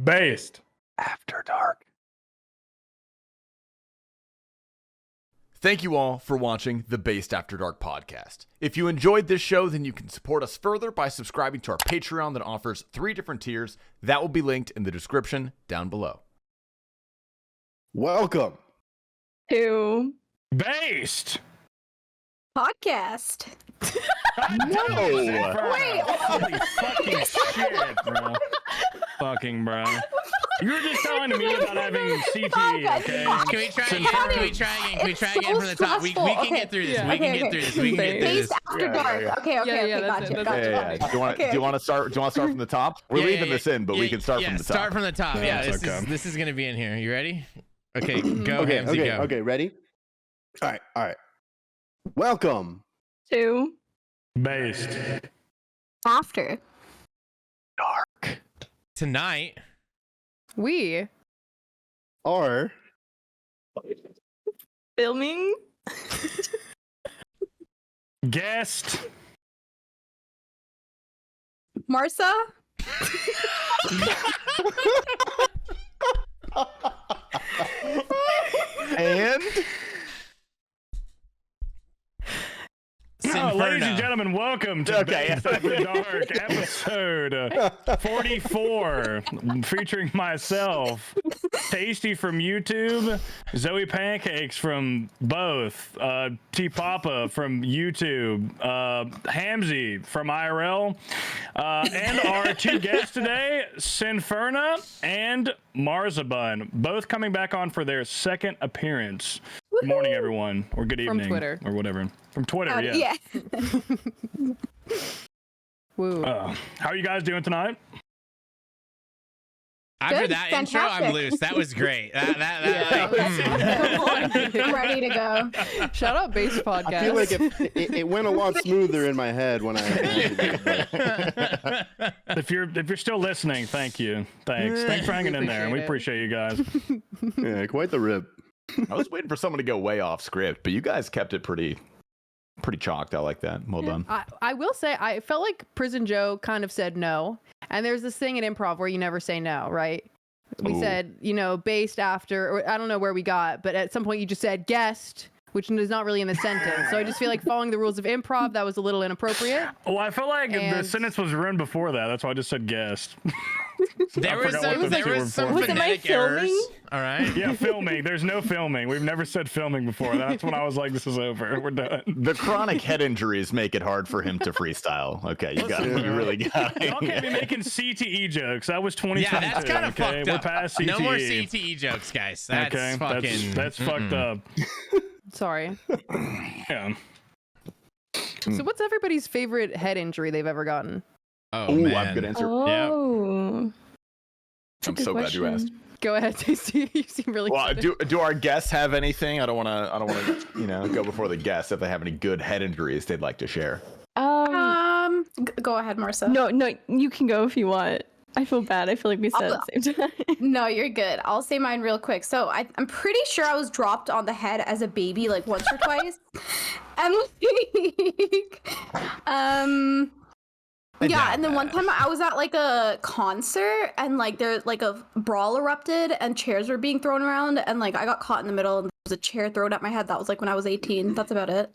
Based. After Dark. Thank you all for watching the Based After Dark podcast. If you enjoyed this show, then you can support us further by subscribing to our Patreon that offers 3 different tiers. That will be linked in the description down below. Welcome to Based. Podcast. No. Wait. Holy fucking shit, bro. Fucking bro. You were just telling me about having CTE, okay? Can we try again? Can we try again from the top? We can get through this. We can get through this. We can get through this. Based After Dark. Okay, gotcha. Do you want to start from the top? We're leaving this in, but we can start from the top. Start from the top. Yeah, this is gonna be in here. You ready? Okay, go. Hamzy, go. Okay, ready? All right. Welcome to Based After Dark. Tonight we are filming guest Marsa. And ladies and Sinferna. gentlemen, welcome to Based After Dark episode 44, featuring myself, Tasty from YouTube, Zoe Pancakes from both, T Papa from YouTube, Hamzy from IRL, and our 2 guests today, Sinferna and Marsabun, both coming back on for their 2nd appearance. Good morning, everyone, or good evening, From Twitter. or whatever. From Twitter, Yeah. woo. How are you guys doing tonight? After Good, that intro, I'm fantastic. loose. That was great. I'm ready to go. Shout out Base Podcast. I feel like it went a lot smoother in my head when I. If you're still listening, thank you. Thanks for hanging in there, and we appreciate you guys. Yeah, quite the rip. I was waiting for someone to go way off script, but you guys kept it pretty chalked. I like that. Well done. I will say, I felt like Prison Joe kind of said no. And there's this thing in improv where you never say no, right? We said, based after, or I don't know where we got, but at some point you just said guest, which is not really in the sentence. So I just feel like following the rules of improv, that was a little inappropriate. Well, I felt like the sentence was ruined before that. That's why I just said guest. There was some Was it my phonetic errors. filming? All right. Yeah, filming. There's no filming. We've never said filming before. That's when I was like, this is over. We're done. The chronic head injuries make it hard for him to freestyle. Okay, you got it. You really got it. Y'all can't be making CTE jokes. That was 2022. Yeah, that's kind of okay? fucked up. We're past CTE. No more CTE jokes, guys. That's okay, fucking. that's fucked up. Sorry. Yeah. So what's everybody's favorite head injury they've ever gotten? Oh, Ooh, man. I have a good answer. Oh. I'm so glad you asked. Go ahead, Tasty. You seem really Well, excited. do our guests have anything? I don't want to, go before the guests if they have any good head injuries they'd like to share. Go ahead, Marsa. No, you can go if you want. I feel bad. I feel like we said at the same time. No, you're good. I'll say mine real quick. So I'm pretty sure I was dropped on the head as a baby like once or twice. And yeah, and then one time I was at like a concert and like there like a brawl erupted and chairs were being thrown around and like I got caught in the middle and there was a chair thrown at my head. That was like when I was 18. That's about it.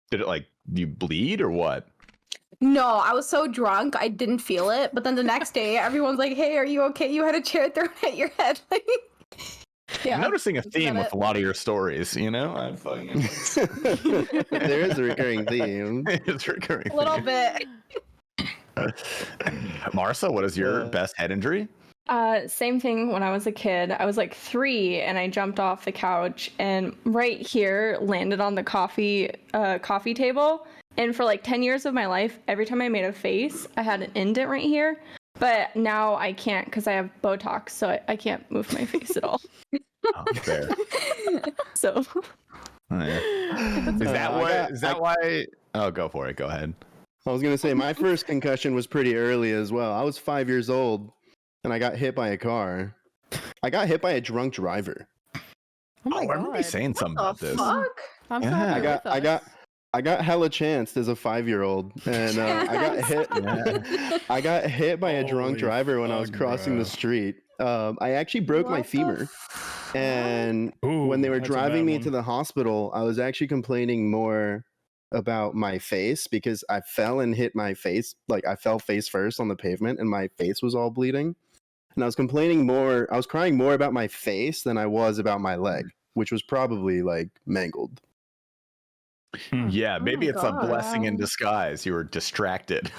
Did it you bleed or what? No, I was so drunk I didn't feel it. But then the next day everyone's like, "Hey, are you okay? You had a chair thrown at your head." Yeah. I'm noticing a theme with a lot of your stories, I'm fucking... There is a recurring theme. It's recurring. A little bit. Marsa, what is your best head injury? Same thing when I was a kid. I was like 3 and I jumped off the couch and right here landed on the coffee table. And for like 10 years of my life, every time I made a face, I had an indent right here. But now I can't because I have Botox, so I can't move my face at all. Oh, fair. So. Oh, yeah. Is that why? Oh, go for it. Go ahead. I was gonna say my first concussion was pretty early as well. I was 5 years old, and I got hit by a car. I got hit by a drunk driver. Oh my I remember you God. saying something about this. Fuck. I'm Yeah, sorry. I got I got hella chanced as a 5-year-old, and I got hit by a drunk Holy driver when I was fuck, crossing bro. the street. I actually broke my What the femur, and when they were That's a driving bad me one. to the hospital, I was actually complaining more about my face because I fell and hit my face. Like I fell face first on the pavement, and my face was all bleeding. And I was complaining more. I was crying more about my face than I was about my leg, which was probably like mangled. Yeah, maybe my it's a God. blessing in disguise. You were distracted.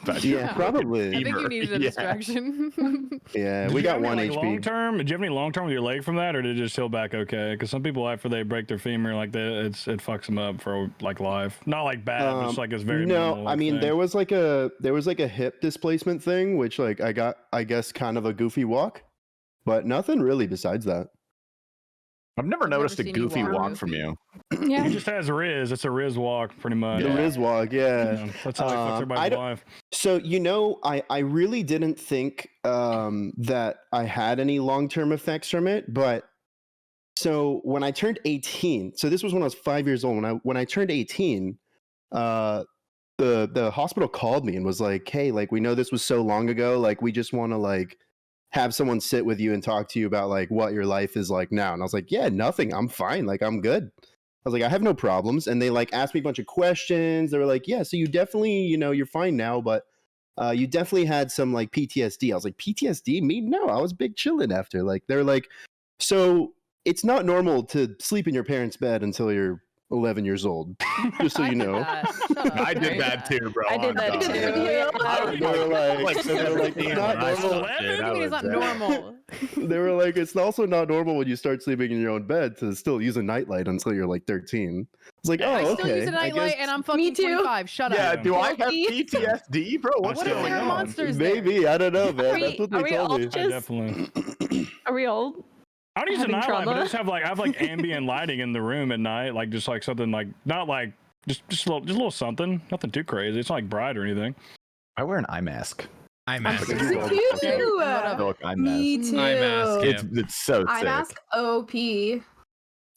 about your Yeah, probably. I think you fever. needed a Yeah. distraction. Yeah, Did we you got have one any, HP. long term? Did you have any long term with your leg from that, or did it just heal back okay? Because some people after they break their femur, like that, it fucks them up for like life. Not like bad, just like it's very no. normal, I mean, thing. there was like a hip displacement thing, which like I got, I guess, kind of a goofy walk, but nothing really besides that. I've never I've never noticed a seen you goofy walk walk from goofy. you. Yeah. He just has Riz. It's a Riz walk, pretty much. The Yeah. Riz walk, yeah. Yeah, that's how he fucks I everybody's don't- life. So I really didn't think that I had any long term effects from it, but so when I turned 18, so this was when I was 5 years old. When I turned 18, the hospital called me and was like, "Hey, like we know this was so long ago, like we just want to like have someone sit with you and talk to you about like what your life is like now." And I was like, "Yeah, nothing. I'm fine. Like I'm good." I was like, "I have no problems." And they like asked me a bunch of questions. They were like, "Yeah, so you definitely, you're fine now, but you definitely had some like PTSD." I was like, "PTSD? Me? No, I was big chilling after." Like they're like, "So it's not normal to sleep in your parents' bed until you're 11 years old." Just so I you did know. that. Shut up. I did that too, bro. I did on that God. too. They were like, it's not I normal. slept. What do you mean it's not normal? They were like, it's also not normal when you start sleeping in your own bed to still use a nightlight until you're like 13. It's like, oh, I okay. still use a I nightlight guess and I'm fucking too. 25. Shut Yeah, up. do I have Guilty. PTSD, bro? What's What if going there are on? monsters there? maybe. I don't know, man. Are That's what they we told all me. I just- definitely. Are we all? I don't use a having nightlight, but trauma? I just have like ambient lighting in the room at night, like just like something like not like just a little something, nothing too crazy. It's not like bright or anything. I wear an eye mask. I'm I'm asking. sorry. Me too. Look, eye Me mask. too. Eye mask, yeah. It's so I sick. mask OP.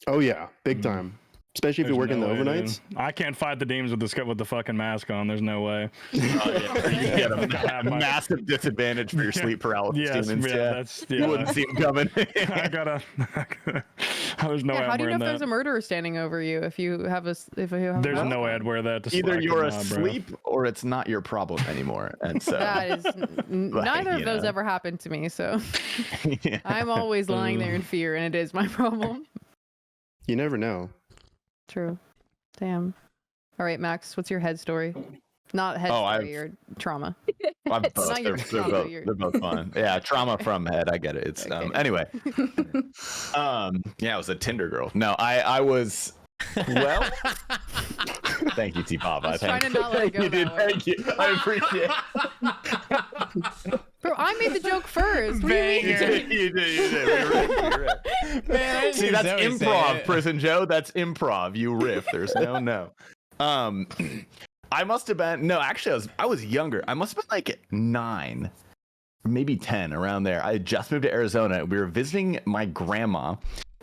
Oh yeah, big time. Especially if you're There's working no the way, dude. overnights. I can't fight the demons with the fucking mask on. There's no way. Oh, yeah. You I got have a my- massive disadvantage for your Yeah. sleep paralysis Yes, demons. yeah, Yeah, that's you wouldn't see them coming. I gotta. There's no way Yeah, how I'm do you know wearing if there's a that. murderer standing over you if you have a if you have a There's mask no way on? I'd wear that. To Either I you're could not, bro. asleep or it's not your problem anymore. And so That is neither of you those know. ever happened to me, so yeah. I'm always lying there in fear, and it is my problem. You never know. True. Damn. All right, Max, what's your head story? Not head Oh, story or trauma. I'm both. not your They're trauma, both. your- They're both fun. Yeah, trauma from head. I get it. It's Okay. anyway. Yeah, it was a Tinder girl. No, I was. Well, thank you, T Papa. I was trying to not let it go you, dude. that way. Thank you. I appreciate it. Bro, I made the joke first. What do you mean? You did. You did. You're right. Man, I See, didn't that's Zoe say improv, it. Prison Joe. That's improv. You riff. There's no. I must have been actually I was younger. I must have been like 9, maybe 10, around there. I had just moved to Arizona. We were visiting my grandma,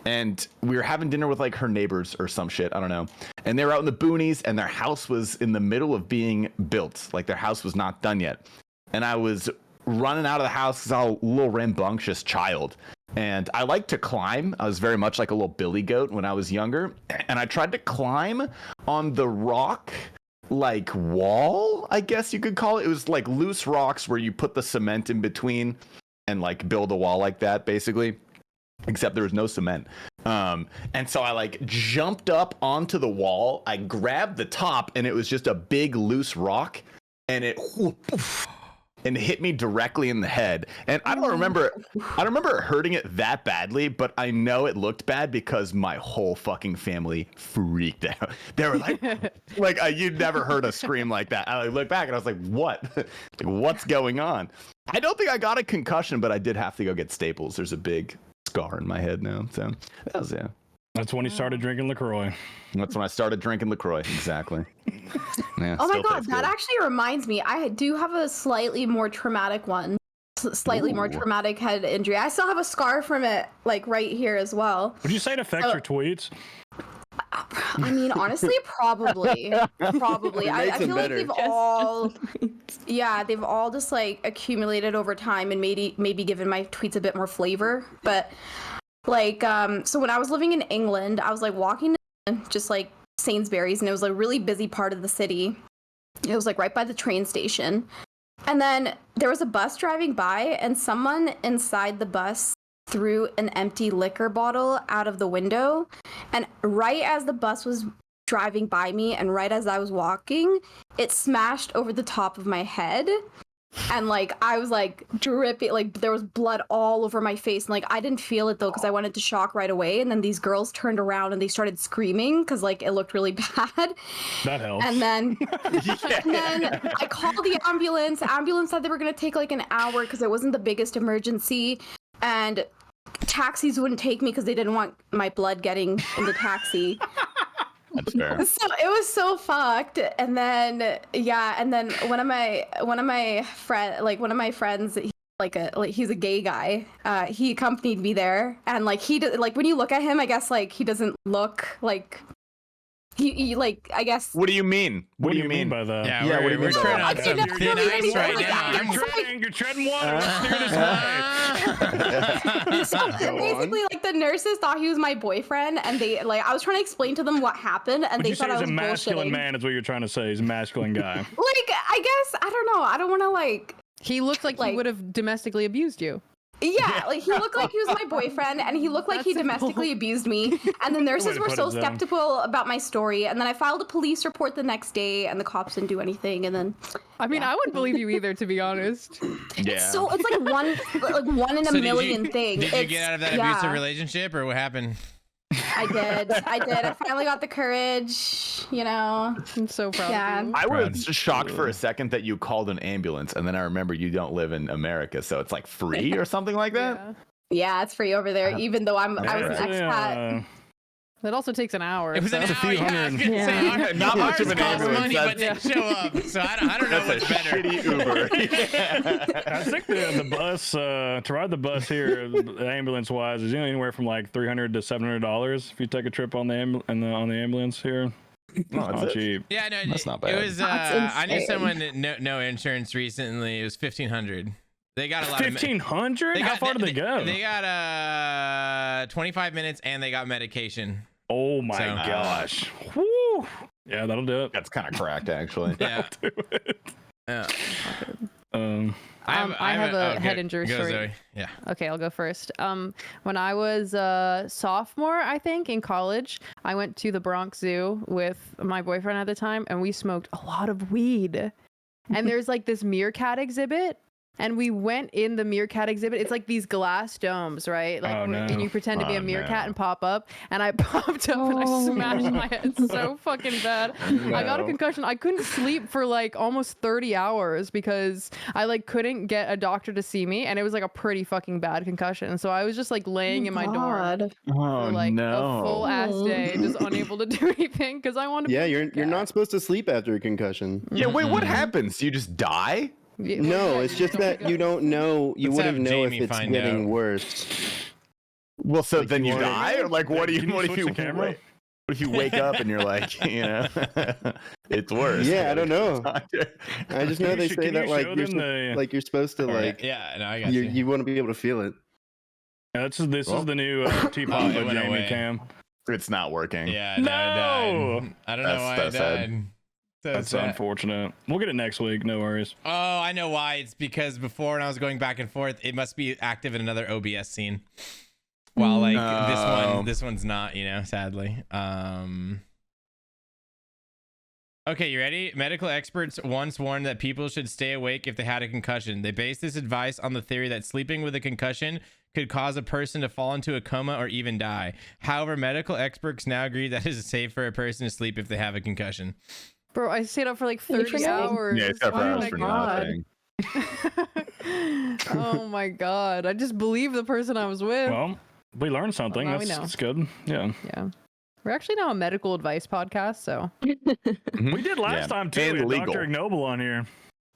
and we were having dinner with like her neighbors or some shit. I don't know. And they were out in the boonies, and their house was in the middle of being built. Like their house was not done yet. And I was running out of the house because I was a little rambunctious child. And I like to climb. I was very much like a little billy goat when I was younger. And I tried to climb on the rock like wall, I guess you could call it. It was like loose rocks where you put the cement in between and like build a wall like that, basically. Except there was no cement. And so I like jumped up onto the wall. I grabbed the top and it was just a big loose rock. And it and hit me directly in the head. And I don't remember it hurting it that badly, but I know it looked bad because my whole fucking family freaked out. They were like, you'd never heard a scream like that. I looked back and I was like, what? Like, what's going on? I don't think I got a concussion, but I did have to go get staples. There's a big scar in my head now. So that was, yeah. That's when he started drinking LaCroix. That's when I started drinking LaCroix. Exactly. Yeah, Oh my still god, tastes that good. actually reminds me. I do have a slightly more traumatic one. Slightly more Ooh. traumatic head injury. I still have a scar from it, like right here as well. Would you say it affects So- your tweets? I mean, honestly, probably. I feel like they've all, they've all just like accumulated over time and maybe given my tweets a bit more flavor. But like, so when I was living in England, I was like walking just like Sainsbury's, and it was like a really busy part of the city. It was like right by the train station. And then there was a bus driving by, and someone inside the bus threw an empty liquor bottle out of the window. And right as the bus was driving by me and right as I was walking, it smashed over the top of my head. And like I was like dripping, like there was blood all over my face. And like I didn't feel it though because I went into shock right away. And then these girls turned around and they started screaming because like it looked really bad. That helps. And then, and then I called the ambulance. Ambulance said they were gonna take like an hour because it wasn't the biggest emergency. And taxis wouldn't take me because they didn't want my blood getting in the taxi. That's fair. So it was so fucked. And then one of my friends, he's a gay guy. He accompanied me there, and like he did, like when you look at him, I guess like he doesn't look like he like I guess. What do you mean? What do you mean by that? Yeah, what do you we're mean by turning that? on some thin ice right now. You're treading water. Let's steer this way. So basically, like the nurses thought he was my boyfriend, and they like I was trying to explain to them what happened, and Would they you say thought I he's was a masculine bullshitting. man? Is what you're trying to say? He's a masculine guy. Like I guess I don't know. I don't want to like. He looked like he Like- would have domestically abused you. Yeah, like he looked like he was my boyfriend, and he looked like he domestically abused me. And the nurses to were put so it down. skeptical about my story. And then I filed a police report the next day, and the cops didn't do anything. And then I mean, I wouldn't believe you either, to be honst. Yeah. so it's like one in a million thing. Did you get out of that abusive relationship, or what happened? I did. I finally got the courage. You know. I'm so proud of you. I was shocked for a second that you called an ambulance, and then I remember you don't live in America, so it's like free or something like that. Yeah. Yeah, it's free over there. Even though I was an expat. It also takes an hour. It was so. an hour. Yeah, I was gonna Yeah. say, ours- Not much of ours an costs ambulance, money, but they that's- show up. So I don't know That's what's a better. shitty Uber. I think the bus to ride the bus here, ambulance wise, is anywhere from like $300 to $700 if you take a trip on the on the ambulance here. No, Not that's it. cheap. Yeah, no, That's not It bad. was. That's I knew insane. someone that no insurance recently. It was $1,500. They got a lot of. 1,500? How far did they go? They got 25 minutes, and they got medication. Oh my So- gosh. Woo. Yeah, that'll do it. That's kind of cracked, actually. Yeah. Do it. Yeah. I have a head go- injury go, story. Zoe. Yeah. Okay, I'll go first. When I was a sophomore, I think, in college, I went to the Bronx Zoo with my boyfriend at the time, and we smoked a lot of weed. And there's like this meerkat exhibit, and we went in the meerkat exhibit. It's like these glass domes, right? Like, Oh, no. and you pretend to be Oh, a meerkat no. and pop up. And I popped up and I smashed my head so fucking bad. I got a No. concussion. I couldn't sleep for like almost 30 hours because I like couldn't get a doctor to see me, and it was like a pretty fucking bad concussion. So I was just like laying in my dorm Oh, for like no. a full ass day, just unable to do anything because I wanted to. Yeah, be a you're cat. not supposed to sleep after a concussion. Yeah, wait, what happens? You just die? Yeah, No, yeah, it's you just don't that wake you up. don't know. You Let's have wouldn't know if Jamie it's find getting out. worse. Well, so Like, then you you wanna- die, or like, what do Can you? you What if switch you? the camera? What if you wake up and you're like, you know, it's worse? Yeah, I don't know. Doctor. I just know they say Can that you like show you're, them the- like you're supposed to like Yeah. No, I got you you. you want to be able to feel it. This is Well. the new teapot Oh, it by went Jamie away. Cam. It's not working. Yeah. No! No. I died. I don't know why That's I sad. died. So That's sad. unfortunate. We'll get it next week. No worries. Oh, I know why. It's because before when I was going back and forth, it must be active in another OBS scene. While like No. this one's not, you know, sadly. Okay, you ready? Medical experts once warned that people should stay awake if they had a concussion. They based this advice on the theory that sleeping with a concussion could cause a person to fall into a coma or even die. However, medical experts now agree that it is safe for a person to sleep if they have a concussion. Bro, I stayed up for like 30 hours. Yeah, it's got Oh hours my for God. nothing. Oh my god. I just believe the person I was with. Well, we learned something. Well, now we That's, know. that's good. Yeah. Yeah. We're actually now a medical advice podcast, so We did last Yeah. time too. And We had legal. Dr. Ignoble on here.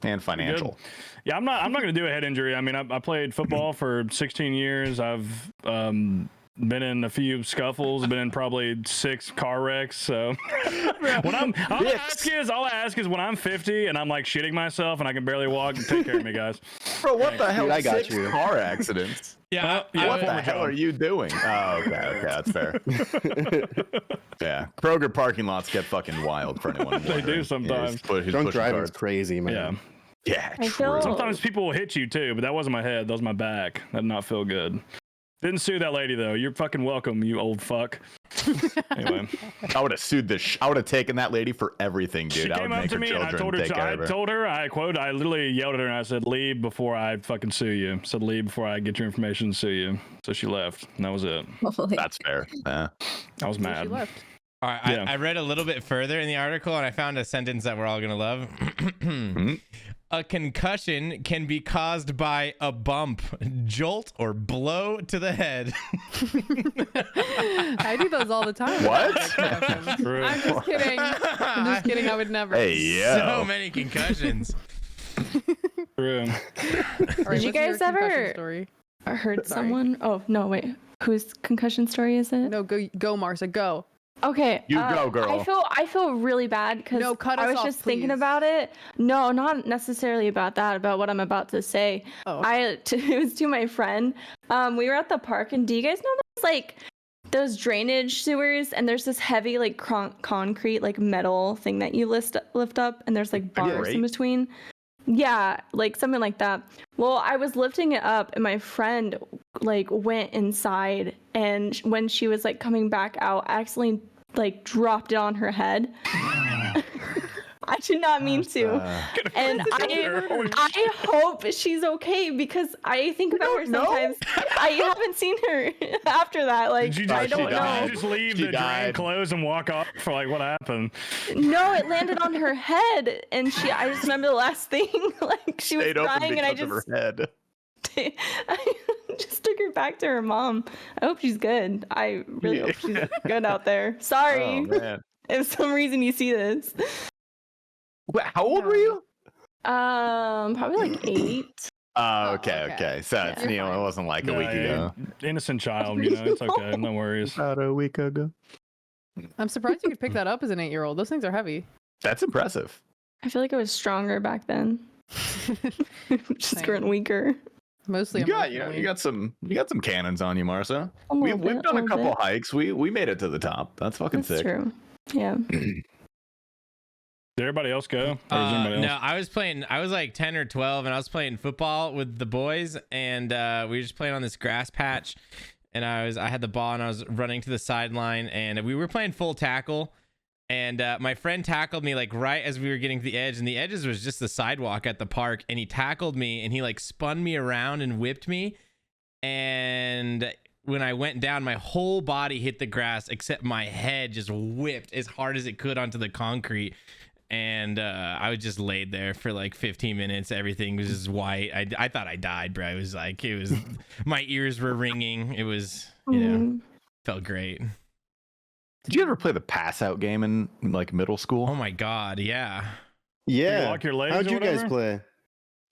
And financial. Yeah, I'm not going to do a head injury. I mean, I played football for 16 years. I've been in a few scuffles, been in probably 6 car wrecks. So when all I ask is when I'm 50 and I'm like shitting myself and I can barely walk, take care of me, guys. Bro, what the hell? Dude, I got 6 you. car accidents. Yeah, What the hell are you doing? Oh, okay, that's fair. Yeah, Kroger parking lots get fucking wild for anyone. They do sometimes. Drunk driving is crazy, man. Yeah. Yeah, I true. feel- Sometimes people will hit you too, but that wasn't my head. That was my back. That did not feel good. Didn't sue that lady though. You're fucking welcome, you old fuck. Anyway, I would have sued I would have taken that lady for everything, dude. she I came would up make to her me and I children told her, take care of her. I literally yelled at her and I said, "Leave before I fucking sue you." Said, "Leave before I get your information and sue you." So she left, and that was it. That's fair. Yeah. I was So mad. she left. All right, Yeah. I read a little bit further in the article and I found a sentence that we're all gonna love. A concussion can be caused by a bump, jolt, or blow to the head. I do those all the time. What? True. I'm just kidding. I'm just kidding. I would never. Hey, yo. So many concussions. True. All right, Did you what's your guys concussion ever- Story? I heard Sorry. someone. Oh no, wait. Whose concussion story is it? No, go, Marsa, go. Okay. You go, girl. I feel really bad because No, cut I us was off, just thinking please. about it. No, not necessarily about that. About what I'm about to say. Oh, It was to my friend. We were at the park, and do you guys know those like those drainage sewers? And there's this heavy like concrete like metal thing that you lift up, and there's like bars in Right. between. Yeah, like something like that. Well, I was lifting it up and my friend like went inside, and when she was like coming back out, I accidentally like dropped it on her head. I did not mean to. And I hope she's okay because I think about her sometimes. I haven't seen her after that. Like Did you I don't did know. you just leave She the drain died. closed and walk off for like what happened? No, it landed on her head, and I just remember the last thing. Like she was Stayed open crying, and I because of just her head. I just took her back to her mom. I hope she's good. I really hope she's good out there. Sorry Oh man. if some reason you see this. Wait, how old were you? Probably like 8. Oh, okay. okay. So it's, You're it fine. wasn't like a No, week ago. Innocent child, you know, it's okay. No worries. About a week ago. I'm surprised you could pick that up as an 8-year-old. Those things are heavy. That's impressive. I feel like I was stronger back then. Just Same. growing weaker. Mostly. You got emotionally. you got some cannons on you, Marsa. A little We've bit, done a little couple bit. hikes. We made it to the top. That's fucking That's sick. true. Yeah. Did everybody else go? Or is anybody No, else? I was like 10 or 12 and I was playing football with the boys and we were just playing on this grass patch and I had the ball and I was running to the sideline and we were playing full tackle and my friend tackled me like right as we were getting to the edge, and the edges was just the sidewalk at the park, and he tackled me and he like spun me around and whipped me, and when I went down, my whole body hit the grass except my head just whipped as hard as it could onto the concrete. And I was just laid there for like 15 minutes. Everything was just white. I thought I died, bro. It was my ears were ringing. It was, felt great. Did you ever play the pass out game in like middle school? Oh my God. Yeah. Yeah. You lock your legs How'd or you guys whatever?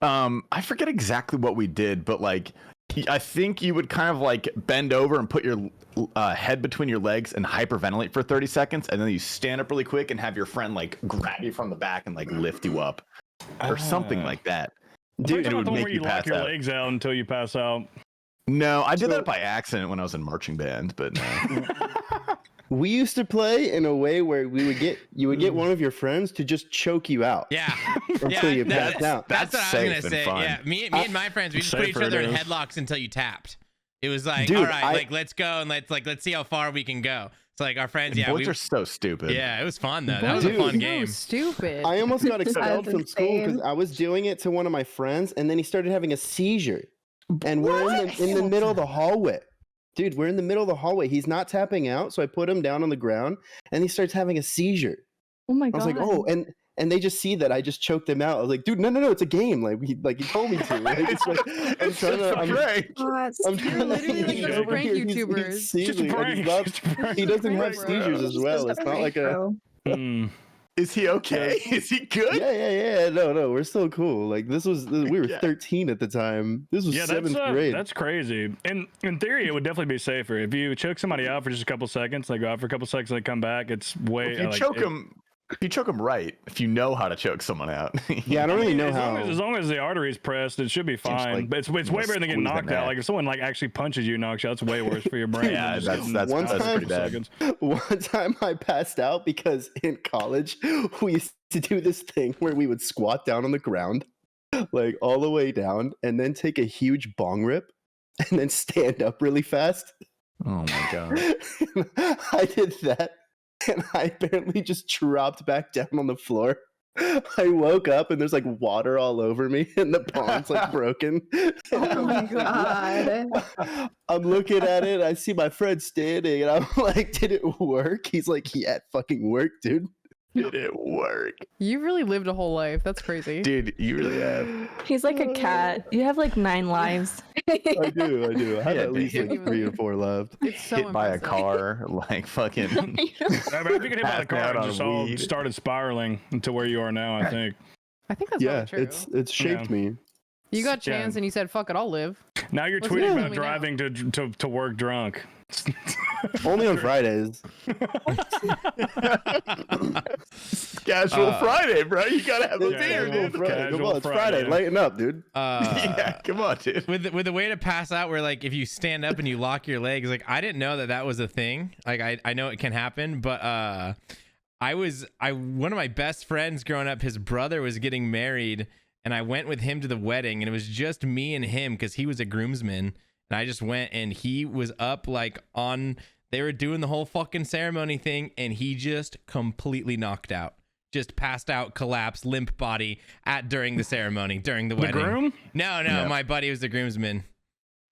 play? I forget exactly what we did, but like, I think you would kind of like bend over and put your head between your legs and hyperventilate for 30 seconds, and then you stand up really quick and have your friend like grab you from the back and like lift you up, or something like that. Dude, and it would make where you you lock pass your out. legs out until you pass out. No, I did So- that by accident when I was in marching band, but no. We used to play in a way where you would get one of your friends to just choke you out. Yeah. Until you passed out. That's what I was safe gonna and say. fun. Yeah, me and my friends, we just put each Safer other in it is. headlocks until you tapped. It was like, Dude, all right, I- like let's go and let's see how far we can go. So like our friends, yeah, Boys are so stupid. yeah, it was fun though. That was Dude, a fun So game. stupid. I almost got expelled That's from school because insane. I was doing it to one of my friends, and then he started having a seizure. And we're in the middle of the hallway. Dude, we're in the middle of the hallway. He's not tapping out, so I put him down on the ground, and he starts having a seizure. Oh my I god. was like, oh, and they just see that I just choked them out. I was like, dude, no, it's a game. Like he told me to. Like, it's like, I'm trying to. I'm You're literally like he's those over prank here, YouTubers. He's Just a seizing, and prank. he's not- Just a prank. he doesn't have Bro. seizures as well. It's not like a. Mm. Is he okay? Is he good? Yeah. No, we're still cool. Like we were 13 at the time. This was 7th grade. That's crazy. In theory, it would definitely be safer if you choke somebody out for just a couple seconds. Like go out for a couple seconds, and they come back. It's way. If you choke them right, if you know how to choke someone out. Yeah, I don't really know how. As long as the artery's pressed, it should be fine. Like, but it's way better than getting knocked out. Like if someone like actually punches you, knocks you out, that's way worse for your brain. Yeah, that's pretty bad. One time I passed out because in college we used to do this thing where we would squat down on the ground, like all the way down, and then take a huge bong rip, and then stand up really fast. Oh my god! I did that. And I apparently just dropped back down on the floor. I woke up and there's like water all over me and the bong's like broken. Oh my god. I'm looking at it. I see my friend standing and I'm like, did it work? He's like, yeah, it fucking worked, dude. Did it work? You really lived a whole life. That's crazy. Dude, you really have. He's like a cat. You have like 9 lives. I do. I have at least like 3 or 4 left. It's so Hit by a impressive. car, like fucking. If you get hit by the car, Passed out it just on all weed. started spiraling to where you are now. I think. I think that's Yeah, probably true. it's shaped me. You got Yeah. chance and you said, fuck it, I'll live. Now you're What's tweeting wrong about with me now? driving to work drunk. Only on Fridays. Casual Friday, bro. You gotta have a Yeah, beer, casual dude. Friday. Come Casual on, it's Friday. Friday. Lighten up, dude. Yeah, come on, dude. With the way to pass out where like if you stand up and you lock your legs, like I didn't know that was a thing. Like I know it can happen, but one of my best friends growing up, his brother was getting married and I went with him to the wedding and it was just me and him because he was a groomsman and I just went and he was up like on, they were doing the whole fucking ceremony thing and he just completely knocked out. Just passed out, collapsed, limp body during the ceremony, during the wedding. The groom? No, Yeah. my buddy was the groomsman.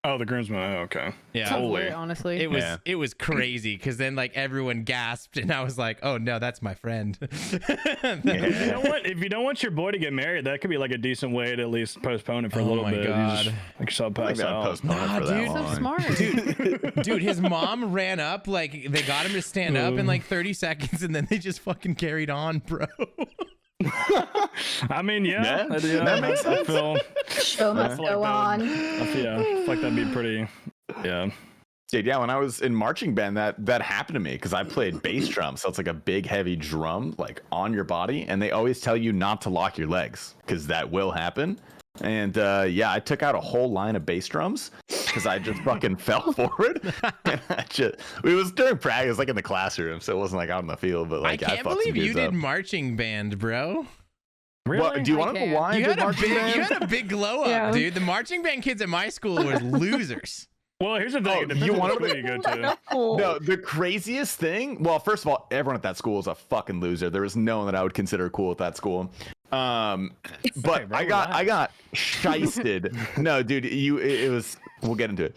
Oh, the groomsman. Oh, okay. Yeah. Sounds Holy. lit, honestly. It was crazy because then like everyone gasped and I was like, oh no, that's my friend. You know what? If you don't want your boy to get married, that could be like a decent way to at least postpone it for a Oh little my bit. God. You just, like so I think pass that out. postponed it Nah, for that dude, so long. smart. Dude, his mom ran up, like they got him to stand up in like 30 seconds and then they just fucking carried on, bro. I mean, yeah, That makes sense. I feel Show must like go that on. I feel like that'd be pretty. Yeah. Dude, yeah, when I was in marching band, that happened to me because I played bass drum, so it's like a big, heavy drum like on your body, and they always tell you not to lock your legs because that will happen. And yeah, I took out a whole line of bass drums because I just fucking fell forward. And it was during practice, like in the classroom, so it wasn't like out in the field. But like, I can't fucked some believe you dudes did up. marching band, bro. Really? What, do you want to I know why I You did had, marching you band? had a big glow up, Yeah. dude. The marching band kids at my school were losers. Well, here's the thing. Oh, The you was wanna- pretty good too. No, the craziest thing. Well, first of all, everyone at that school is a fucking loser. There was no one that I would consider cool at that school. But bro, I got shysted. No, dude, it was. We'll get into it.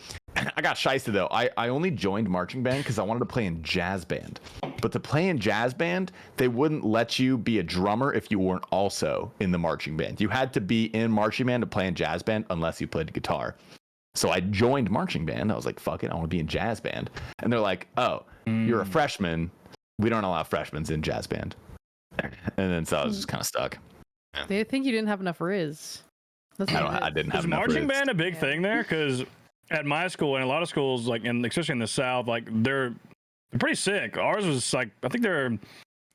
I got shysted though. I only joined marching band because I wanted to play in jazz band. But to play in jazz band, they wouldn't let you be a drummer if you weren't also in the marching band. You had to be in marching band to play in jazz band unless you played guitar. So I joined marching band. I was like, fuck it, I want to be in jazz band. And they're like, oh, you're a freshman. We don't allow freshmen in jazz band. And then so I was just kind of stuck. They think you didn't have enough Riz. That's what it I is. didn't have Is enough marching roots. band a big thing there? Because at my school and a lot of schools, like, and especially in the South, like they're pretty sick. Ours was like, I think they're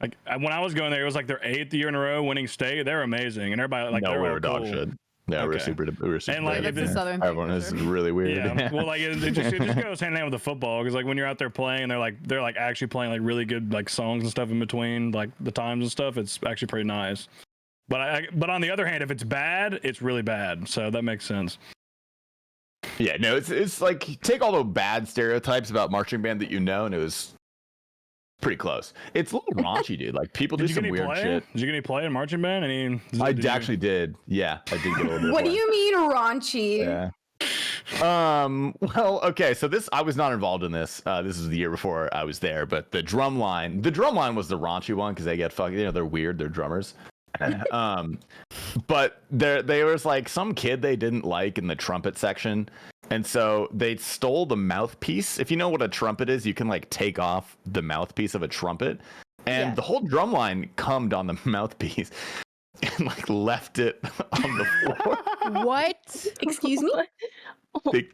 like when I was going there, it was like their 8th year in a row winning state. They're amazing, and everybody like No, they're we all were dog cool. shit. Yeah, we were Okay. super. And, like, That's if a it- southern thing. Everyone for is sure. really weird. Yeah, well, like it just goes hand in hand with the football because like when you're out there playing, they're like actually playing like really good like songs and stuff in between like the times and stuff. It's actually pretty nice. But on the other hand, if it's bad, it's really bad. So that makes sense. Yeah, no, it's like take all the bad stereotypes about marching band that you know, and it was pretty close. It's a little raunchy, dude. Like people do Did you some get any weird play? shit. Did you get any play in marching band? I actually did. Yeah, I did get a little bit. What of do play. you mean raunchy? Yeah. Well, okay, so this I was not involved in this. This was the year before I was there, but the drum line was the raunchy one because they get fucking, they're weird, they're drummers. But there was like some kid they didn't like in the trumpet section, and so they stole the mouthpiece. If you know what a trumpet is, you can like take off the mouthpiece of a trumpet. and the whole drum line cummed on the mouthpiece and like left it on the floor. What? Excuse me?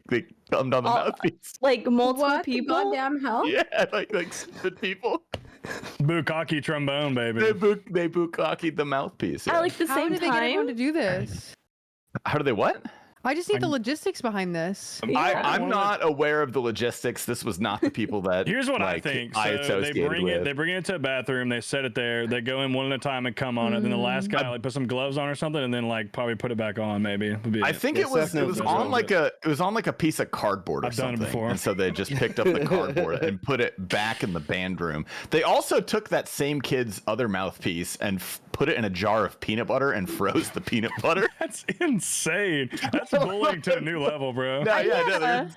They cummed on the mouthpiece. Like multiple What the people? goddamn hell? Yeah, like stupid people. Bukkake trombone, baby. They bukkakied the mouthpiece. At like the How same did they get everyone to time? do this? How do they what? I just need the logistics behind this. I'm not aware of the logistics. This was not the people that. Here's what like, I think. I So they associated bring with. it. They bring it to a bathroom. They set it there. They go in one at a time and come on it. Then the last guy like put some gloves on or something, and then like probably put it back on. Maybe. I think it was on like a piece of cardboard or I've done it something. before. And so they just picked up the cardboard and put it back in the band room. They also took that same kid's other mouthpiece and put it in a jar of peanut butter and froze the peanut butter. That's insane. That's bullying to a new level, bro. No, there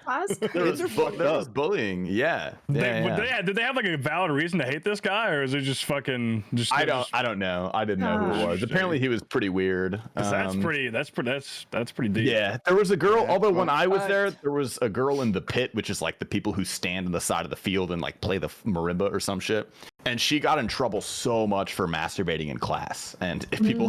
Kids are fucked was up. bullying. Yeah. Did they have like a valid reason to hate this guy, or is it just fucking just? I don't know. I didn't know who it was. Apparently he was pretty weird. That's pretty deep. Yeah, there was a girl. Although when I was there was a girl in the pit, which is like the people who stand on the side of the field and like play the marimba or some shit. And she got in trouble so much for masturbating in class. And if people,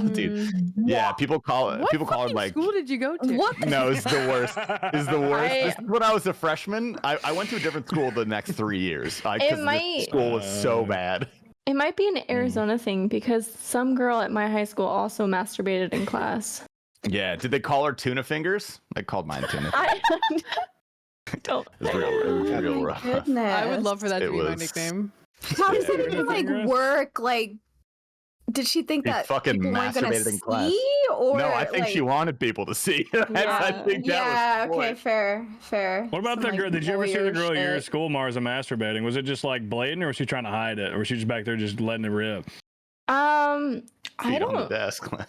people call it. What People call it like. school did you go to? What? No, it's the worst. It's the worst. This is when I was a freshman. I went to a different school the next 3 years because the school was so bad. It might be an Arizona thing because some girl at my high school also masturbated in class. Yeah. Did they call her tuna fingers? They called mine tuna. I don't. It was real rough. Goodness. I would love for that to It be my was- nickname. How does it even like Fingers? work? Like, did she think He that fucking people weren't gonna masturbated in class. see, or No, I think like, she wanted people to see. I think that yeah, was the okay, point. fair. What about Some, the girl? like, Did you ever see the voyeur girl at your shit. school, Marsa, masturbating? Was it just like blatant, or was she trying to hide it, or was she just back there just letting it rip? I Feet on the don't. desk. I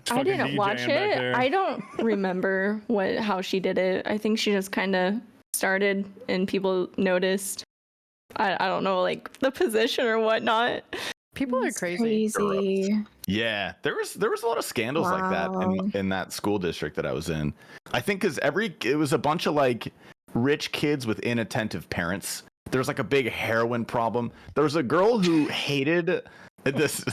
fucking didn't watch DJing back it. there. I don't remember how she did it. I think she just kind of started and people noticed. I don't know, like the position or whatnot. People are That's crazy. Yeah, there was a lot of scandals like Wow. that in that school district that I was in. I think because it was a bunch of like rich kids with inattentive parents. There was like a big heroin problem. There was a girl who hated this.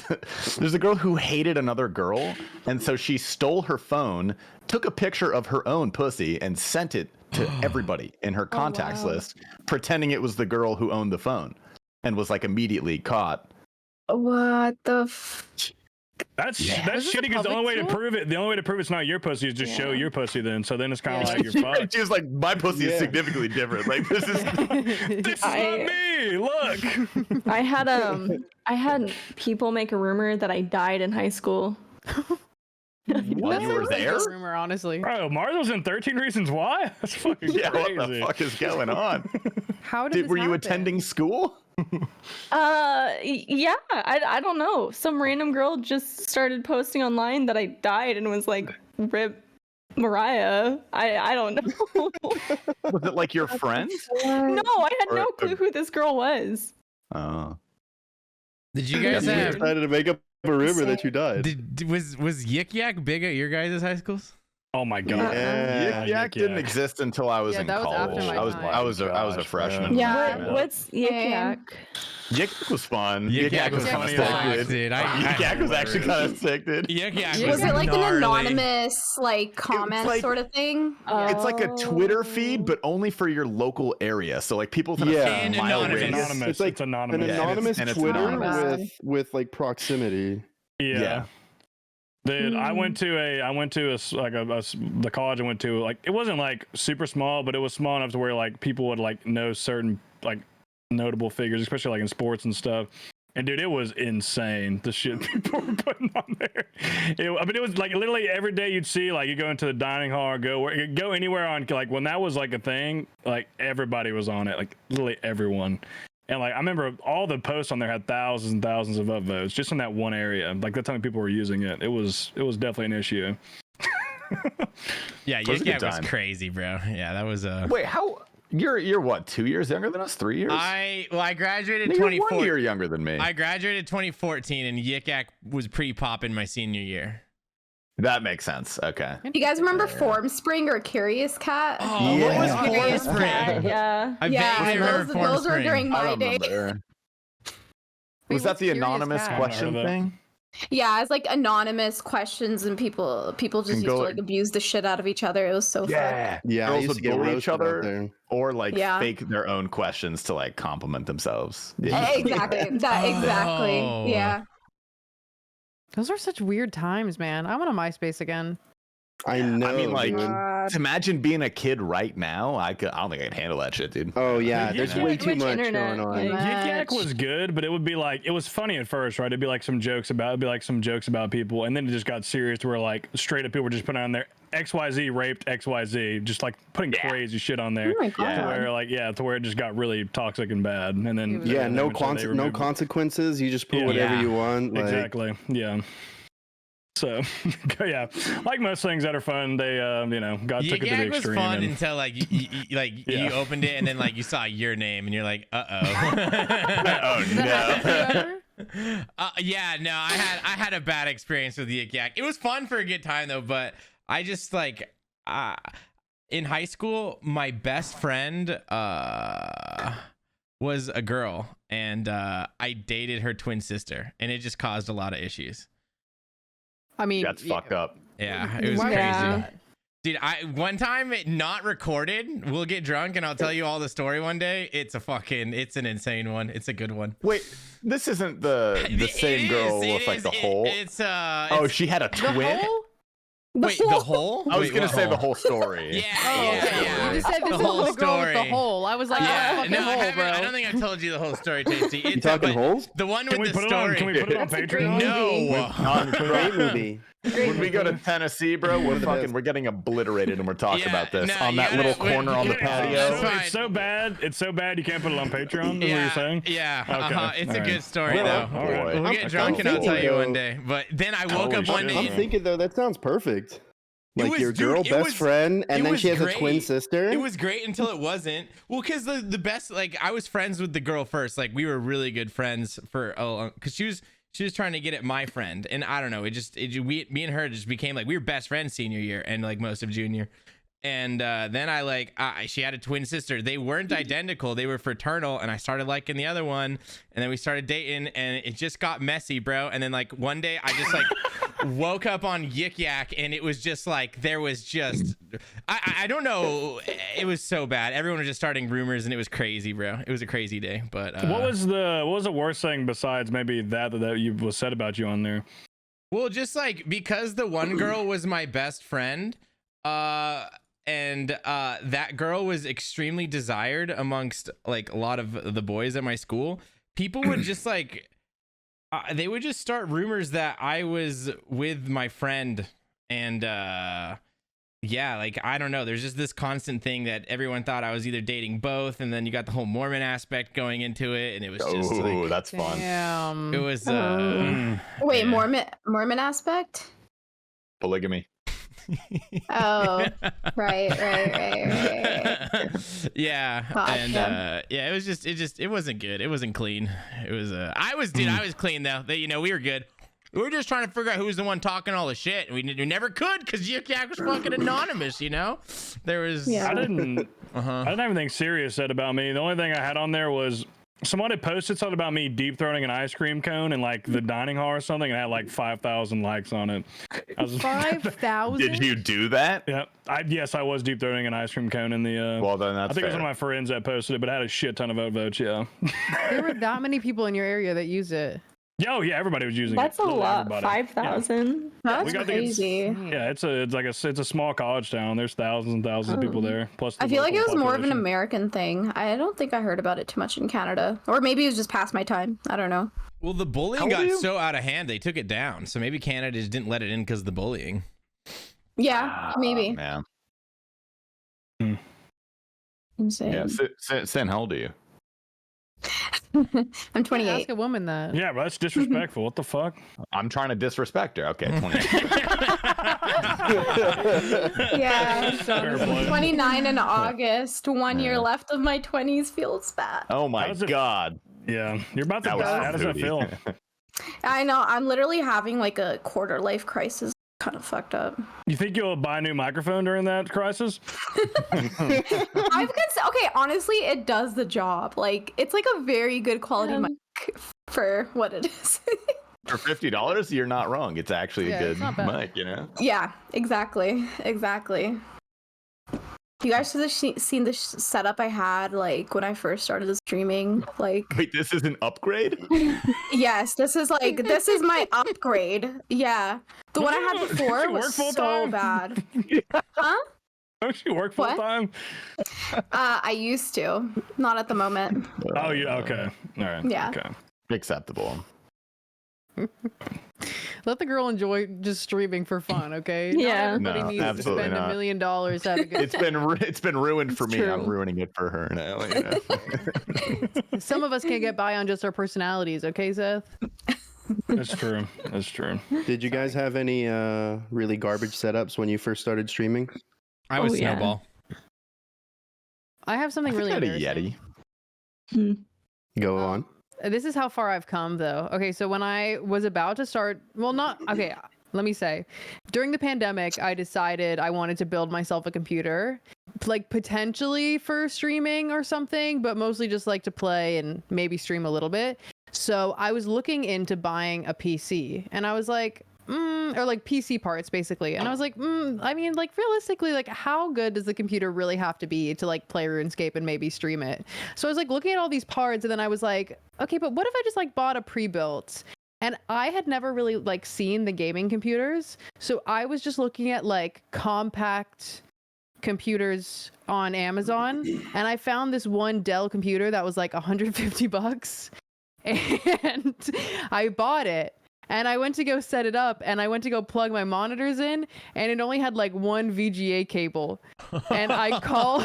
There's a girl who hated another girl, and so she stole her phone, took a picture of her own pussy, and sent it to everybody in her contacts wow. list, pretending it was the girl who owned the phone, and was like immediately caught. What the? That's Yeah. that's Is this a shitty because the only way to public prove it, the only way to prove it's not your pussy is just show your pussy. Then so then it's kind of like you're fucked. She was like, my pussy is significantly different. Like this is. This is not me. Look. I had people make a rumor that I died in high school. While you were there? Rumor, honestly. Bro, Mars was in 13 Reasons Why? That's fucking Yeah, crazy. what the fuck is going on? How did this Were you happen? attending school? Yeah, I don't know. Some random girl just started posting online that I died and was like, "Rip Mariah." I don't know. Was it like your friend? No, I had no Or- clue who this girl was. Oh. Did you guys You have? decided to make up a rumor that you died. Was Yik Yak big at your guys' high schools? Oh my god. Yeah. Yik Yak didn't exist until I was Yeah, in that was after college. my I was time. I was a Gosh, freshman. man. Yeah, what's Yik Yak? Yik Yak was fun. Yik Yak was kinda funny sick, as fuck, dude. dude. Yik Yak was actually kind of sick, dude. Yik Yak Was it like gnarly. an anonymous like comment like- sort of thing? It's like a Twitter feed, but only for your local area. So like people within Yeah. a And mile anonymous. radius. Anonymous. It's like It's anonymous. an Yeah, anonymous and it's Twitter anonymous. with like proximity. Yeah. Yeah. Dude, I went to the college I went to, like, it wasn't like super small, but it was small enough to where like people would like know certain like notable figures, especially like in sports and stuff. And dude, it was insane the shit people were putting on there. It was like literally every day you'd see, like, you go into the dining hall or go anywhere on, like, when that was like a thing, like everybody was on it, like literally everyone. And like I remember all the posts on there had thousands and thousands of upvotes just in that one area. Like that's how many people were using it. It was definitely an issue. Yeah, It was a Yik good Yak was time. crazy, bro. Yeah, that was Wait, how? You're what? 2 years younger than us? 3 years? I graduated You're 1 2014. year younger than me. I graduated 2014, and Yik Yak was pretty poppin' my senior year. That makes sense. Okay. You guys remember Formspring or Curious Cat? Oh, Yeah. what was Curious Formspring? Yeah. I Yeah, vaguely remember those were Formspring. during I my day. remember. Was that the Curious anonymous Cat? question I've heard of thing? Yeah, it's like anonymous questions and people just used to like abuse the shit out of each other. It was so fun. Yeah, I Girls used would to get bully each roasted out other there. or like Yeah. fake their own questions to like compliment themselves. Yeah. Exactly. Exactly. Oh. Yeah. Those are such weird times, man. I want a MySpace again. I know. I mean, like, dude. imagine being a kid right now. I don't think I could handle that shit, dude. Oh yeah, Dude, there's yeah. way too Which much internet? going on. Like- Yik Yak was good, but it would be like, it was funny at first, right? It'd be like some jokes about people, and then it just got serious to where like straight up people were just putting on there XYZ raped XYZ, just like putting crazy shit on there. Oh my god. To where like to where it just got really toxic and bad, and then Yeah, no eventually they no removed it. consequences. You just put Yeah. whatever Yeah. you want. Like, Exactly. Yeah. So, yeah, like most things that are fun, they God took it to the Yik-Yak was extreme. fun and- until like you opened it and then like you saw your name and you're like, Oh Does that happen to you ever? yeah, no, I had a bad experience with Yik Yak. It was fun for a good time though, but I just like in high school, my best friend was a girl, and I dated her twin sister, and it just caused a lot of issues. I mean, That's fucked up. Yeah, it was Why would you crazy. do that? Dude, one time not recorded. We'll get drunk and I'll tell you all the story one day. It's an insane one. It's a good one. Wait, this isn't the It same girl is, with it like is, the hole. It's She had a The twin. whole? wait, the hole? I was Wait, gonna what say the hole? whole story. Yeah, Oh, yeah, okay. yeah. You just said this The is whole the girl with the story. hole. I was like, Yeah, fucking no, hole, bro. I don't think I've told you the whole story, Tasty. You talking holes? The one Can with we the put it on? story. Can we put it on That's a great Patreon? No. Great movie. When we go to Tennessee, bro, we're getting obliterated, and we're talking Yeah, about this no, on you that gotta- little corner on the yeah, patio. that's fine. It's so bad you can't put it on Patreon. Is what you're saying? Yeah, Okay, it's a all good right. story Well, though. all right. We'll get drunk and I'll tell you one day. But then I woke up one Holy day. I'm thinking though, that sounds perfect. Like was- your dude, girl it best was- friend, it and then was she has a twin great. sister. It was great until it wasn't. Well, because the best, like, I was friends with the girl first. Like, we were really good friends for because she was trying to get at my friend, and I don't know. Me and her just became like we were best friends senior year and like most of junior. And then she had a twin sister. They weren't identical. They were fraternal. And I started liking the other one. And then we started dating and it just got messy, bro. And then like one day I just like woke up on Yik Yak and it was just like, there was just, I don't know. It was so bad. Everyone was just starting rumors and it was crazy, bro. It was a crazy day. But What was the worst thing besides maybe that was said about you on there? well, just like because the one girl was my best friend, and that girl was extremely desired amongst like a lot of the boys at my school. People would just like they would just start rumors that I was with my friend, and yeah, like I don't know, there's just this constant thing that everyone thought I was either dating both, and then you got the whole Mormon aspect going into it, and it was just Oh, like, that's fun. Damn. it was Wait, yeah. Mormon aspect? Polygamy. Oh, right. Yeah, Gotcha. and yeah, it wasn't good. It wasn't clean. It was I was clean though. We were good. We were just trying to figure out who was the one talking all the shit. We never could because Yik Yak was fucking anonymous. There was Yeah. I didn't have anything serious said about me. The only thing I had on there was someone had posted something about me deep throating an ice cream cone in like the dining hall or something, and it had like 5,000 likes on it. 5,000? Did you do that? Yeah, yes, I was deep throating an ice cream cone in the. Well, then that's I think it was fair. one of my friends that posted it, but it had a shit ton of votes. Yeah. There were that many people in your area that use it. Oh yeah, everybody was using That's it. a Literally lot. everybody. 5,000. That's We got to get- crazy. Yeah, it's a small college town. There's thousands and thousands of people there. Plus, the I feel like it local was more of an population. American thing. I don't think I heard about it too much in Canada. Or maybe it was just past my time. I don't know. well, the bullying How old are got you? so out of hand they took it down. So maybe Canada just didn't let it in because of the bullying. Yeah, maybe. Man. Insane. Yeah. Sin, how old are you? I'm 28. Ask a woman that. Yeah, but that's disrespectful. What the fuck? I'm trying to disrespect her. Okay, 20. Yeah. Fair play. 29 in August. 1 year left of my 20s feels bad. Oh my How's it- God. Yeah, you're about to That was die. How does that feel? I know. I'm literally having like a quarter life crisis. Kind of fucked up. You think you'll buy a new microphone during that crisis? Okay, honestly, it does the job. Like, it's like a very good quality mic for what it is. For $50, you're not wrong. It's actually a good mic, you know? Yeah, exactly. You guys should have seen the setup I had like when I first started streaming. Like, wait, this is an upgrade? Yes, this is my upgrade. Yeah, the one I had before was so bad. Huh? Don't you work full time? I used to, not at the moment. Oh, yeah. Okay. All right. Yeah. Okay. Acceptable. Let the girl enjoy just streaming for fun, okay? Yeah. Not everybody needs to spend $1 million to have a good It's been ruined for me. True. I'm ruining it for her now. You know? Some of us can't get by on just our personalities, okay, Seth? That's true. That's true. Did you guys have any really garbage setups when you first started streaming? I was Snowball. I have something really had a embarrassing. Yeti. Go on. This is how far I've come, though. Okay, so when I was about to start, let me say, during the pandemic, I decided I wanted to build myself a computer, like potentially for streaming or something, but mostly just like to play and maybe stream a little bit. So I was looking into buying a PC, and I was like, or like PC parts basically. And I was like, I mean, like realistically, like how good does the computer really have to be to like play RuneScape and maybe stream it? So I was like looking at all these parts, and then I was like, okay, but what if I just like bought a pre-built? And I had never really like seen the gaming computers. So I was just looking at like compact computers on Amazon, and I found this one Dell computer that was like $150, and I bought it. And I went to go set it up, and I went to go plug my monitors in, and it only had like one VGA cable. And I called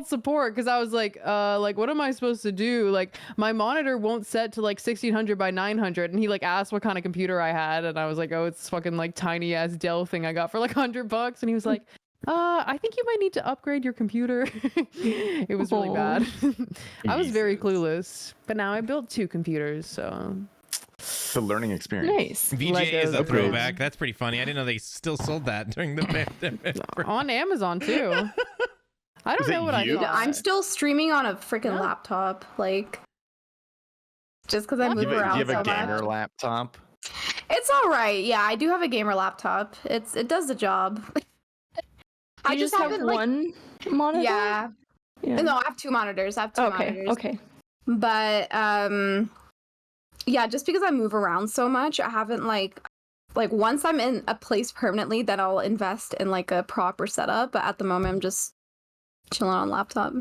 support because I was like, what am I supposed to do? Like my monitor won't set to like 1600 by 900. And he like asked what kind of computer I had, and I was like, oh, it's fucking like tiny ass Dell thing I got for like $100. And he was like, I think you might need to upgrade your computer. It was really bad. I was very clueless, but now I built 2 computers, so. The learning experience. Nice. VJ is a throwback. That's pretty funny. I didn't know they still sold that during the pandemic. On Amazon too. I don't know what I thought. I'm still streaming on a freaking laptop, like just because I move around so much. Do you have a gamer laptop? It's all right. Yeah, I do have a gamer laptop. It does the job. I just have one monitor. Yeah. No, I have 2 monitors. Monitors. Okay. But yeah, just because I move around so much, I haven't like once I'm in a place permanently, then I'll invest in like a proper setup. But at the moment, I'm just chilling on laptop.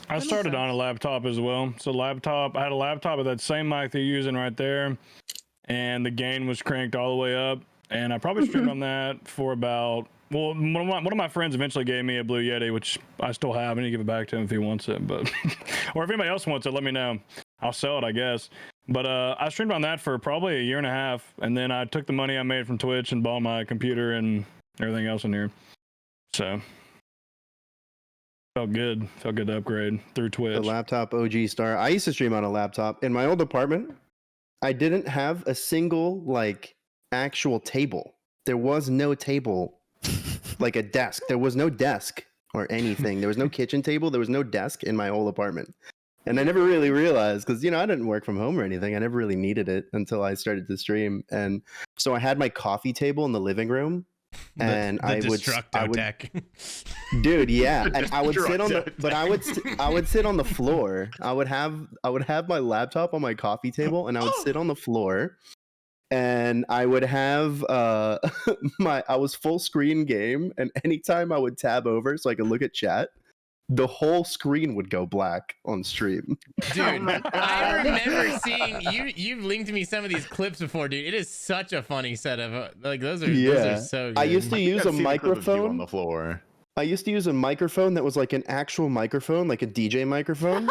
I started on a laptop as well. So I had a laptop with that same mic they're using right there, and the gain was cranked all the way up. And I probably streamed on that for about. Well, one of my friends eventually gave me a Blue Yeti, which I still have. I need to give it back to him if he wants it, but or if anybody else wants it, let me know. I'll sell it, I guess. But I streamed on that for probably 1.5 years, and then I took the money I made from Twitch and bought my computer and everything else in here. So felt good to upgrade through Twitch. The laptop OG star. I used to stream on a laptop in my old apartment. I didn't have a single like actual table. There was no table, like a desk. There was no desk or anything. There was no kitchen table. There was no desk in my whole apartment. And I never really realized because, I didn't work from home or anything. I never really needed it until I started to stream. And so I had my coffee table in the living room. And I would deck. Dude, yeah. And I would sit on I would sit on the floor. I would have my laptop on my coffee table, and I would sit on the floor. And I would have I was full screen game, and anytime I would tab over so I could look at chat, the whole screen would go black on stream. Dude, I remember seeing you've linked me some of these clips before, dude. It is such a funny setup. Like those are so good. I used to use a microphone on the floor. I used to use a microphone that was like an actual microphone, like a DJ microphone.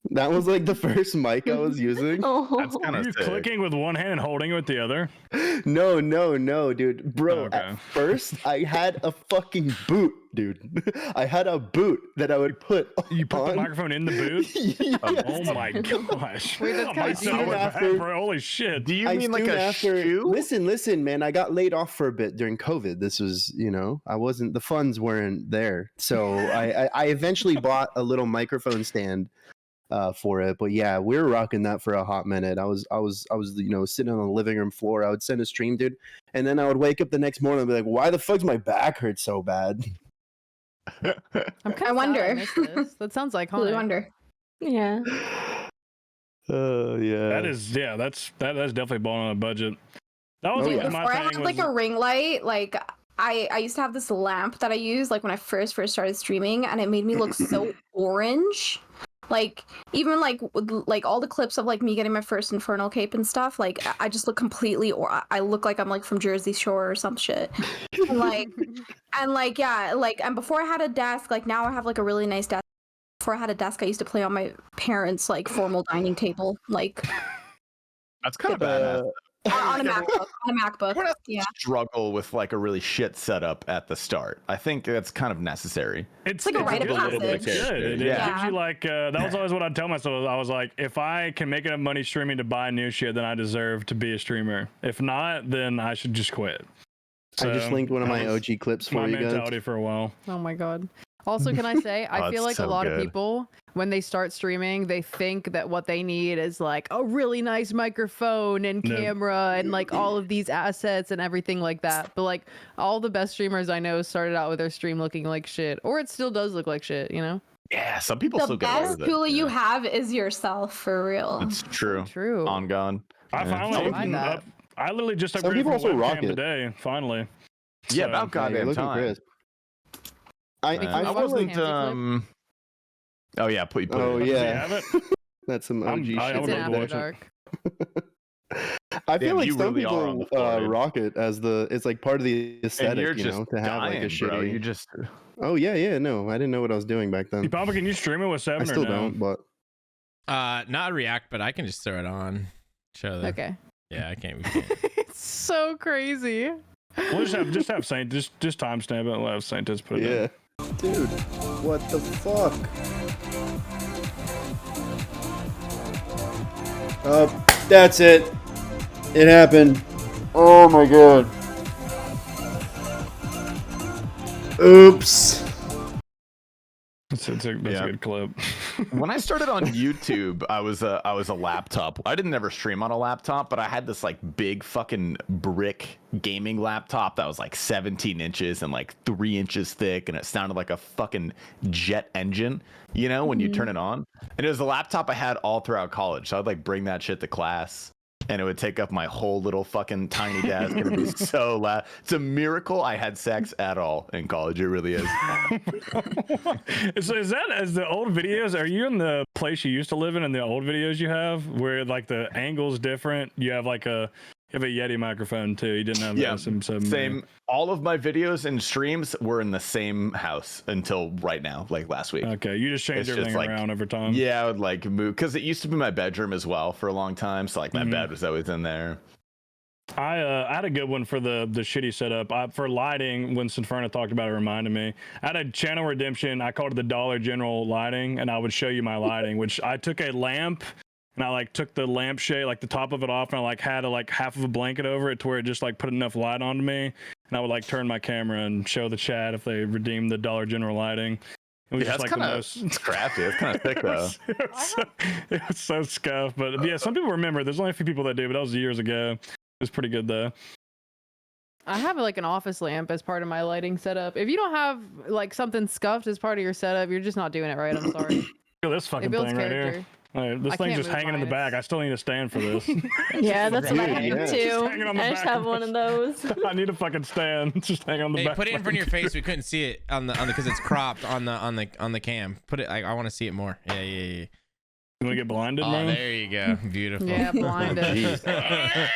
That was like the first mic I was using. That's kind Are of you clicking with one hand and holding it with the other? No, dude. Bro, okay. At first I had a fucking boot, dude. I had a boot that I would put You put the microphone in the booth? Yes. Oh my gosh. Wait, that's My kinda son was after- bad, bro. Holy shit. Do you mean like a shoe? Listen, man. I got laid off for a bit during COVID. This was, the funds weren't there. So I eventually bought a little microphone stand for it. But yeah, we were rocking that for a hot minute. I was sitting on the living room floor. I would send a stream, dude, and then I would wake up the next morning and be like, why the fuck's my back hurt so bad? I wonder. This. That sounds like Really wonder. Yeah. Yeah. That's definitely blowing on a budget. That was yeah. my Before thing. I had like a ring light, like I used to have this lamp that I used like when I first started streaming, and it made me look so orange. Like even like all the clips of like me getting my first Infernal cape and stuff, like I just look completely, or I look like I'm like from Jersey Shore or some shit. And before I had a desk, like now I have like a really nice desk. Before I had a desk, I used to play on my parents' like formal dining table, like That's kind of badass. on a MacBook. We're not Yeah. struggle with like a really shit setup at the start. I think that's kind of necessary. It's like a rite of passage. Good. It Yeah. gives you like that was always what I'd tell myself. I was like, if I can make enough money streaming to buy new shit, then I deserve to be a streamer. If not, then I should just quit. I just linked one of my OG clips for you my guys. mentality for a while. Oh my god. Also, can I say, I feel like a lot of people, when they start streaming, they think that what they need is like a really nice microphone and camera and like all of these assets and everything like that. But like all the best streamers I know started out with their stream looking like shit, or it still does look like shit, you know? Yeah, some people The still get away best with it. tool you have is yourself, for real. It's true. True. On gone. I finally I literally just Some upgraded people from also rock webcam it. today. Finally. Yeah, So, about Hey, goddamn looking time. crisp. I I feel like wasn't. Oh yeah, put it. Oh, in. do you yeah. have it? that's some I'm- OG I shit. It's would an love to After watch Dark. I feel Damn, like you some really are on people the floor, dude. rock it as it's like part of the And aesthetic, you're you just know, to have like a dying, shitty. bro. You just. Oh yeah, no, I didn't know what I was doing back then. Papa, can you stream it with 7 I still or no? don't, but Not React, but I can just throw it on. Show them. Okay. Yeah, I can't. We can't. It's so crazy. We'll just have Saint just timestamp it. We'll have Saint just put it in. yeah, dude, what the fuck? Oh, that's it. It happened. Oh my god. Oops. That's a good clip. When I started on YouTube, I was a laptop. I didn't ever stream on a laptop, but I had this like big fucking brick gaming laptop that was like 17 inches and like 3 inches thick, and it sounded like a fucking jet engine, you know, when you turn it on. And it was a laptop I had all throughout college, so I'd like bring that shit to class. And it would take up my whole little fucking tiny desk, and it would be so loud. It's a miracle I had sex at all in college. It really is. So is that as the old videos? Are you in the place you used to live in the old videos you have, where like the angle's different? You have like a Yeti microphone too. You didn't have Yeah, some same. All of my videos and streams were in the same house until right now, like last week. Okay, you just changed It's just everything like- around over time. Yeah, I would like move because it used to be my bedroom as well for a long time. So like my bed was always in there. I had a good one for the shitty setup. For lighting, when Sinferna talked about it, reminded me. I had a channel redemption. I called it the Dollar General lighting, and I would show you my lighting, which I took a lamp and I like took the lampshade, like the top of it off, and I like had like half of a blanket over it to where it just like put enough light onto me. And I would like turn my camera and show the chat if they redeemed the Dollar General lighting. It was Yeah, just that's like kind the of most. it's crafty. It's kind of thick though. It was so scuffed, but yeah, some people remember. There's only a few people that do, but that was years ago. It was pretty good though. I have like an office lamp as part of my lighting setup. If you don't have like something scuffed as part of your setup, you're just not doing it right. I'm sorry. Look at this fucking It builds thing right character. here. All right, this I thing's can't just move hanging in the mine, back. it's- I still need a stand for this. Yeah, that's what I Dude, have yeah. too. Hanging on the I just back have of one of those. I need a fucking stand. It's just hanging on the Hey, back. put it in front of your face. We couldn't see it on the because it's cropped on the cam. Put it. I want to see it more. Yeah. You want to get blinded, Oh, man? there you go. Beautiful. Yeah, blinded.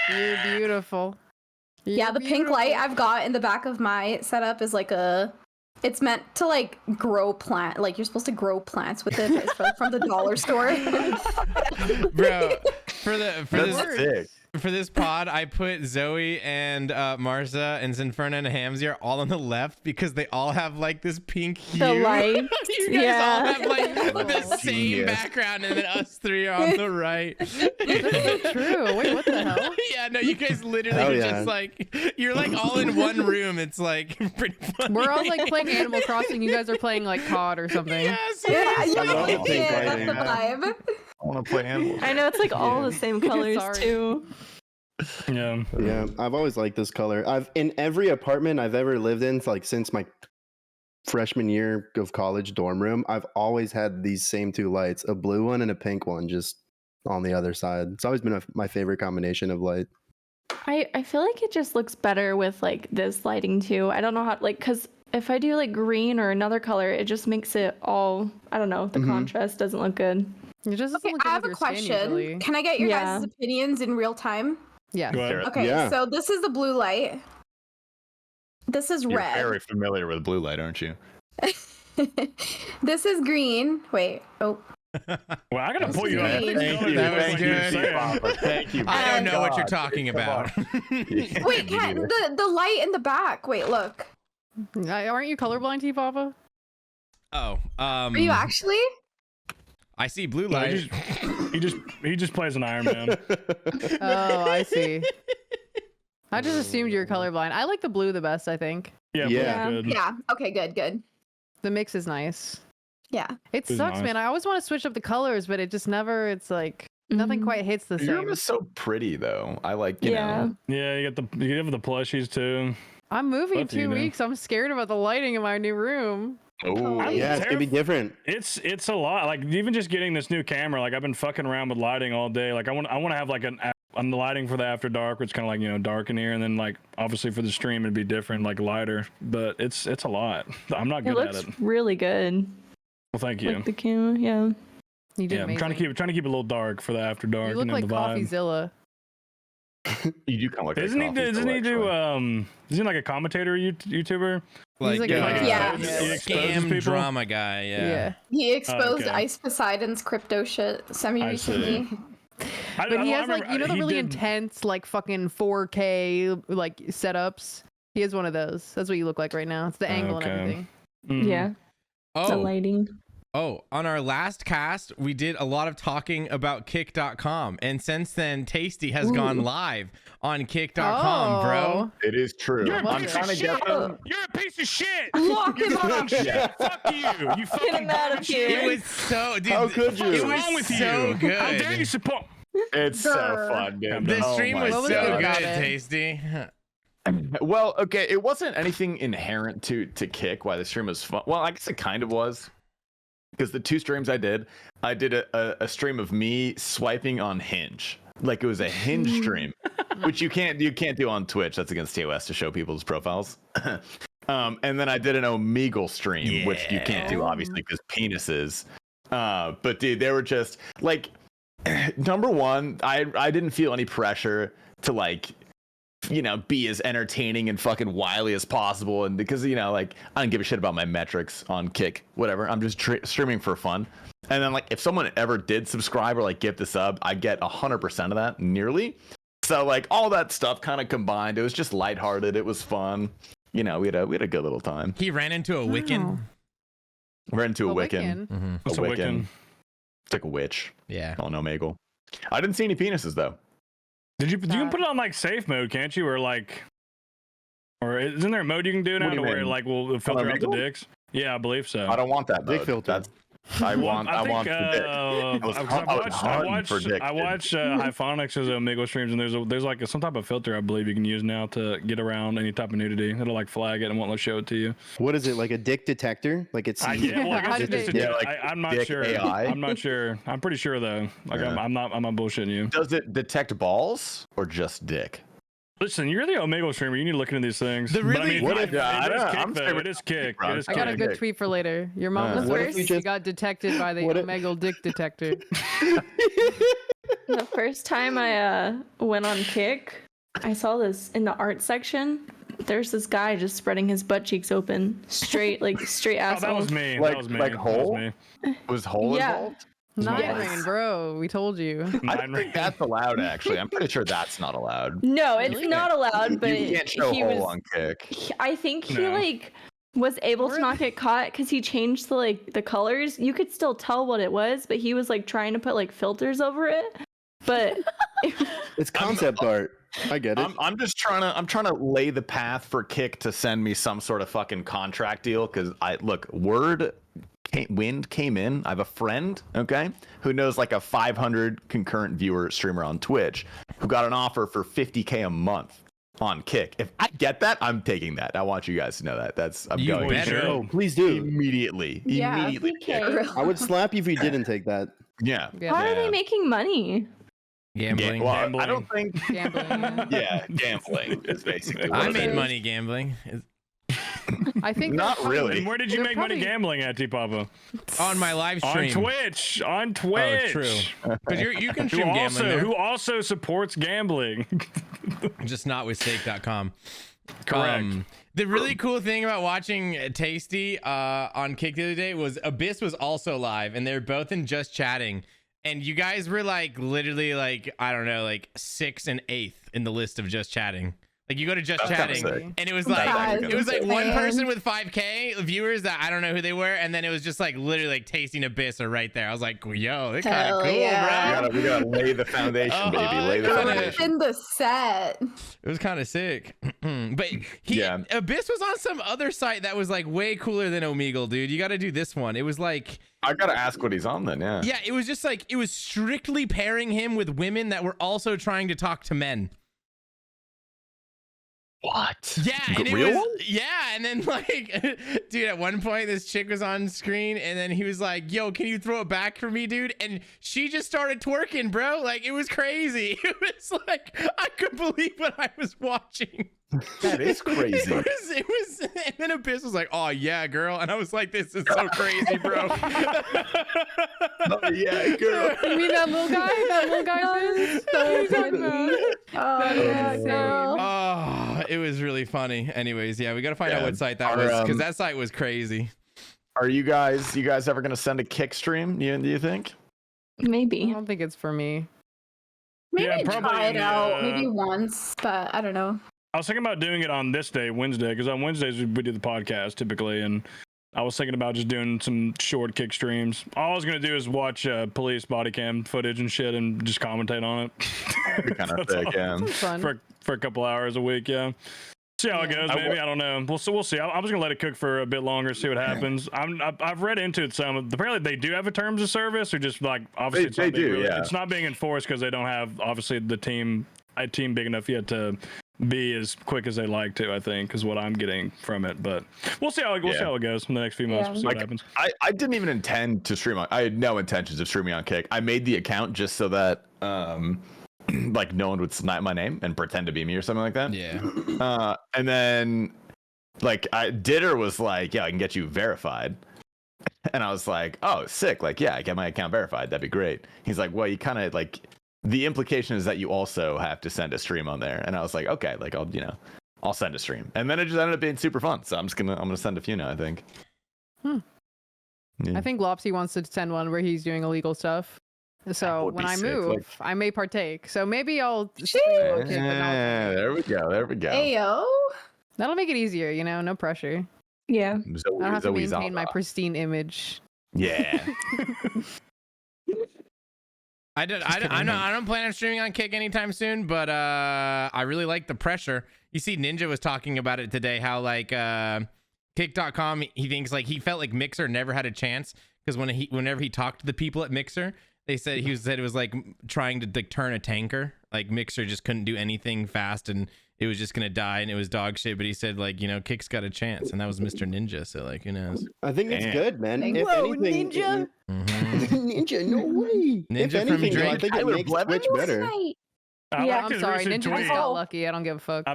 You're beautiful. Yeah, the pink light I've got in the back of my setup is like it's meant to like grow plant. Like you're supposed to grow plants with it. It's from the dollar store. Bro, for That's this sick. For this pod, I put Zoe and Marsa and Sinferna and Hamzier all on the left because they all have like this pink hue. The lights. You guys all have like the same background, and then us three are on the right. That's so true. Wait, what the hell? Yeah, no, you guys literally are just like, you're like all in one room. It's like pretty funny. We're all like playing Animal Crossing. You guys are playing like COD or something. Yes, Yeah, yes. I love the yeah, pink that's lighting. the vibe. I want to play animals. I know it's like all the same colors Sorry. too. Yeah. Yeah, I've always liked this color. I've in every apartment I've ever lived in, like since my freshman year of college dorm room, I've always had these same two lights, a blue one and a pink one, just on the other side. It's always been my favorite combination of light. I feel like it just looks better with like this lighting too. I don't know how like because if I do like green or another color, it just makes it all I don't know. The contrast doesn't look good. It just doesn't Okay, look good I have with a your skin question. usually. Can I get your Yeah. guys' opinions in real time? Yeah. Go ahead. Okay, Yeah. so this is the blue light. This is You're red. very familiar with blue light, aren't you? This is green. Wait. Oh. Well, I gotta pull you up. Thank you. That was Thank good. you, Papa. Thank you. I don't know what you're God. talking about. Wait, Ken, the light in the back. Wait, look. Aren't you colorblind, T-Papa? Oh, Are you actually? I see blue No, light. he just plays an Iron Man. Oh, I see. I just assumed you were colorblind. I like the blue the best, I think. Yeah, Yeah. Blue's good. Yeah. Okay, good. The mix is nice. Yeah. It Blue's sucks, nice. man. I always want to switch up the colors, but it just never, it's like, nothing quite hits the Your room same. is so pretty, though. I like, you know. Yeah, you have the plushies too. I'm moving in Both of you 2 know. weeks. I'm scared about the lighting in my new room. Oh, I'm Yeah, it's gonna be different. It's a lot. Like even just getting this new camera. Like I've been fucking around with lighting all day. Like I want to have like on the lighting for the after dark, which kind of like dark in here, and then like obviously for the stream it'd be different, like lighter. But it's a lot. I'm not It good looks at it. really good. Well, thank you. Like the camera, yeah. You did Yeah, I'm amazing. trying to keep it a little dark for the after dark. You look like the vibe. CoffeeZilla. You do kind of look like Isn't he? Isn't he do? Isn't he like a commentator YouTuber? He's like Yeah. He exposes scam people? drama guy. Yeah. He exposed okay. Ice Poseidon's crypto shit semi I see. recently. But he has like, remember- you know, the he really did- intense, like fucking 4K like setups. He has one of those. That's what you look like right now. It's the angle Okay. and everything. Mhm. Yeah. The Oh, lighting. on our last cast, we did a lot of talking about Kick.com, and since then, Tasty has gone live on Kick.com, bro. It is true. You're a I'm piece trying of to get shit. them. You're a piece of shit. Lock him up. Shit. Fuck you. You fucking him out of garbage here. shit. It was so, dude. How could you? It What's wrong was with so you? good. How dare you support? It's so Grr. fun, dude. The Oh stream my was What was so good good, about it? Tasty. Well, okay, it wasn't anything inherent to Kick why the stream was fun. Well, I guess it kind of was. Because the 2 streams I did a stream of me swiping on Hinge. Like it was a Hinge stream, which you can't do on Twitch. That's against TOS to show people's profiles. And then I did an Omegle stream, which you can't do obviously because penises. But dude, they were just like, number one, I didn't feel any pressure to like, be as entertaining and fucking wily as possible. And because, like, I don't give a shit about my metrics on Kick, whatever. I'm just streaming for fun. And then, like, if someone ever did subscribe or, like, gift a sub, I get 100% of that, nearly. So, like, all that stuff kind of combined. It was just lighthearted. It was fun. We had a good little time. He ran into a Wiccan. We're into a A Wiccan. Wiccan? What's a Wiccan? It's like a witch. Yeah. On Omegle. I didn't see any penises, though. You can put it on like safe mode, can't you? Or isn't there a mode you can do now do you to where mean? it like will filter out the Omegle? dicks? Yeah, I believe so. I don't want that Dick mode. filter. I want I the dick. I watch Hyphonics' Omegle streams, and there's like some type of filter I believe you can use now to get around any type of nudity. It'll like flag it and won't let show it to you. What is it, like a dick detector? Like it's I guess it's just a Yeah, dick. like I'm not dick sure. AI. I'm not sure. I'm pretty sure though. Like Yeah. I'm not bullshitting you. Does it detect balls or just dick? Listen, you're the Omegle streamer. You need to look into these things. The really- What it if- I is don't know. kick I'm though. streaming- It is kick. Bro, It is I got a kick. good tweet for later. Your mom was What if first. you You just- got detected by the What if- Omegle dick detector. The first time I went on Kick, I saw this in the art section. There's this guy just spreading his butt cheeks open, straight Oh, asshole. that was me. Like- That was me. like That hole? was me. Was hole Yeah. involved? 9 ring, bro. We told you. I don't think that's allowed, actually. I'm pretty sure that's not allowed. No, it's not allowed, but You can't show he hole was on kick. I think he No. like was able to not get caught because he changed the colors. You could still tell what it was, but he was like trying to put like filters over it. But It's concept art. I get it. I'm just trying to lay the path for Kick to send me some sort of fucking contract deal, because wind came in. I have a friend, okay, who knows like a 500 concurrent viewer streamer on Twitch who got an offer for $50K a month on Kick. If I get that, I'm taking that. I want you guys to know that. I'm You going better. Oh, please do. immediately. Yeah, Immediately. okay. I would slap you if you didn't take that. Yeah. How are Yeah. they making money? Gambling. Well, Gambling. I don't think. Gambling. Yeah, gambling is basically. What I it made is. money gambling. I think Not they're probably- really. And where did you They're make money probably- gambling at, T-Papa? On my live On stream. Twitch. On Oh, Twitch. true. Because you can Who stream gambling there. who also supports gambling. Just not with stake.com. Correct. The really cool thing about watching Tasty on Kick the other day was Abyss was also live, and they're both in Just Chatting. And you guys were like literally like, I don't know, like 6th and 8th in the list of Just Chatting. Like you go to Just That's kinda Chatting, sick. and it was That's like actually it was like kinda one sick. person with 5K viewers that I don't know who they were, and then it was just like literally like Tasty and Abyss are right there. I was like, yo, they're kind Hell of cool, yeah. We gotta lay the foundation, baby. Lay the kinda- foundation. In the set. It was kind of sick. But Abyss was on some other site that was like way cooler than Omegle, dude. You got to do this one. It was like, I gotta ask what he's on then. Yeah. yeah, it was just like, it was strictly pairing him with women that were also trying to talk to men. What? Yeah, and it Real was, one? yeah, and then like, dude, at one point this chick was on screen, and then he was like, "Yo, can you throw it back for me, dude?" And she just started twerking, bro. Like it was crazy. It was like I couldn't believe what I was watching. That is crazy. It was, and then Abyss was like, "Oh yeah, girl," and I was like, "This is so crazy, bro." Oh, yeah, girl. You mean that little guy? That little guy? So funny. Oh, yeah, insane. girl. Oh, it was really funny. Anyways, yeah, we got to find out Yeah. what site that Our, was, because that site was crazy. Are you guys ever gonna send a Kick stream? Do you think? I Maybe. don't think it's for me. Maybe Yeah, probably try in it the, out. Maybe once, but I don't know. I was thinking about doing it on this day, Wednesday, because on Wednesdays we do the podcast typically, and I was thinking about just doing some short Kick streams. All I was gonna do is watch police body cam footage and shit, and just commentate on it. That'd be kind of That's sick. all. Yeah. It's fun. for a couple hours a week. Yeah. See how it goes. I Maybe I don't know. We'll see. I'm just gonna let it cook for a bit longer, see what happens. I've read into it some. Apparently they do have a terms of service, or just like obviously it's They not being do, yeah. it's not being enforced because they don't have obviously a team big enough yet to be as quick as they like to. I think is what I'm getting from it. But we'll see how it goes in the next few months. Yeah. We'll see what Like, happens. I didn't even intend to stream on. I had no intentions of streaming on Kick. I made the account just so that like no one would snipe my name and pretend to be me or something like that. Yeah. And then like Ditter was like, yeah, I can get you verified. And I was like, oh, sick. Like, yeah, I get my account verified. That'd be great. He's like, well, you kind of like, the implication is that you also have to send a stream on there. And I was like, okay, like I'll send a stream. And then it just ended up being super fun. So I'm gonna send a few now, I think. Yeah. I think Lopsy wants to send one where he's doing illegal stuff. So would when be I sick, move, like- I may partake. So maybe I'll stream Sheesh. on Kick, but not- There we go. There we go. Ayo. That'll make it easier, you know, no pressure. Yeah. Zoe- I don't have to Zoe maintain my Zava. pristine image. Yeah. I don't plan on streaming on Kick anytime soon, but I really like the pressure. You see, Ninja was talking about it today, how like Kick.com, he thinks like he felt like Mixer never had a chance because whenever he talked to the people at Mixer, they said it was like trying to like turn a tanker. Like Mixer just couldn't do anything fast and it was just gonna die and it was dog shit. But he said like, you know, Kick's got a chance, and that was Mr. Ninja. So like, who knows? I think it's Damn. good, man. Thank If Whoa, anything, Ninja? Ninja, no way. Ninja If from anything, though, I Drake. think it Tyler makes Blevins? Twitch better. I Yeah, like I'm his sorry, recent Ninja tweet. just got lucky. I don't give a fuck.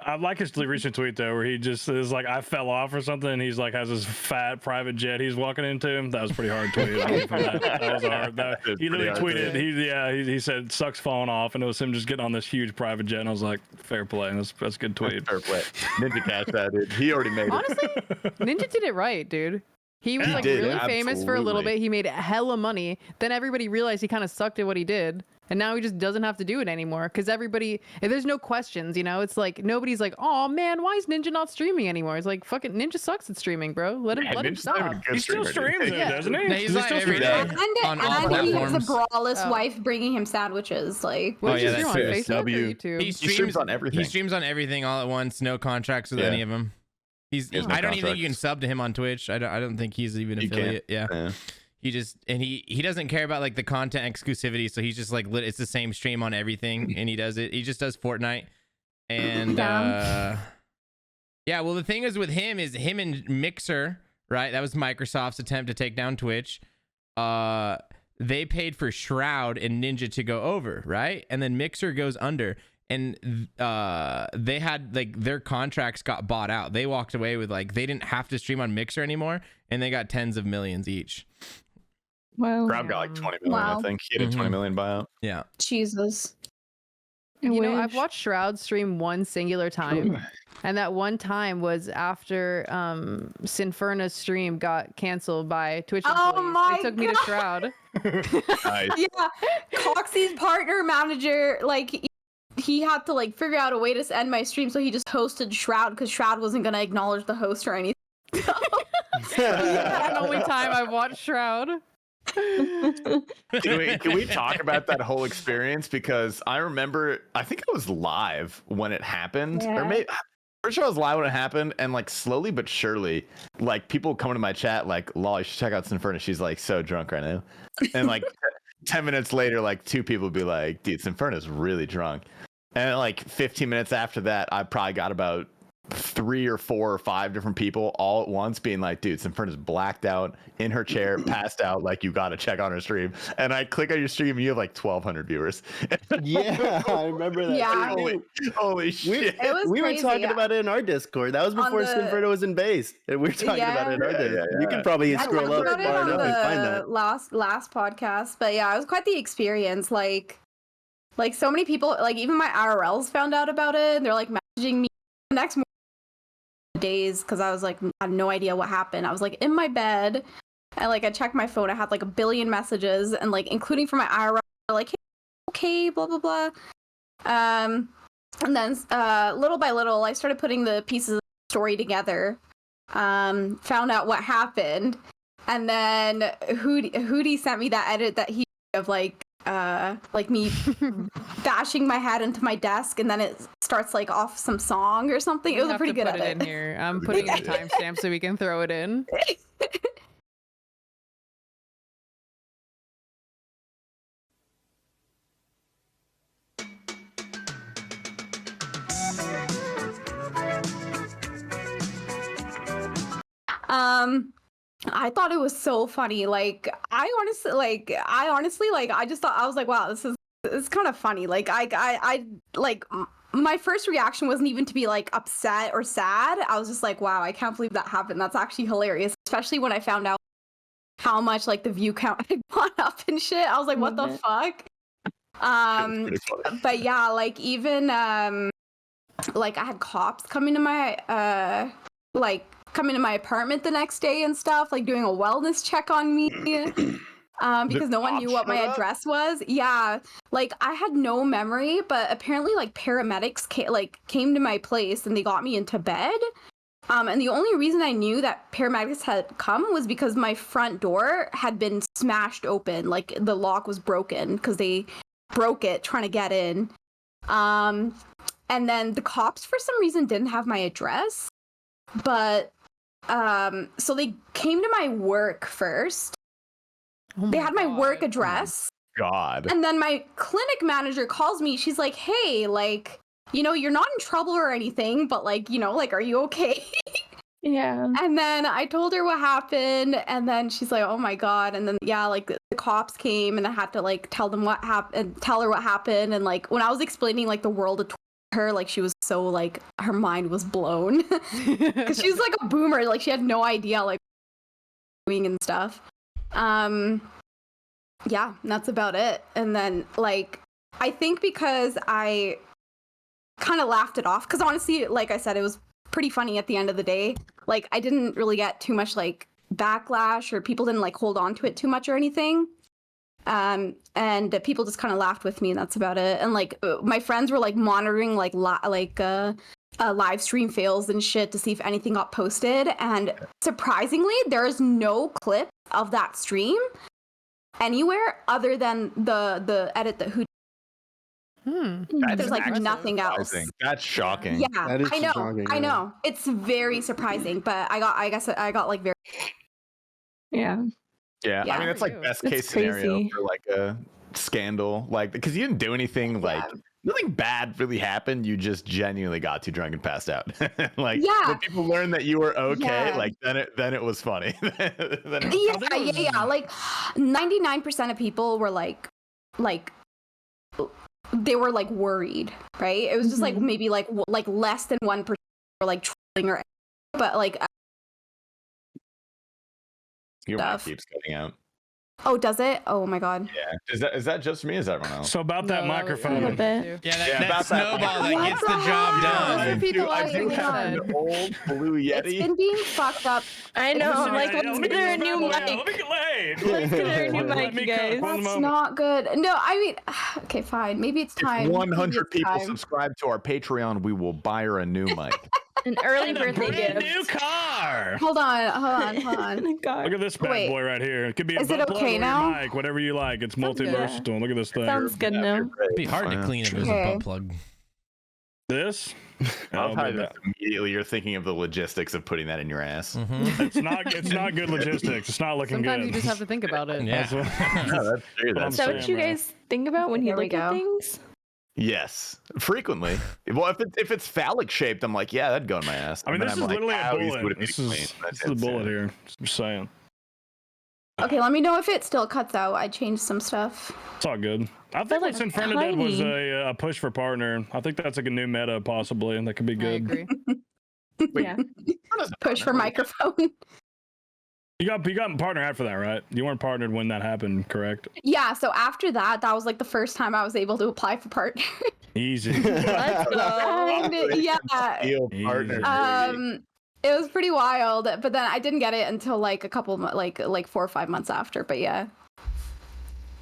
I like his recent tweet though, where he just is like, I fell off or something, and he's like has his fat private jet he's walking into. That was a pretty hard tweet. I'll give him that was hard. He literally tweeted. He said sucks falling off, and it was him just getting on this huge private jet. And I was like, fair play. That's a good tweet. Fair play. Ninja catch that, dude. He already made it. Honestly, Ninja did it right, dude. He was He like did, really famous for a little absolutely. bit. He made hella money. Then everybody realized he kind of sucked at what he did. And now he just doesn't have to do it anymore because everybody, there's no questions, you know? It's like, nobody's like, oh man, why is Ninja not streaming anymore? It's like, fucking Ninja sucks at streaming, bro. Let him Ninja's stop. not even a good He still streamer, dude. streams it, doesn't he? No, he's Does he on still every stream? day. And, On all and he has the platforms. brawless Oh. wife bringing him sandwiches. Like, What Oh, did yeah, you stream on that's Facebook or W. YouTube? He streams on everything. He streams on everything all at once. No contracts with Yeah. any of them. He's. He has no I don't even think you can contracts. sub to him on Twitch. I don't think he's even You can't. affiliate. Yeah. Yeah. He just and he doesn't care about like the content exclusivity. So he's just like it's the same stream on everything, and he does it. He just does Fortnite, and yeah. Well, the thing is with him and Mixer, right? That was Microsoft's attempt to take down Twitch. They paid for Shroud and Ninja to go over, right? And then Mixer goes under. And they had like their contracts got bought out. They walked away with like they didn't have to stream on Mixer anymore, and they got tens of millions each. Wow. Crowd got like 20 million, Wow. I think. He had a 20 million buyout. Yeah. Jesus. You know, I've watched Shroud stream one singular time, and that one time was after Sinferna's stream got canceled by Twitch Oh employees. my They took me to Shroud. Nice. Yeah, Coxie's partner manager, like, he had to like figure out a way to end my stream, so he just hosted Shroud because Shroud wasn't gonna acknowledge the host or anything. That's the only time I've watched Shroud. Can we talk about that whole experience? Because I remember, I think I was live when it happened, or Yeah. maybe pretty sure I was live when it happened, and like slowly but surely, like people coming to my chat, like, "Lol, you should check out Sinferna. She's like so drunk right now," and like 10 minutes later, like 2 people would be like, "Dude, Sinferna's really drunk," and like 15 minutes after that, I probably got about 3 or 4 or 5 different people all at once being like, dude, Sinferna's blacked out in her chair, passed out, like, you gotta check on her stream. And I click on your stream and you have like 1,200 viewers. Yeah, I remember that. Yeah. too. Holy shit. It was We were crazy. talking about it in our Discord. That was On before the- Sinferna was in base, and we were talking about it in our Yeah, Discord. yeah, You can probably I scroll talked up about it far on enough and find the that. last podcast, but yeah, it was quite the experience. Like so many people, like even my IRLs found out about it, and they're like messaging me the next morning, days, because I was like, I had no idea what happened. I was like in my bed, and like I checked my phone, I had like 1 billion messages, and like including from my IRL, like, hey, okay, blah blah blah. And then little by little, I started putting the pieces of the story together. Found out what happened, and then Hootie sent me that edit that he of like me bashing my head into my desk, and then it starts like off some song or something. It was a pretty good put edit. it in here. I'm putting in a timestamp so we can throw it in. I thought it was so funny. Like, I honestly, I just thought, I was like, wow, it's kind of funny. Like, I like, my first reaction wasn't even to be like upset or sad. I was just like, wow, I can't believe that happened. That's actually hilarious. Especially when I found out how much like the view count had gone up and shit. I was like, what the fuck? But yeah, like even like I had cops coming to my coming to my apartment the next day and stuff, like doing a wellness check on me. Because no one knew what my address was. Yeah, like I had no memory, but apparently like paramedics came to my place and they got me into bed. And the only reason I knew that paramedics had come was because my front door had been smashed open, like the lock was broken because they broke it trying to get in. And then the cops for some reason didn't have my address, but so they came to my work first. They had my work address. God. And then my clinic manager calls me. She's like, hey, like, you know, you're not in trouble or anything, but like, you know, like, are you okay? Yeah. And then I told her what happened, and then she's like, oh my God. And then, yeah, like the cops came and I had to like tell them what happened, tell her what happened. And like, when I was explaining like the world of her, like she was so like, her mind was blown because she was like a boomer. Like she had no idea like doing and stuff. Yeah, and that's about it. And then like, I think because I kind of laughed it off, because honestly, like I said, it was pretty funny at the end of the day. Like I didn't really get too much like backlash, or people didn't like hold on to it too much or anything. And people just kind of laughed with me, and that's about it. And like my friends were like monitoring like live stream fails and shit to see if anything got posted. And surprisingly, there is no clip of that stream anywhere other than the edit that who. There's like nothing else. That's shocking. Yeah, That is I know. shocking, I yeah. know. It's very surprising, but I guess I got like very. Yeah. Yeah. I mean, it's like best case It's scenario crazy. for like a scandal, like because you didn't do anything, like nothing bad really happened. You just genuinely got too drunk and passed out. Like when people learned that you were okay, like then it was funny. Yeah. Like 99% of people were like they were like worried, right? It was just like maybe like less than 1% were like trolling or, but like Your mic keeps cutting out. oh, does it? Oh my god. Yeah. Is that just me? Is that everyone else? So about that microphone. Yeah, that about snowball that that gets the job done. People I do have an old blue It's Yeti. been being fucked up. I know. I'm like, Let let's me get her a new Let me mic. get laid. Let's get her a new Let mic, me you cook guys. one That's moment. not good. No, I mean, okay, fine. Maybe it's time. If Maybe 100 it's people time. subscribe to our Patreon, we will buy her a new mic. An early And a birthday brand gift. new car. Hold on. God. Look at this bad Wait. boy right here. It could be a Is it butt plug okay or now? your mic, whatever you like. It's Sounds good. multi-versatile. Look at this thing. Sounds good now. It'd be hard to clean if it was a Okay. butt plug. This? I love how Oh, just immediately you're thinking of the logistics of putting that in your ass. it's not good logistics. It's not looking Sometimes good. you just have to think about it. Yeah. No, that's true. I'm Is that what saying, you bro. guys think about when you There we look at go. things? Yes, frequently. Well, if it's phallic shaped, I'm like, yeah, that'd go in my ass. I mean, And this then is I'm like, literally how a easy would bullet. it be This to is clean? That's a bullet it. here. Just saying. Okay, let me know if it still cuts out. I changed some stuff. It's all good. I think what like Sinferna did was tiny. a push for partner. I think that's like a new meta, possibly, and that could be I good. agree. Yeah. Push for microphone. You got partner after that, right? You weren't partnered when that happened, correct? Yeah, so after that was like the first time I was able to apply for partner. Easy. Let's go. And yeah, Deal partner. it was pretty wild. But then I didn't get it until like a couple like 4 or 5 months after. But yeah,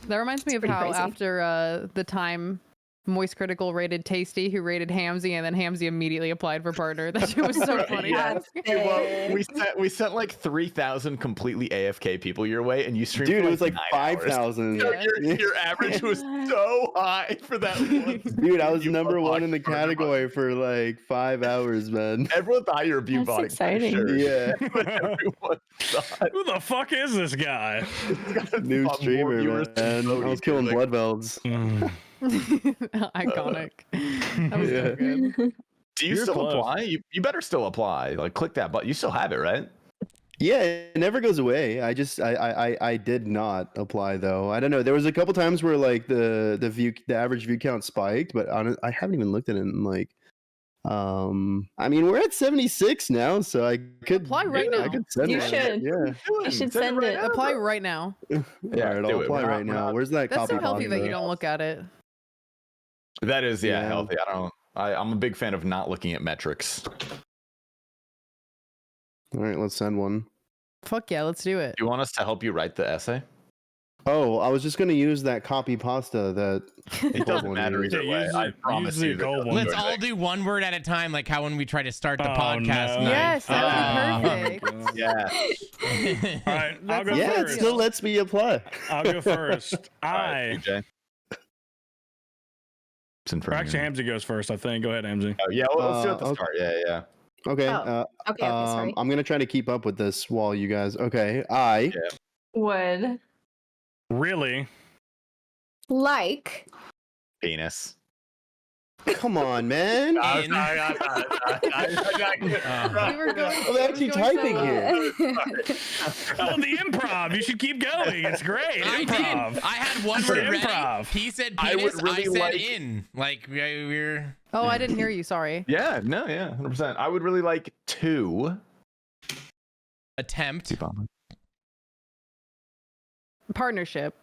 That reminds me of pretty how crazy. after the time Moist Critical rated Tasty, who rated Hamzy, and then Hamzy immediately applied for partner. That shit was so funny. Yeah. That's Well, sick. we sent like 3,000 completely AFK people your way, and you streamed. Dude, for it was like 9 hours. 5,000. So Yeah. your average was so high for that one. Dude, I was You number unlocked one in the partner category for like 5 hours, man. Everyone thought you were view That's botting. exciting. Sure. Yeah. But everyone thought Who the fuck is this guy? New more streamer, viewers man. than I was Bodhi, killing like- blood velds. Iconic. That was so good. Do you You're still close. apply? You better still apply. Like click that button. You still have it, right? Yeah, it never goes away. I did not apply though. I don't know. There was a couple times where like the average view count spiked, but I haven't even looked at it in like I mean we're at 76 now, so I could Apply right I now. could send You one. should. Yeah. You should send it. Apply right now. Yeah, Yeah, All right, do I'll it. apply We're right not- now. Where's that That's copy so healthy that pasta? you don't look at it. That is Yeah. healthy. I'm a big fan of not looking at metrics. All right, let's send one. Fuck yeah, let's do it. Do you want us to help you write the essay? Oh, I was just gonna use that copy pasta that It doesn't one matter used. either way. use I it- promise use the you. that gold doesn't one. do Let's all anything. do one word at a time, like how when we try to start the Oh, podcast. no. night. Yes, that would be perfect. Yeah. All right, I'll go Yeah, it first. still lets me apply. I'll go first. All right, I. CJ. Or actually, Hamzy goes first, I think. Go ahead, Hamzy. Oh, yeah, well, let's do it at the okay. start. Yeah. Okay. Oh, Okay, sorry. I'm gonna try to keep up with this while you guys. Okay, I Would. Really? Like Penis. come on, man. In- We were going, I'm actually typing here. Oh, the improv. You should keep going. It's great. I Improv. did. I had one It's word ready. improv. He said I penis. would really I said like- in. Like we're Oh, I didn't hear you. Sorry. Yeah, 100%. I would really like to. attempt. Partnership.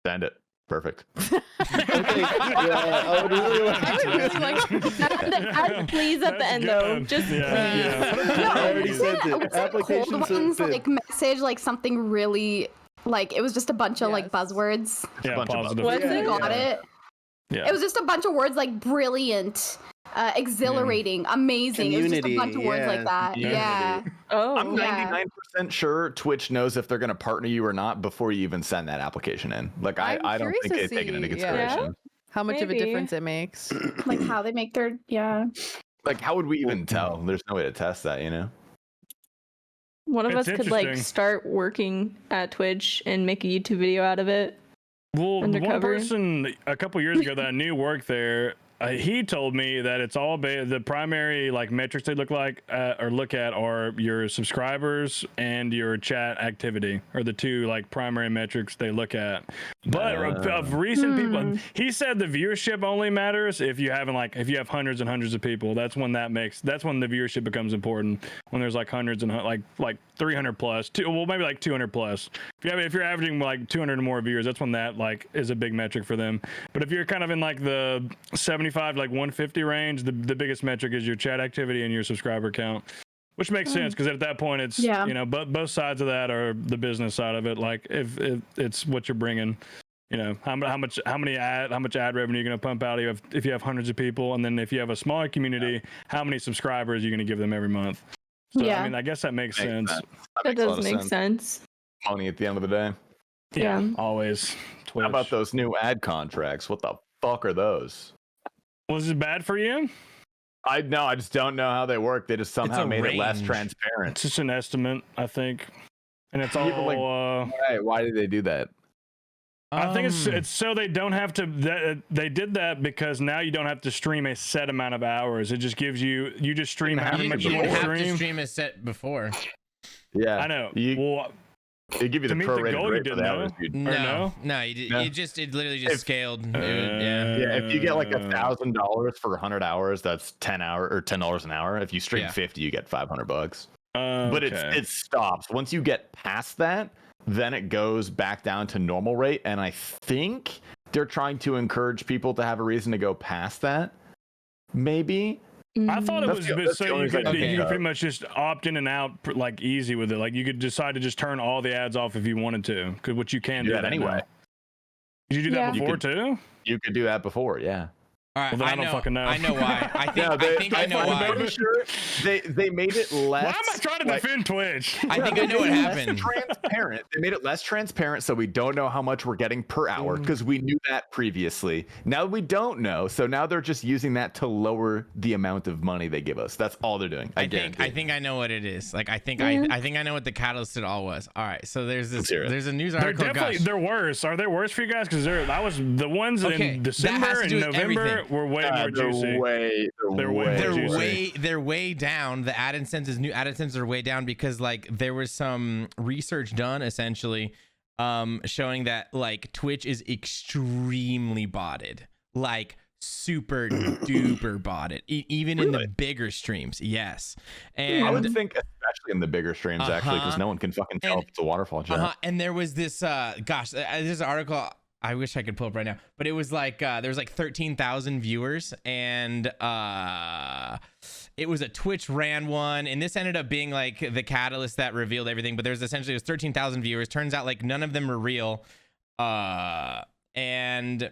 Send it. Perfect. Okay, yeah, I would really like I would really like Add please at the end though. Just please. I already sent it. Was Application cold ones sent. like message like something really like it was just a bunch of like Yes. buzzwords. Yeah, bunch of positive. What's You it? got it. Yeah. It was just a bunch of words like brilliant, exhilarating, amazing. It was just a bunch of words like that. Community. Yeah. Oh. I'm Yeah. 99% sure Twitch knows if they're going to partner you or not before you even send that application in. Like, I'm I don't curious think to they've taken into see, yeah. consideration. how much of a Maybe. difference it makes. Like how they make their Like, how would we even tell? There's no way to test that, you know? One of It's us could like interesting. start working at Twitch and make a YouTube video out of it. Well, one Undercover. person a couple years ago that I knew worked there, he told me that it's all the primary like metrics they look at are your subscribers and your chat activity are the two like primary metrics they look at. But of recent people, he said the viewership only matters if you have hundreds and hundreds of people. That's when the viewership becomes important. When there's like hundreds and like 300 plus, maybe like 200 plus. If you're averaging like 200 or more viewers, that's when that like is a big metric for them. But if you're kind of in like the 75 to like 150 range, the biggest metric is your chat activity and your subscriber count, which makes sense because at that point it's but both sides of that are the business side of it. Like if it's what you're bringing, how much ad revenue you're going to pump out if you have hundreds of people, and then if you have a smaller community, how many subscribers you're going to give them every month. So, Yeah. I mean, I guess that makes sense. That That makes a lot does of make sense. Money at the end of the day. Yeah. Always. Twitch. How about those new ad contracts? What the fuck are those? Was it bad for you? I just don't know how they work. They just somehow a made it less range. transparent. It's just an estimate, I think, and it's all. Yeah, but, why did they do that? I think it's so they don't have to. They did that because now you don't have to stream a set amount of hours. It just gives you just stream how much you You want to have to stream. stream a set before. Yeah, I know. Well, they give you to the meet the prorated goal, you rate for didn't the know? hours, dude. No, no? you did. No. It literally just If- scaled. Yeah. Yeah, if you get like $1,000 for 100 hours, that's $10 an hour. If you stream Yeah. 50, you get $500. Okay. But it stops once you get past that. Then it goes back down to normal rate, and I think they're trying to encourage people to have a reason to go past that. Maybe. I thought it That's was the- that's the so only you could thing I you think could of. pretty much just opt in and out like easy with it. Like you could decide to just turn all the ads off if you wanted to, which you can Do do that anyway. now. Did you do that Yeah. You before could- too? You could do that before, yeah. All right, Well, then I I don't know. fucking know. I know why. I think I know I'm why. pretty sure they made it less. Why am I trying to defend Twitch? I think I know what happened. Transparent. They made it less transparent, so we don't know how much we're getting per hour because we knew that previously. Now we don't know, so now they're just using that to lower the amount of money they give us. That's all they're doing. I think I know what it is. Like I think I think I know what the catalyst it all was. All right, so there's Let's hear it. a news They're article. definitely Gosh. they're worse. Are they worse for you guys? Because that was the ones Okay, in that has December to and do with November everything. were way more juicy. They're way juicy. They're way down. The ad incentives, new ad incentives are way down because like there was some research done essentially showing that like Twitch is extremely botted, like super duper botted, even in the bigger streams. Yes, and I would think, especially in the bigger streams, actually, because no one can fucking tell if it's a waterfall chat. and there was this there's an article I wish I could pull up right now, but it was like there was like 13,000 viewers, and it was a Twitch ran one, and this ended up being like the catalyst that revealed everything. But there's essentially it was 13,000 viewers. Turns out like none of them were real, and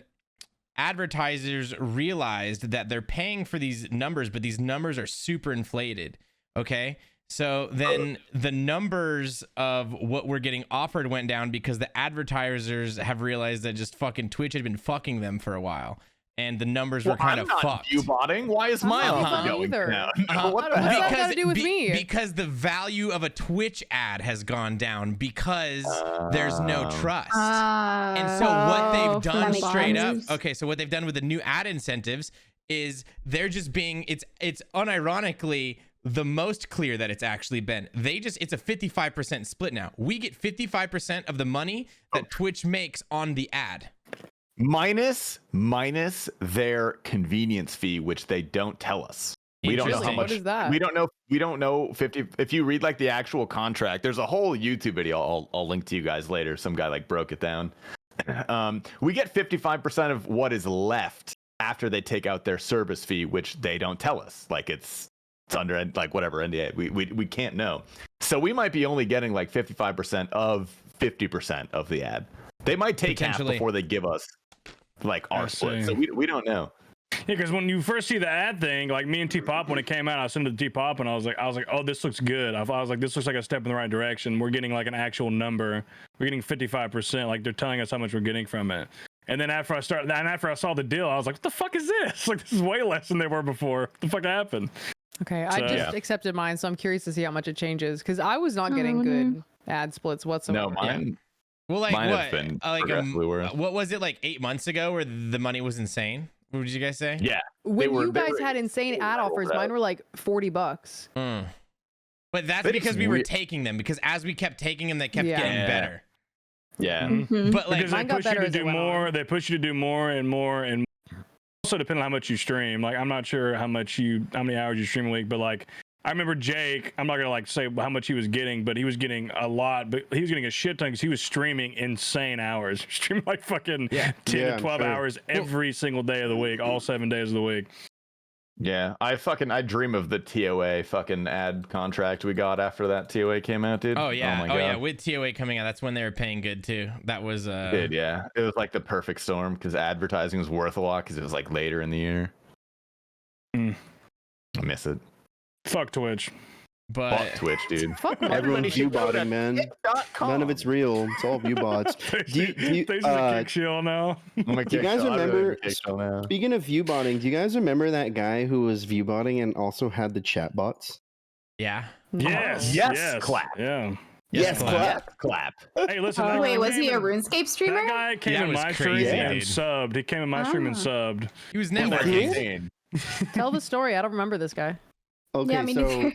advertisers realized that they're paying for these numbers, but these numbers are super inflated. Okay. So then the numbers of what we're getting offered went down because the advertisers have realized that just fucking Twitch had been fucking them for a while. And the numbers were kind of fucked. You botting? Why is my I'm not offer going either. down? I What don't the know. hell? What's that got to do with me? Because the value of a Twitch ad has gone down because there's no trust. And so what they've done makes straight up, sense. okay, so what they've done with the new ad incentives is they're just being, it's unironically the most clear that it's actually been. It's a 55% split now. We get 55% of the money that Twitch makes on the ad. Minus their convenience fee, which they don't tell us. We don't know how Interesting. much. What is that? We don't know 50. If you read like the actual contract, there's a whole YouTube video I'll link to you guys later. Some guy like broke it down. we get 55% of what is left after they take out their service fee, which they don't tell us. Like it's under like whatever NDA. We can't know. So we might be only getting like 55% of 50% of the ad. They might take half before they give us like our split. So we don't know. Yeah, because when you first see the ad thing, like me and T-Pop, when it came out, I sent it to T-Pop and I was like, oh, this looks good. I was like, this looks like a step in the right direction. We're getting like an actual number. We're getting 55%. Like they're telling us how much we're getting from it. And then after I saw the deal, I was like, what the fuck is this? Like this is way less than they were before. What the fuck happened? Okay, I just accepted mine, so I'm curious to see how much it changes because I was not getting good ad splits whatsoever. No, mine. Well, like mine what? Have been like what was it like 8 months ago where the money was insane? What did you guys say? Yeah. When you guys had insane ad offers, mine were like $40. But that's because we were taking them. Because as we kept taking them, they kept getting better. Yeah. But like because they push you to do more. They push you to do more and more and more. Also depending on how much you stream. Like I'm not sure how many hours you stream a week, but like I remember Jake, I'm not gonna like say how much he was getting, but he was getting a lot, but he was getting a shit ton because he was streaming insane hours. Streaming like fucking 10 to 12 hours every single day of the week, all 7 days of the week. Yeah, I dream of the TOA fucking ad contract we got after that TOA came out, dude. Oh yeah, my God. Yeah, with TOA coming out, that's when they were paying good too. That was It was like the perfect storm because advertising was worth a lot because it was like later in the year. I miss it. Fuck Twitch. But fuck Twitch, dude. Fuck everyone's view botting, man. None of it's real. It's all view bots. Do you kick shield now? Do you guys remember? Speaking of view botting, do you guys remember that guy who was view botting and also had the chat bots? Yeah. Yes. Clap. Yeah. Yes, clap. Hey, listen. Wait, was he a RuneScape streamer? That guy came in my stream and subbed. He came in my stream and subbed. He was networking. Tell the story. I don't remember this guy. Okay, so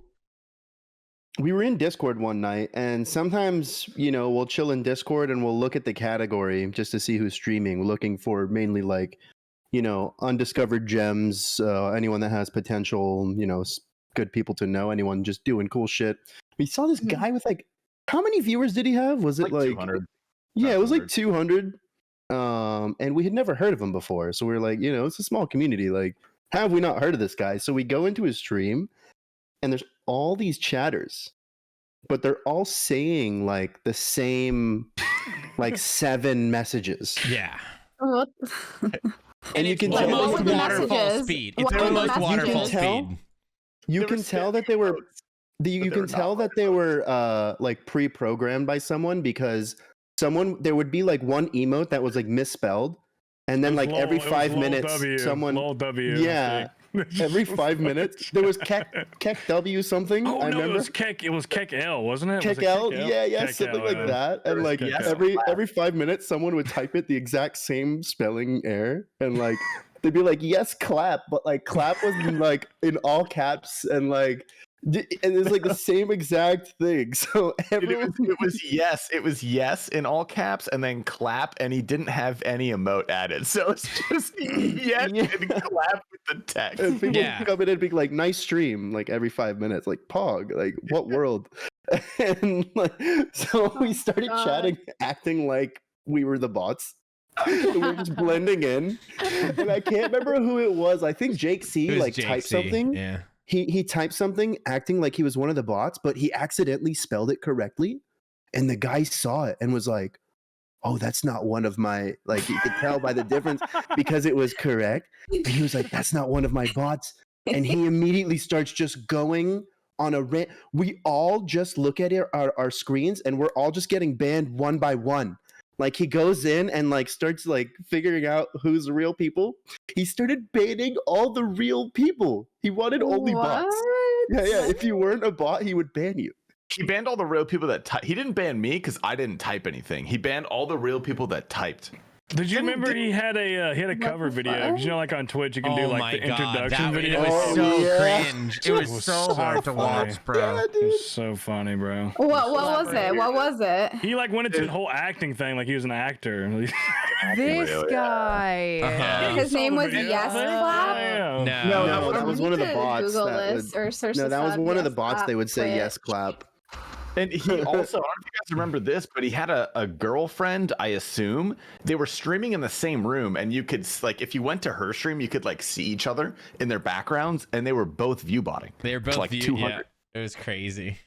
we were in Discord one night, and sometimes, we'll chill in Discord and we'll look at the category just to see who's streaming. We're looking for mainly like, undiscovered gems, anyone that has potential, good people to know, anyone just doing cool shit. We saw this guy with like, how many viewers did he have? Was it like 200? Yeah, it was like 200. And we had never heard of him before. So we were like, it's a small community. Like, how have we not heard of this guy? So we go into his stream and there's all these chatters, but they're all saying like the same, like 7 messages. Yeah. What? And you can tell almost waterfall speed. It's almost waterfall speed. You can tell that they were. You can tell that they were like pre-programmed by someone because there would be like one emote that was like misspelled, and then like every 5 minutes someone every 5 minutes there was Keck W something. Oh, I remember it was Keck L, wasn't it? Keck L, yeah, something like that. And like every 5 minutes someone would type it the exact same spelling error, and like they'd be like, yes, clap, but like clap was like in all caps, and like it was like the same exact thing. So everyone... it was yes in all caps, and then clap, and he didn't have any emote added, so it's just yes and clap with the text. And people come in and be like, nice stream, like every 5 minutes, like Pog, like what world? And like so we started chatting, acting like we were the bots. We were just blending in, and I can't remember who it was. I think Jake C typed something. Yeah. He typed something acting like he was one of the bots, but he accidentally spelled it correctly. And the guy saw it and was like, oh, that's not one of my, like, you could tell by the difference because it was correct. And he was like, that's not one of my bots. And he immediately starts just going on a rant. We all just look at our screens and we're all just getting banned one by one. Like he goes in and like starts like figuring out who's the real people. He started banning all the real people. He wanted only bots. Yeah. If you weren't a bot, he would ban you. He banned all the real people that he didn't ban me because I didn't type anything. He banned all the real people that typed. Did you remember he had a cover video? Because like on Twitch you can do like the introduction video. It was so cringe. It was so hard to watch, bro. Yeah, it was so funny, bro. What was it? He like went into the whole acting thing like he was an actor. This guy. His name was Yes Clap. No, that was one of the bots. Google this or search that was one of the bots. They would say yes clap. And he also, I don't know if you guys remember this, but he had a girlfriend, I assume. They were streaming in the same room, and you could, like, if you went to her stream, you could, like, see each other in their backgrounds, and they were both view botting. They were both like 200. Yeah, it was crazy.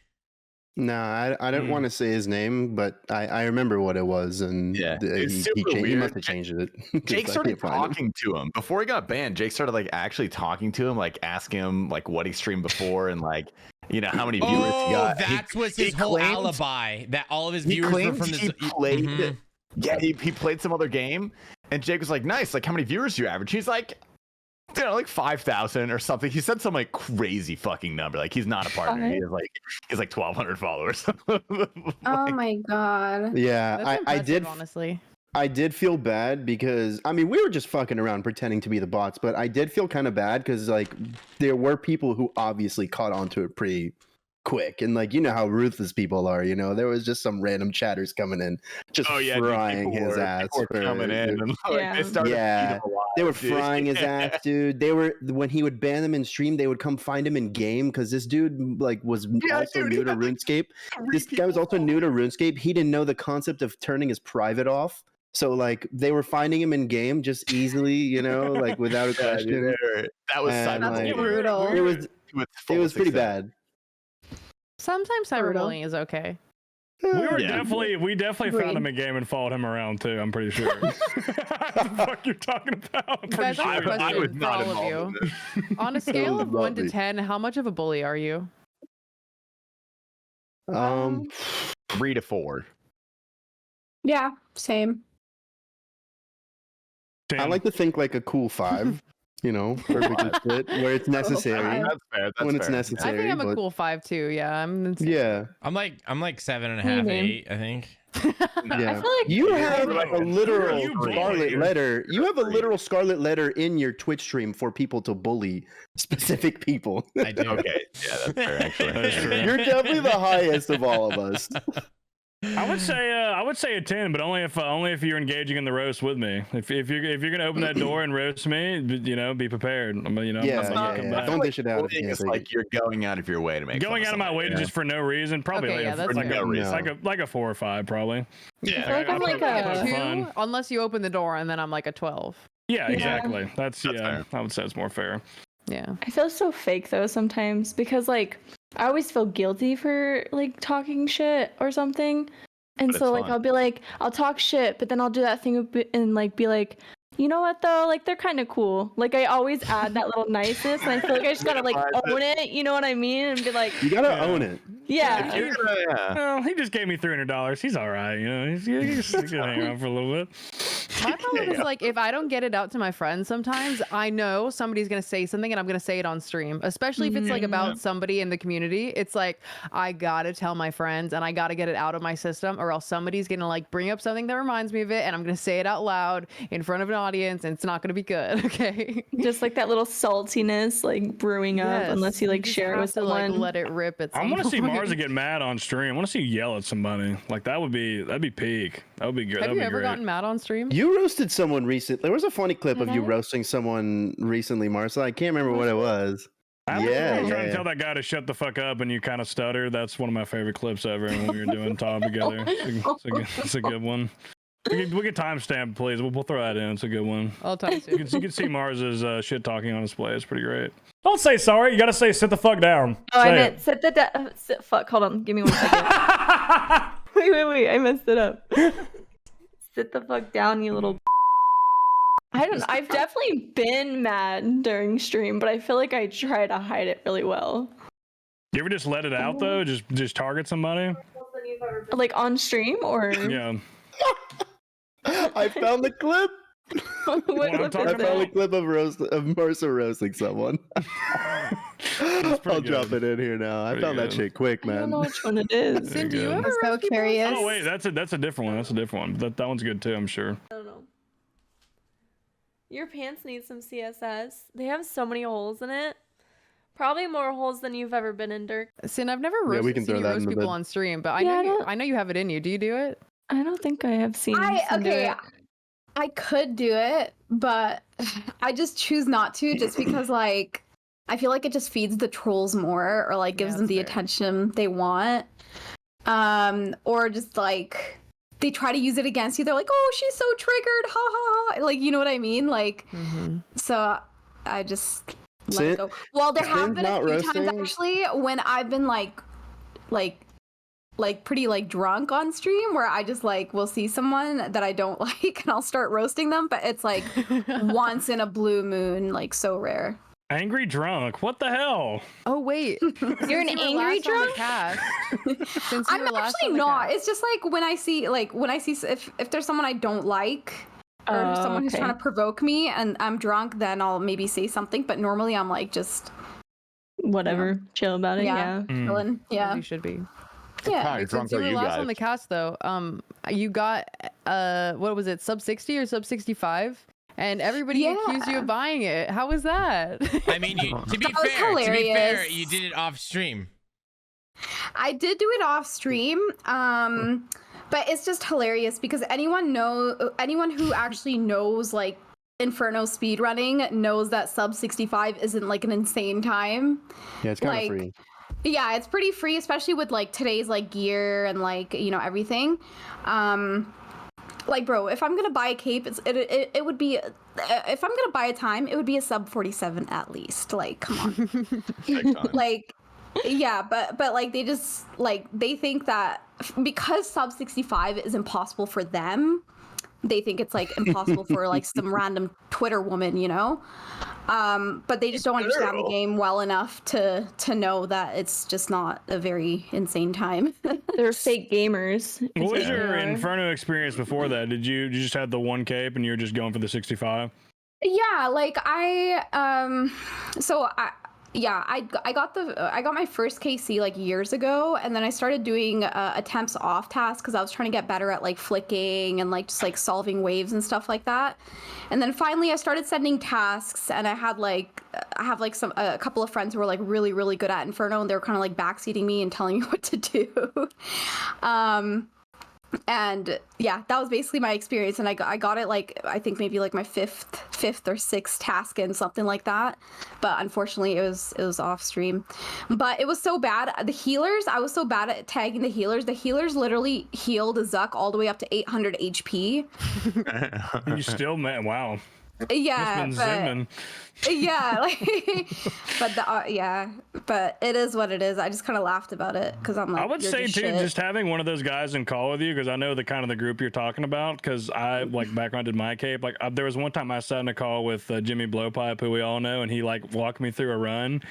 No, I don't want to say his name, but I remember what it was, and Yeah, he must have changed it. Jake started talking to him before he got banned. Jake started like actually talking to him, like asking him like what he streamed before and like how many viewers he got. That was his whole alibi. That all of his viewers were from this. He played. Yeah, he played some other game, and Jake was like, "Nice. Like, how many viewers do you average?" He's like, like 5,000 or something. He said some like crazy fucking number. Like he's not a partner. He's like 1,200 followers. Oh my god. Yeah, I did honestly. I did feel bad because I mean we were just fucking around pretending to be the bots, but I did feel kind of bad because like there were people who obviously caught on to it pretty quick, and like how ruthless people are. There was just some random chatters coming in, just frying his ass. Coming in, and they were frying his ass, dude. They were when he would ban them in stream, they would come find him in game because this dude like was also new to RuneScape. This guy was also new to RuneScape. He didn't know the concept of turning his private off. So like they were finding him in game just easily, like without a question. That was like, brutal. It was pretty bad. Sometimes cyberbullying is okay. We definitely found him in game and followed him around too. I'm pretty sure. What the fuck you're talking about? I'm Guys, I have a I was question for not all of you. On a scale of 1 to 10, how much of a bully are you? 3 to 4. Yeah, same. I like to think like a cool 5. Perfectly fit where it's necessary. That's fair. When it's necessary. I think I'm a cool 5 too. Yeah, I'm like 7.5, 8. I think. Yeah. I feel like you have a literal scarlet letter. You have a literal scarlet letter in your Twitch stream for people to bully specific people. I do. Okay, yeah, that's fair. Actually, you're definitely the highest of all of us. I would say a 10, but only if you're engaging in the roast with me. If you're gonna open that door and roast me, be prepared. Don't dish it out. It's like you're going out of your way to make. Going out of my way to just for no reason, probably like a 4 or 5, probably. Yeah, I'm like a 2, unless you open the door, and then I'm like a 12. Yeah, exactly. That's fair. I would say it's more fair. Yeah. I feel so fake though sometimes because like I always feel guilty for like talking shit or something. And so like I'll be like I'll talk shit, but then I'll do that thing and like be like, you know what though? Like they're kind of cool. Like I always add that little niceness, and I feel like I just gotta like own it. You know what I mean? And be like, you gotta own it. Yeah. Well, he just gave me $300. He's all right. He's gonna hang on for a little bit. My problem is like if I don't get it out to my friends, sometimes I know somebody's gonna say something and I'm gonna say it on stream. Especially if it's like about somebody in the community. It's like I gotta tell my friends and I gotta get it out of my system, or else somebody's gonna like bring up something that reminds me of it, and I'm gonna say it out loud in front of an audience, and it's not gonna be good. Okay. Just like that little saltiness like brewing up unless you like share it with someone. Like, let it rip. I want to see Marza get mad on stream. I want to see you yell at somebody. Like that'd be peak. That would be good. Have you ever gotten mad on stream? You roasted someone recently. There was a funny clip of you roasting someone recently, Marcel. I can't remember what it was. I'm trying to tell that guy to shut the fuck up, and you kind of stutter. That's one of my favorite clips ever when we were doing Tom together. It's a good one. We can timestamp, please. We'll throw that in. It's a good one. I'll timestamp. You can see Mars's shit talking on display. It's pretty great. Don't say sorry. You gotta say sit the fuck down. Oh, I meant sit the fuck. Hold on. Give me 1 second. Wait. I messed it up. Sit the fuck down, you little. I've definitely been mad during stream, but I feel like I try to hide it really well. You ever just let it out though? Just target somebody? Like on stream or? Yeah. I found the clip. What clip is I found the it? clip of Marsa roasting someone. I'll drop it in here now. I found that shit quick, man. I don't know which one it is. Sim, do you ever So roast people? curious. Oh wait, that's a different one. That's a different one. That one's good too, I'm sure. I don't know. Your pants need some CSS. They have so many holes in it. Probably more holes than you've ever been in, Dirk. Sin, I've never we roasted can throw seen you that in roast the people bed. on stream, but Yeah, I know you have it in you. Do you do it? I don't think I have seen. Sim do it. I could do it, but I just choose not to, just because like I feel like it just feeds the trolls more, or like gives them the attention they want. or just like they try to use it against you. They're like, oh, she's so triggered, ha ha ha. Like, you know what I mean? Like, so I just let it go. Well, there have been a few times actually when I've been like pretty like drunk on stream where I just like will see someone that I don't like and I'll start roasting them, but it's like once in a blue moon, like so rare. Angry drunk? What the hell? Oh wait, You're an angry drunk? I'm actually not. It's just like when I see if there's someone I don't like or someone who's trying to provoke me and I'm drunk, then I'll maybe say something. But normally I'm like just whatever, chill about it. Yeah, chilling. Yeah, you should be. How drunk are you guys? On the cast though, you got what was it, sub 60 or sub 65? And everybody accused you of buying it. How was that? I mean, to be fair, you did it off stream. I did do it off stream, but it's just hilarious because anyone who actually knows like Inferno speedrunning knows that sub 65 isn't like an insane time. Yeah, it's kind of free. Yeah, it's pretty free, especially with like today's like gear and like, you know, everything. Like, bro, if I'm gonna buy a cape, it would be, if I'm gonna buy a time, it would be a sub 47 at least. Like, come on. Like, yeah, but like they just like they think that because sub 65 is impossible for them, they think it's like impossible for like some random Twitter woman, you know. But they just don't understand the game well enough to know that it's just not a very insane time. They're fake gamers. What was your Inferno experience before that? Did you just have the one cape and you were just going for the 65? Yeah, like I got my first KC like years ago, and then I started doing attempts off task because I was trying to get better at like flicking and like just like solving waves and stuff like that. And then finally I started sending tasks, and I have a couple of friends who were like really, really good at Inferno, and they were kind of like backseating me and telling me what to do. And yeah, that was basically my experience, and I got it like I think maybe like my fifth or sixth task in, something like that. But unfortunately, it was off stream. But it was so bad. The healers, I was so bad at tagging the healers. The healers literally healed Zuck all the way up to 800 HP. You still, man, wow. Yeah, but it is what it is. I just kind of laughed about it because I'm like, I would say too, just having one of those guys in call with you, because I know the kind of the group you're talking about, because I like back when I did my cape, like there was one time I sat in a call with Jimmy Blowpipe, who we all know, and he like walked me through a run.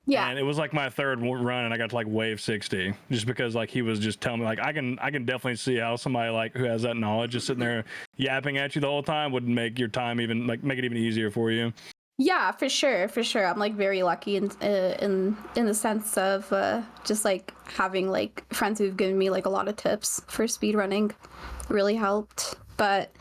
Yeah, and it was like my third run, and I got to like wave 60, just because like he was just telling me like I can definitely see how somebody like who has that knowledge just sitting there yapping at you the whole time would make your time even like make it even easier for you. Yeah, for sure. I'm like very lucky in the sense of just like having like friends who've given me like a lot of tips for speedrunning. Really helped. But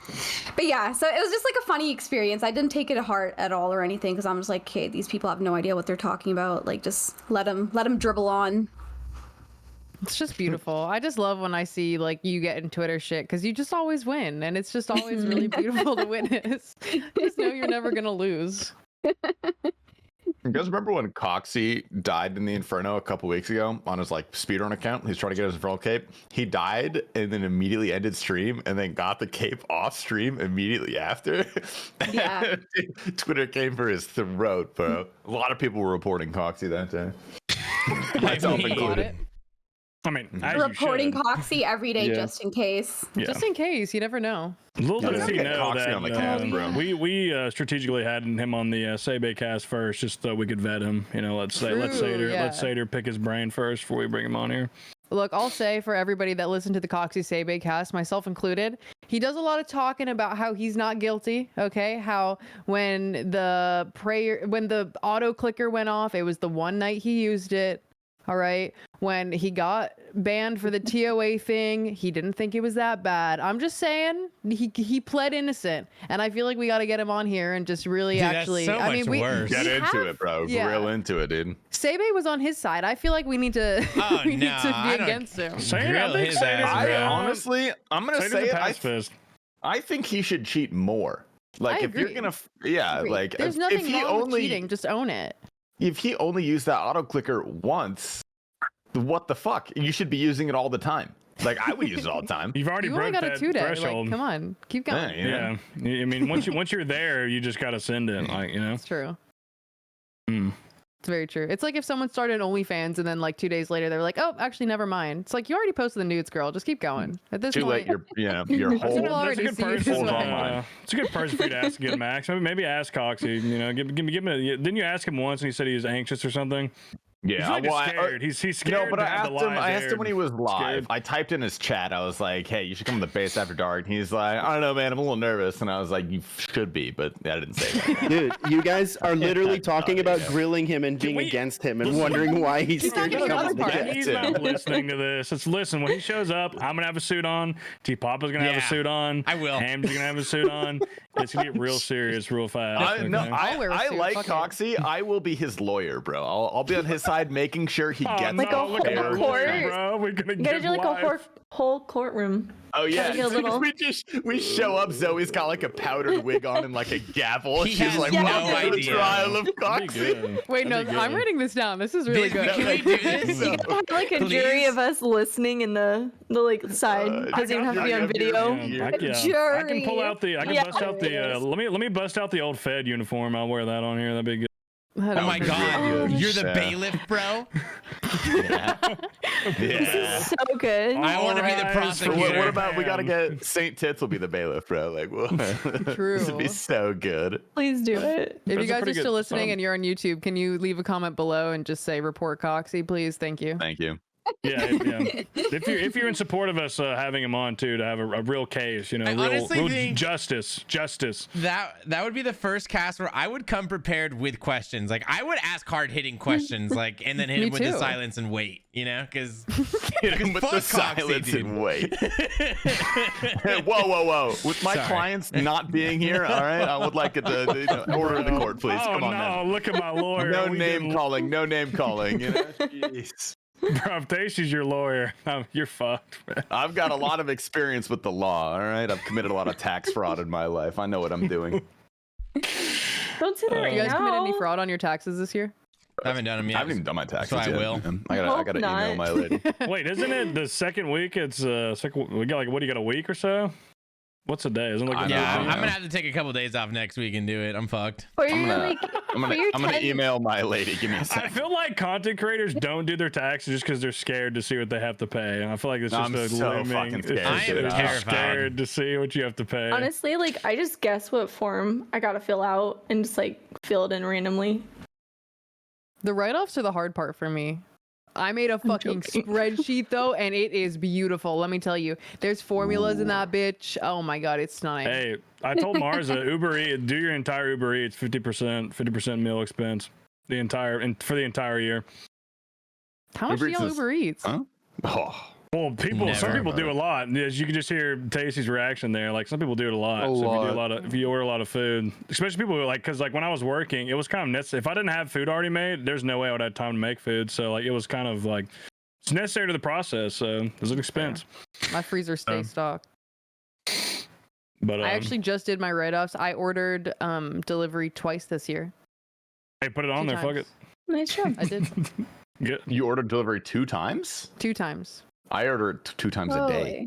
yeah, so it was just like a funny experience. I didn't take it to heart at all or anything, because I'm just like, okay, these people have no idea what they're talking about. Like, just let them dribble on. It's just beautiful. I just love when I see like you get in Twitter shit, because you just always win, and it's just always really beautiful to witness. Just know you're never gonna lose. You guys remember when Coxie died in the Inferno a couple weeks ago on his like speedrun account? He's trying to get his Inferno cape. He died and then immediately ended stream and then got the cape off stream immediately after. Yeah. Twitter came for his throat, bro. A lot of people were reporting Coxie that day. Myself included. I mean, reporting Coxie every day just in case. Yeah. Just in case, you never know. Little does he know that on the cast, bro. we strategically had him on the Sebe cast first, just so we could vet him. You know, let Sater pick his brain first before we bring him on here. Look, I'll say for everybody that listened to the Coxie Sebe cast, myself included, he does a lot of talking about how he's not guilty. Okay, how when the auto clicker went off, it was the one night he used it. All right. When he got banned for the TOA thing, he didn't think it was that bad. I'm just saying he pled innocent, and I feel like we got to get him on here and just really actually. That's so much worse. Get into it, bro. Yeah. Real into it, dude. Sebe was on his side. I feel like we need to need to be against him. Honestly, I'm gonna say it. I think he should cheat more. Like if you're gonna, like there's nothing wrong with cheating. Just own it. If he only used that auto clicker once, what the fuck? You should be using it all the time. Like I would use it all the time. You've already You only broke got that a 2-day. threshold. Like, come on, keep going. Yeah, Yeah. I mean, once you're there, you just gotta send it. Like, you know. It's true. Mm. It's very true. It's like if someone started OnlyFans and then like 2 days later they're like, oh, actually, never mind. It's like you already posted the nudes, girl. Just keep going. At this Too point, late. Your People whole. already That's a see good it person. this way. online. It's a good person for you to ask to get Max. Maybe ask Coxie. You know, give him a. Didn't you ask him once and he said he was anxious or something? Yeah, He's really well, scared. He's scared. No, but to I have asked the him. lies I asked him aired. when he was live. Scared. I typed in his chat. I was like, "Hey, you should come to the base after dark." And he's like, "I don't know, man. I'm a little nervous." And I was like, "You should be," but I didn't say that. Dude, you guys are literally talking about yeah. grilling him and being we- against him and wondering why he's He's not scared to gonna come go on the this far. chat. He's too. not listening to this. It's listen. When he shows up, I'm gonna have a suit on. T Papa's gonna have Yeah, a suit on. I will. Ham's gonna have a suit on. It's gonna get real serious, real fast. No, okay? I'll wear a I suit, like fuck it. Coxie. I will be his lawyer, bro. I'll be on his side, making sure he Oh, gets Like a look at whole our court. lawyer, bro. We're gonna You gotta give do like life. a whole courtroom. Oh yeah, Like a little- we show up. Zoe's got like a powdered wig on and like a gavel. He She's has like, no "Welcome to the idea." trial of That'd be Coxie." good. Wait, no, That'd be I'm good. writing this down. This is really good. Can we do this? So- Like a jury Please? of us listening in the like side. Doesn't even have to be on video. Yeah, I can Jury. pull out the. I can Yeah. bust out the. Let me bust out the old Fed uniform. I'll wear that on here. That'd be good. That Oh is my pretty god, good. you're the Yeah. bailiff, bro. Yeah. This Yeah. is so good. I want to be the Alright, prosecutor. What about we gotta get Saint Tits will be the bailiff, bro? Like, whoa. True. This would be so good. Please do it. If you That's a guys are pretty still good listening song. and you're on YouTube, can you leave a comment below and just say report Coxie, please? Thank you. Thank you. Yeah. If you're in support of us having him on too, to have a real case, you know, I real honestly think- justice. That would be the first cast where I would come prepared with questions. Like I would ask hard hitting questions, like and then hit Me him with the too. silence and wait. You know, because Hit him with fuck the Coxie, silence dude. and wait. Whoa. With my Sorry. clients not being here, all right, I would like it to order in the court, please. Oh Come on no! now. Look at my lawyer. No We name didn't- calling. No name calling. You know? Jeez. Bro, if Tasty's your lawyer, you're fucked. Man. I've got a lot of experience with the law. All right, I've committed a lot of tax fraud in my life. I know what I'm doing. Don't say that right You guys now. commit any fraud on your taxes this year? I haven't done them I yet. haven't even done my taxes So I yet. will. Man. I gotta Hope email not. my lady. Wait, isn't it the second week? It's second. We got like what? Do you got a week or so? What's a day? Isn't it like I the know. Yeah, 13th? I'm gonna have to take a couple days off next week and do it. I'm fucked. Or I'm you're gonna, like, I'm for gonna, your I'm gonna 10 email my lady. Give me a I second. feel like content creators don't do their taxes just because they're scared to see what they have to pay. And I feel like it's just I'm a so looming. fucking scared I am to do it. terrified. Scared to see what you have to pay. Honestly, like I just guess what form I gotta fill out and just like fill it in randomly. The write-offs are the hard part for me. I made a fucking joking. spreadsheet though, and it is beautiful. Let me tell you, there's formulas in that bitch. Oh my god, it's stunning. Hey, I told Marza, Uber Eats, do your entire Uber Eats 50% meal expense, for the entire year. How much Uber do y'all Eats is- Uber Eats? Huh? Oh, Well, some Never. people do a lot. As you can just hear Tasty's reaction there. Like some people do it a lot. A So lot. if you order a lot of food, especially people who are like, because like when I was working, it was kind of necessary. If I didn't have food already made, there's no way I would have time to make food. So like it was kind of like it's necessary to the process. So there's an expense. My freezer stays Um, stocked. But I actually just did my write-offs. I ordered delivery twice this year. hey, put it on 2 there. Fuck times. it. Nice job. I did Get. you ordered delivery 2 times? 2 times. I order it 2 times a day.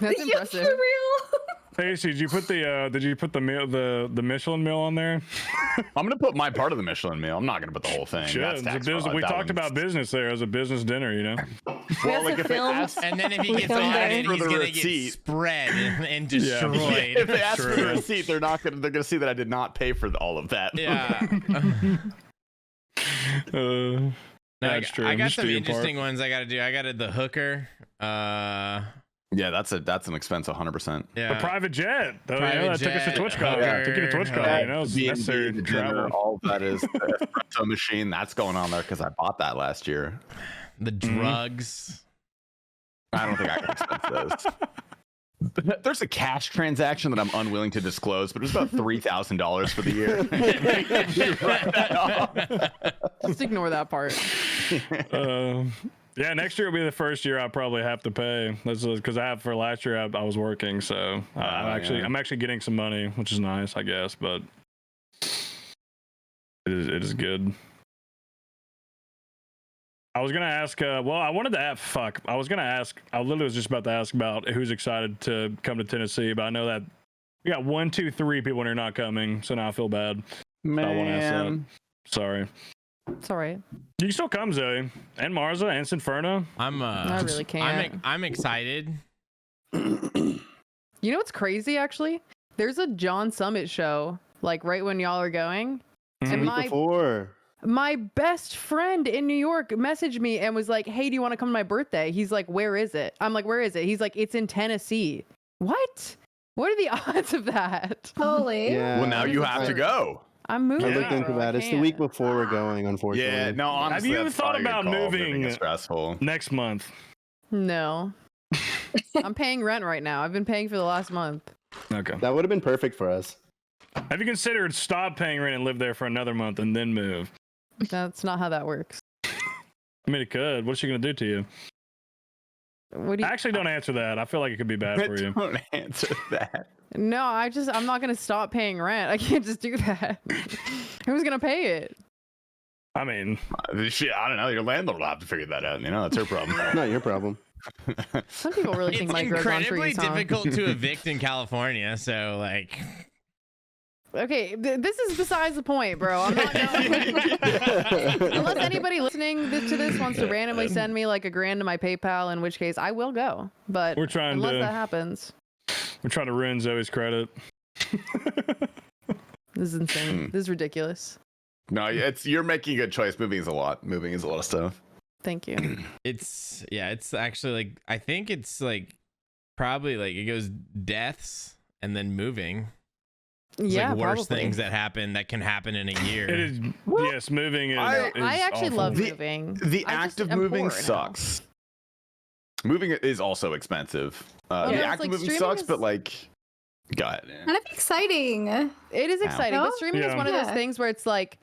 That's Yeah, impressive. for real. Tasty, did you put the meal the Michelin meal on there? I'm gonna put my part of the Michelin meal. I'm not gonna put the whole thing. Should. That's It's a tax business- fraud. we That talked one's- about business there as a business dinner, you know. Well, like to if they film. ask, And then if he We gets filmed audited, it. he's For the gonna receipt. get spread and Yeah. destroyed. if they ask for the True. receipt, they're gonna see that I did not pay for all of that. Yeah. No, That's true. I got Just some do your part. interesting ones I gotta do. I got the hooker. Yeah, that's an expense 100%. Yeah. A private jet. Oh, Private yeah, that took us to jet, TwitchCon. hooker, Took you to TwitchCon. You know, it's B&B, necessary the to dinner, travel. all that is the espresso machine. That's going on there because I bought that last year. The drugs. I don't think I can expense those. There's a cash transaction that I'm unwilling to disclose, but it was about $3,000 for the year. Just ignore that part. Yeah, next year will be the first year I probably have to pay. That's because I have for last year I was working, so I'm actually getting some money, which is nice, I guess. But it is good. I was gonna ask. Well, I wanted to ask. Fuck. I was gonna ask. I literally was just about to ask about who's excited to come to Tennessee, but I know that we got 1, 2, 3 people who are not coming, so now I feel bad. Man. I want to ask that. Sorry. It's all right. You can still come, Zoe, and Marza, and Sinferna. I really can't. I'm excited. You know what's crazy? Actually, there's a John Summit show like right when y'all are going, and Before. my best friend in New York messaged me and was like, "Hey, do you want to come to my birthday?" He's like, "Where is it?" I'm like, "Where is it?" He's like, "It's in Tennessee." What? What are the odds of that? Holy. Yeah. Well, now you have to go. I'm moving. I looked into bro. that. I It's the week can't. before we're going, unfortunately. Yeah, no, honestly, Have you that's thought probably a good about call. moving Moving is stressful. next month? No. I'm paying rent right now. I've been paying for the last month. Okay. That would have been perfect for us. Have you considered stop paying rent and live there for another month and then move? That's not how that works. I mean, it could. What's she gonna do to you? What do you Actually, don't answer that. I feel like it could be bad for you. Don't answer that. No, I'm not gonna stop paying rent. I can't just do that. Who's gonna pay it? I mean, Shit, I don't know. Your landlord will have to figure that out. You know, that's her problem. Not your problem. Some people really think It's my grows on incredibly trees, huh? difficult to evict in California, so like. Okay, this is besides the point, bro. I'm not going. Unless anybody listening to this wants to randomly send me like $1,000 to my PayPal, in which case I will go. But We're trying unless to- that happens, we're trying to ruin Zoe's credit. this is insane. This is ridiculous. No, you're making a good choice. Moving is a lot. Moving is a lot of stuff. Thank you. It's actually like I think it's like probably like it goes deaths and then moving. It's Yeah, like worse probably. things that can happen in a year. It is. Yes, moving is. I actually awful. love moving. The I act just of am moving poor now. sucks. Moving is also expensive. no, The it's act like of moving streaming sucks, is- but like, God. Kind of exciting. It is exciting, No? but streaming is Yeah. one of those Yeah. things where it's like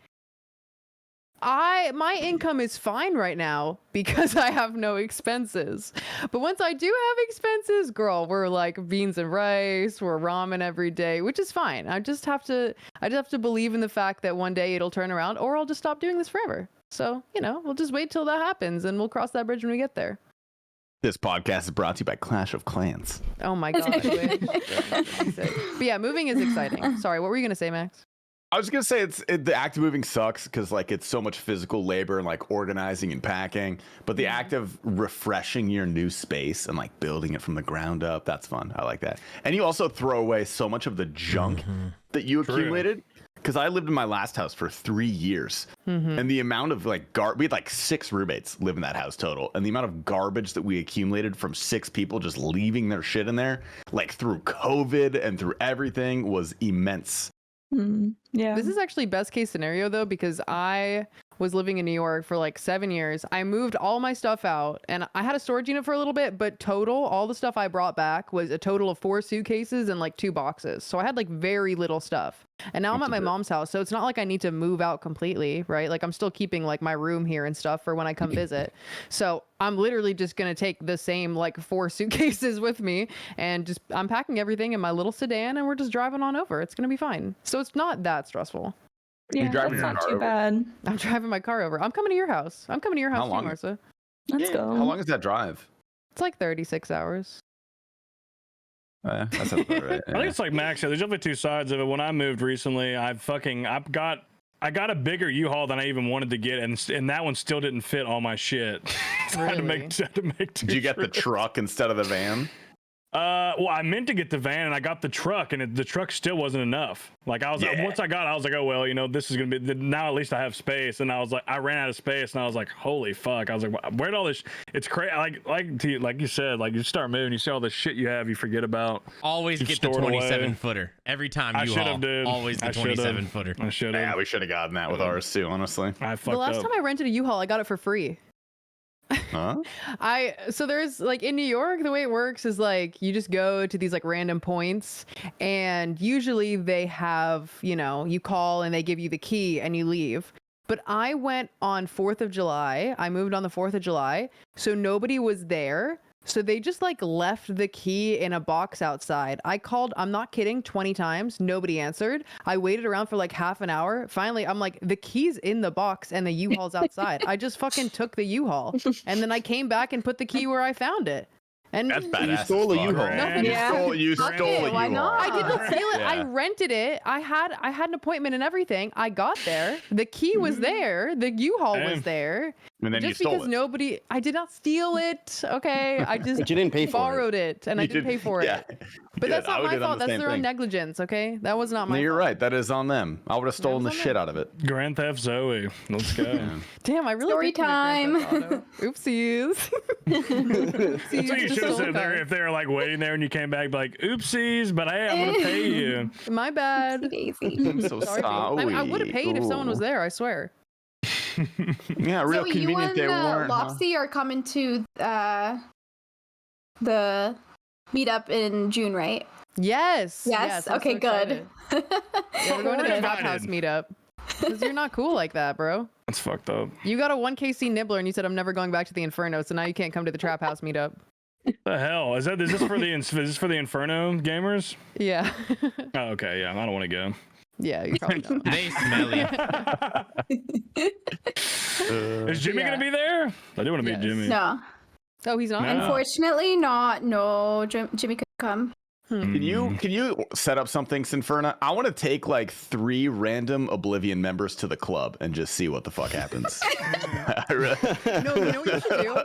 my income is fine right now because I have no expenses. But once I do have expenses, girl, we're like beans and rice, we're ramen every day, which is fine. I just have to believe in the fact that one day it'll turn around, or I'll just stop doing this forever. So, we'll just wait till that happens and we'll cross that bridge when we get there. This podcast is brought to you by Clash of Clans. Oh my god. I wish. But yeah, moving is exciting. Sorry, what were you gonna say, Max? I was gonna say the act of moving sucks because like it's so much physical labor and like organizing and packing, but the act of refreshing your new space and like building it from the ground up, that's fun. I like that. And you also throw away so much of the junk that you accumulated. Because I lived in my last house for 3 years, and the amount of like we had like 6 roommates live in that house total, and the amount of garbage that we accumulated from 6 people just leaving their shit in there, like through COVID and through everything, was immense. Yeah. This is actually best case scenario though, because I was living in New York for like 7 years. I moved all my stuff out and I had a storage unit for a little bit, but total, all the stuff I brought back was a total of 4 suitcases and like 2 boxes. So I had like very little stuff. And now I'm at my mom's house. So it's not like I need to move out completely, right? Like I'm still keeping like my room here and stuff for when I come visit. So I'm literally just going to take the same like 4 suitcases with me and just I'm packing everything in my little sedan and we're just driving on over. It's going to be fine. So it's not that stressful. Yeah, driving that's your not car too over? bad. I'm driving my car over. I'm coming to your house. I'm coming to your house too, long? Marcia. Let's go. How long is that drive? It's like 36 hours. That sounds about right. I think it's like Max said. There's definitely 2 sides of it. When I moved recently, I got a bigger U-Haul than I even wanted to get, and that one still didn't fit all my shit. So I had to make 2 Did you get the trips. truck instead of the van? Well, I meant to get the van, and I got the truck, and the truck still wasn't enough. Like once I got it, I was like, oh well, this is gonna be now. At least I have space, and I was like, I ran out of space, and I was like, holy fuck! I was like, where'd all this? It's crazy. Like you said, like you start moving, you see all the shit you have, you forget about. Always You get the store it away. 27 footer every time I you should've, haul. dude. Always the I should've. 27 footer. I should have. Yeah, we should have gotten that with ours too, honestly. I fucked The last up. time I rented a U-Haul, I got it for free. Huh? So there's like in New York, the way it works is like you just go to these like random points and usually they have, you call and they give you the key and you leave. But I went on 4th of July. I moved on the 4th of July. So nobody was there. So they just like left the key in a box outside. I called, I'm not kidding, 20 times. Nobody answered. I waited around for like half an hour. Finally, I'm like, the key's in the box and the U-Haul's outside. I just fucking took the U-Haul. And then I came back and put the key where I found it. And That's badass. You stole a U-Haul. You stole a Why U-Haul. not? I didn't steal it. Yeah. I rented it. I had an appointment and everything. I got there. The key was there. The U-Haul was there. And then Just you stole because it. nobody, I did not steal it. Okay, I just But you didn't pay for borrowed it, and I didn't pay for Yeah. it. But that's I not would my have done fault. the That's same their own thing. negligence. Okay, that was not my No, you're fault. right. That is on them. I would have stolen the was on shit them. out of it. Grand Theft Zoe. Let's go. Damn, I really Story did commit Grand Theft time. Auto. Oopsies. That's what you Just should have so said there bad. if they were like waiting there and you came back like, oopsies, but hey, I'm gonna pay you. My bad. Daisy. I'm so Sorry. I would have paid if someone was there. I swear. Yeah, real So you convenient and they weren't. huh? Lopsy are coming to the meetup in June, right? Yes. Yes. I'm okay, so good. excited. Yeah, we're going to the We're Trap invited. House meetup. Because you're not cool like that, bro. That's fucked up. You got a 1KC nibbler and you said I'm never going back to the Inferno, so now you can't come to the Trap House meetup. The hell is that? Is this for the Inferno gamers? Yeah. Oh, okay, yeah, I don't want to go. Yeah, you probably don't. They smell you. Is Jimmy Yeah. gonna be there? I do want to Yes. meet Jimmy. No, Oh, he's not? No. unfortunately, not. No, Jimmy could come. Can you set up something, Sinferna? I want to take like 3 random Oblivion members to the club and just see what the fuck happens. I really- No, you know what you should do?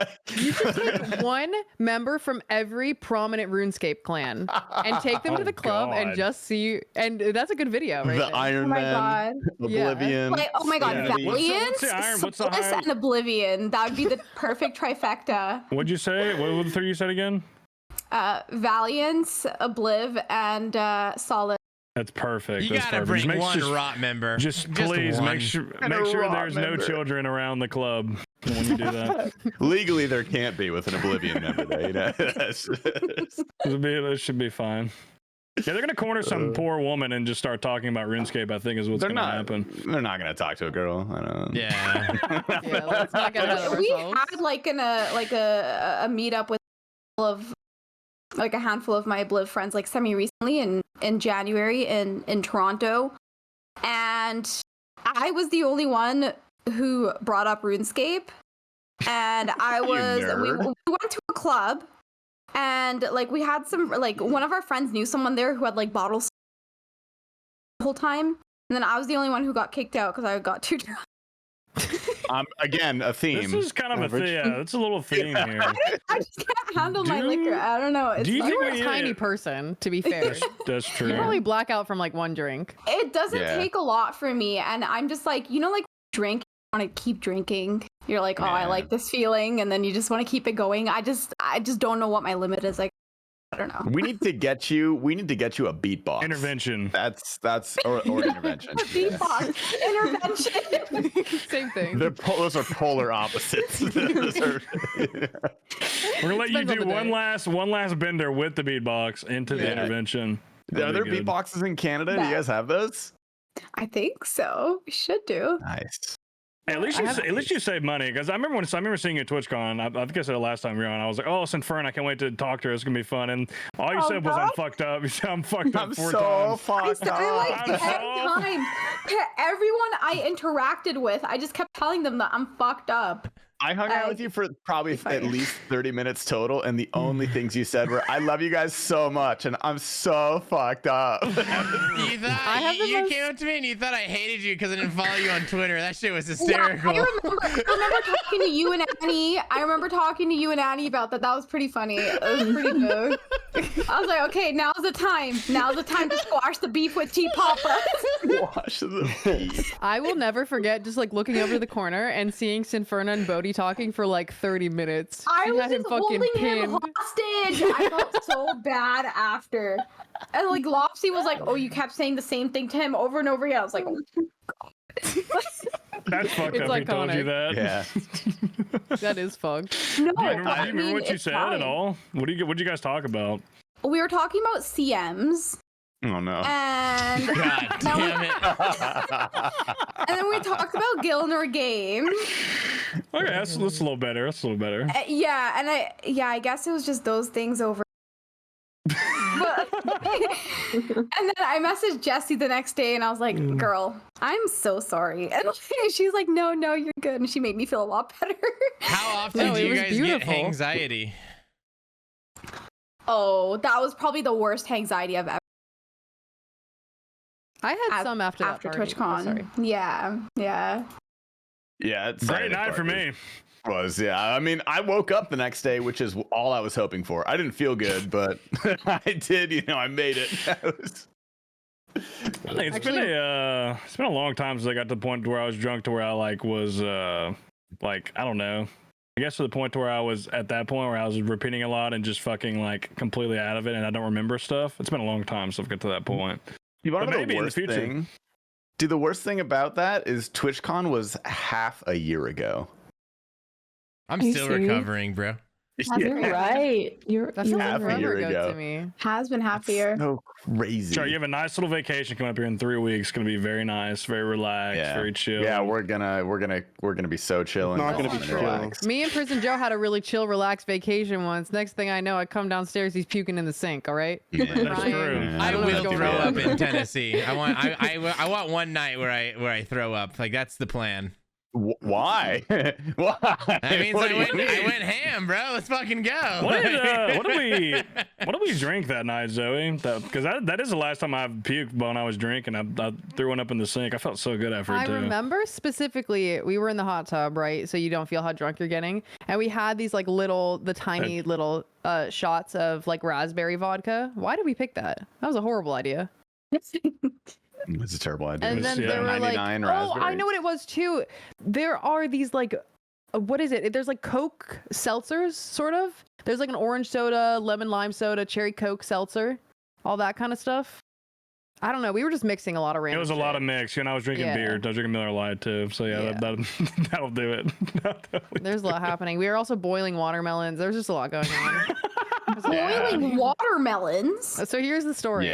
You should take one member from every prominent RuneScape clan and take them to Oh, the club and God. just see. And that's a good video, right? the there. Iron Oh my Man, god. Oblivion. Like, oh my god, Yeah. Valiant, What's the iron- what's the Solace, iron- and Oblivion. That would be the perfect trifecta. What'd you say? What were the 3 you said again? Valiant, Obliv, and Solid. That's perfect. You That's gotta perfect. bring Just make one sure- rot member. Just please one. make sure And a raw there's no member. children around the club when you do that. Legally, there can't be with an Oblivion member. Though, you know? That should be fine. Yeah, they're gonna corner some poor woman and just start talking about RuneScape. I think is what's They're gonna not. happen. They're not gonna talk to a girl. I don't. Yeah. Yeah, let's not get ahead of We ourselves. had like a meetup with all of like a handful of my Obliv friends like semi recently in January in Toronto, and I was the only one who brought up RuneScape, and I was we nerd. went to a club, and like we had some like one of our friends knew someone there who had like bottles the whole time, and then I was the only one who got kicked out because I got too drunk. Again, a theme. This is kind of Average. a yeah. It's a little theme here. I just can't handle my Do- liquor. I don't know. It's do you like- You were think a we- tiny person, to be fair. That's true. You probably black out from like one drink. It doesn't Yeah. take a lot for me, and I'm just like, you know, like drink, you want to keep drinking. You're like, oh, I Yeah. like this feeling, and then you just want to keep it going. I just don't know what my limit is. Like, I don't know. We need to get you. We need to get you a beatbox. Intervention. That's or intervention. Yeah. Beatbox intervention. Same thing. Those are polar opposites. Those are- We're gonna let you Depends on do the one day. last bender with the beatbox into the Yeah. intervention. Are That'd there be good. beatboxes in Canada? Do you guys have those? I think so. We should do. Nice. At least you save money because I remember seeing you at TwitchCon. I think I said it last time we were on. I was like, "Oh, Sinferna, I can't wait to talk to her. It's gonna be fun." And all you Oh, said was, "I'm God. fucked up." You said, "I'm fucked up I'm 4 so times." fucked I up. like I'm 10 so- times. Everyone I interacted with, I just kept telling them that I'm fucked up. I hung out with you for probably at least 30 minutes total, and the only things you said were, "I love you guys so much, and I'm so fucked up." You thought I have the you most- came up to me and you thought I hated you because I didn't follow you on Twitter. That shit was Yeah, hysterical. I remember talking to you and Annie. I remember talking to you and Annie about that. That was pretty funny. It was pretty good. I was like, okay, now's the time. Now's the time to squash the beef with T Papa. Wash the beef. I will never forget just like looking over the corner and seeing Sinferna and Bodhi talking for like 30 minutes. I She was had him just fucking holding him pinned. hostage. I felt so bad after. And like Lopsy was like, oh, you kept saying the same thing to him over and over again. I was like, oh, That's fucked It's up. He told you iconic. that. Yeah. That is fucked. no. Do you remember, I do you remember mean, what you it's said fine. at all? What did you guys talk about? We were talking about CMs, Oh no. and God Now we- damn it. and then we talked about Gilnor Game, Okay, that's a little better. That's a little better. Yeah, and I guess it was just those things over. But, and then I messaged Jessie the next day, and I was like, "Girl, I'm so sorry." And she's like, "No, you're good," and she made me feel a lot better. How often do you guys get anxiety? Oh, that was probably the worst anxiety I've ever. I had some after that party. TwitchCon. Sorry. Yeah. Yeah, it's Great night for me. I mean, I woke up the next day, which is all I was hoping for. I didn't feel good, but I did. I made it. It's been a long time since I got to the point where I was drunk to where I was I don't know. I guess to the point to where I was at that point where I was repeating a lot and just fucking completely out of it, and I don't remember stuff. It's been a long time since I've got to that point. You want to know maybe the worst in the future. thing? Dude, the worst thing about that is TwitchCon was half a year ago. I'm still recovering, bro. You're right. That's half a year ago to me. Has been happier. So crazy. Sure, you have a nice little vacation coming up here in 3 weeks. It's gonna be very nice, very relaxed, very chill. Yeah, we're gonna be so chill. Not gonna be chill. Me and Prison Joe had a really chill, relaxed vacation once. Next thing I know, I come downstairs, he's puking in the sink. All right. That's true. I will throw up in Tennessee. I want one night where I throw up. That's the plan. Why? Why? That means I went ham, bro. Let's fucking go. What did we drink that night, Zoe? Because that is the last time I've puked when I was drinking. I threw one up in the sink. I felt so good after it too. I remember specifically, we were in the hot tub, right? So you don't feel how drunk you're getting, and we had these tiny little shots of raspberry vodka. Why did we pick that? That was a horrible idea. It's a terrible idea. And then there were I know what it was too. There are these what is it? There's Coke seltzers, sort of. There's an orange soda, lemon lime soda, cherry Coke seltzer, all that kind of stuff. I don't know. We were just mixing a lot of random. It was a lot of mix. I was drinking beer. I was drinking Miller Lite too. So that'll do it. There's a lot happening. We were also boiling watermelons. There's just a lot going on. Boiling watermelons. So here's the story.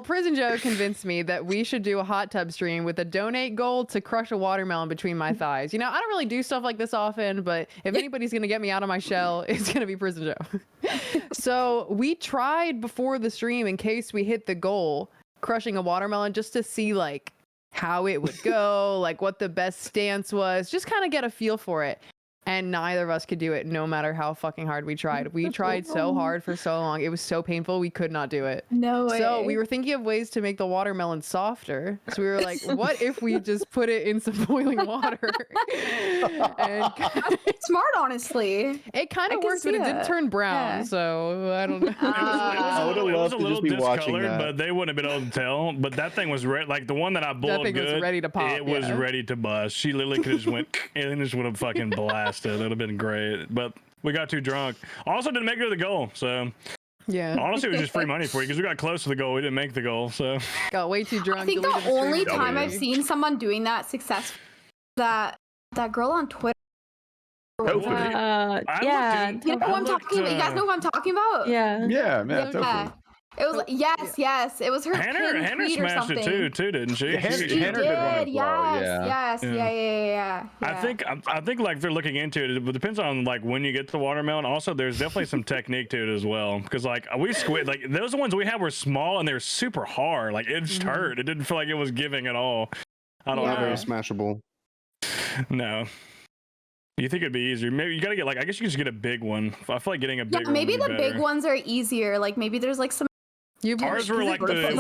Prison Joe convinced me that we should do a hot tub stream with a donate goal to crush a watermelon between my thighs. I don't really do stuff like this often, but if anybody's gonna get me out of my shell, it's gonna be Prison Joe. So we tried before the stream, in case we hit the goal, crushing a watermelon, just to see how it would go, what the best stance was, just kind of get a feel for it. And neither of us could do it, no matter how fucking hard we tried. We tried so hard for so long. It was so painful. We could not do it. No way. So we were thinking of ways to make the watermelon softer. So we were like, what if we just put it in some boiling water? And smart, honestly. It kind of worked, but it didn't turn brown. Yeah. So I don't know. It was a little discolored, but they wouldn't have been able to tell. But that thing was the one that I boiled that thing was ready to pop. It was ready to bust. She literally could have just went and just would have fucking blasted. It would have been great, but we got too drunk. Also didn't make it to the goal, so yeah. Honestly, it was just free money for you because we got close to the goal. We didn't make the goal, so got way too drunk. I think the only time I've seen someone doing that successfully, that girl on Twitter. Yeah. You know who I'm talking about? You guys know who I'm talking about? Yeah. It was yes. It was her. Hannah smashed it too, didn't she? Hannah did. Yes. Yeah. I think they're looking into it. It depends on when you get to the watermelon. Also, there's definitely some technique to it as well. Because we squid those ones we had were small and they're super hard. It just hurt. It didn't feel like it was giving at all. I don't know. Very smashable. No. You think it'd be easier? Maybe you gotta get I guess you can just get a big one. I feel like getting a big one. Maybe the big ones are easier. Maybe there's some. Ours were the grip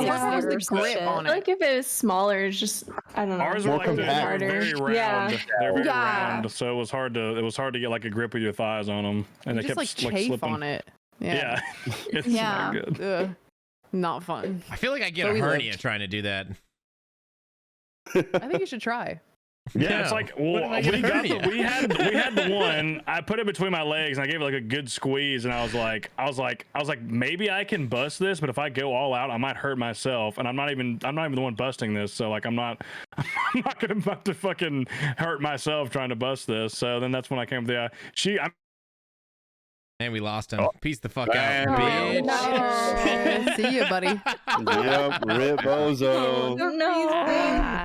on it. If it was smaller, it's just I don't know. Ours were very round. Yeah. They're very round, so it was hard to get a grip with your thighs on them, and they kept chafe slipping on it. Yeah. It's not good. Ugh. Not fun. I feel like I get a hernia trying to do that. I think you should try. Yeah, it's we had the one. I put it between my legs and I gave it a good squeeze, and I was like, maybe I can bust this, but if I go all out, I might hurt myself, and I'm not even the one busting this, so I'm not about to fucking hurt myself trying to bust this. So then that's when I came with the And we lost him. Peace the fuck out, There bitch. we No. See you, buddy. Yep, rip Bozo.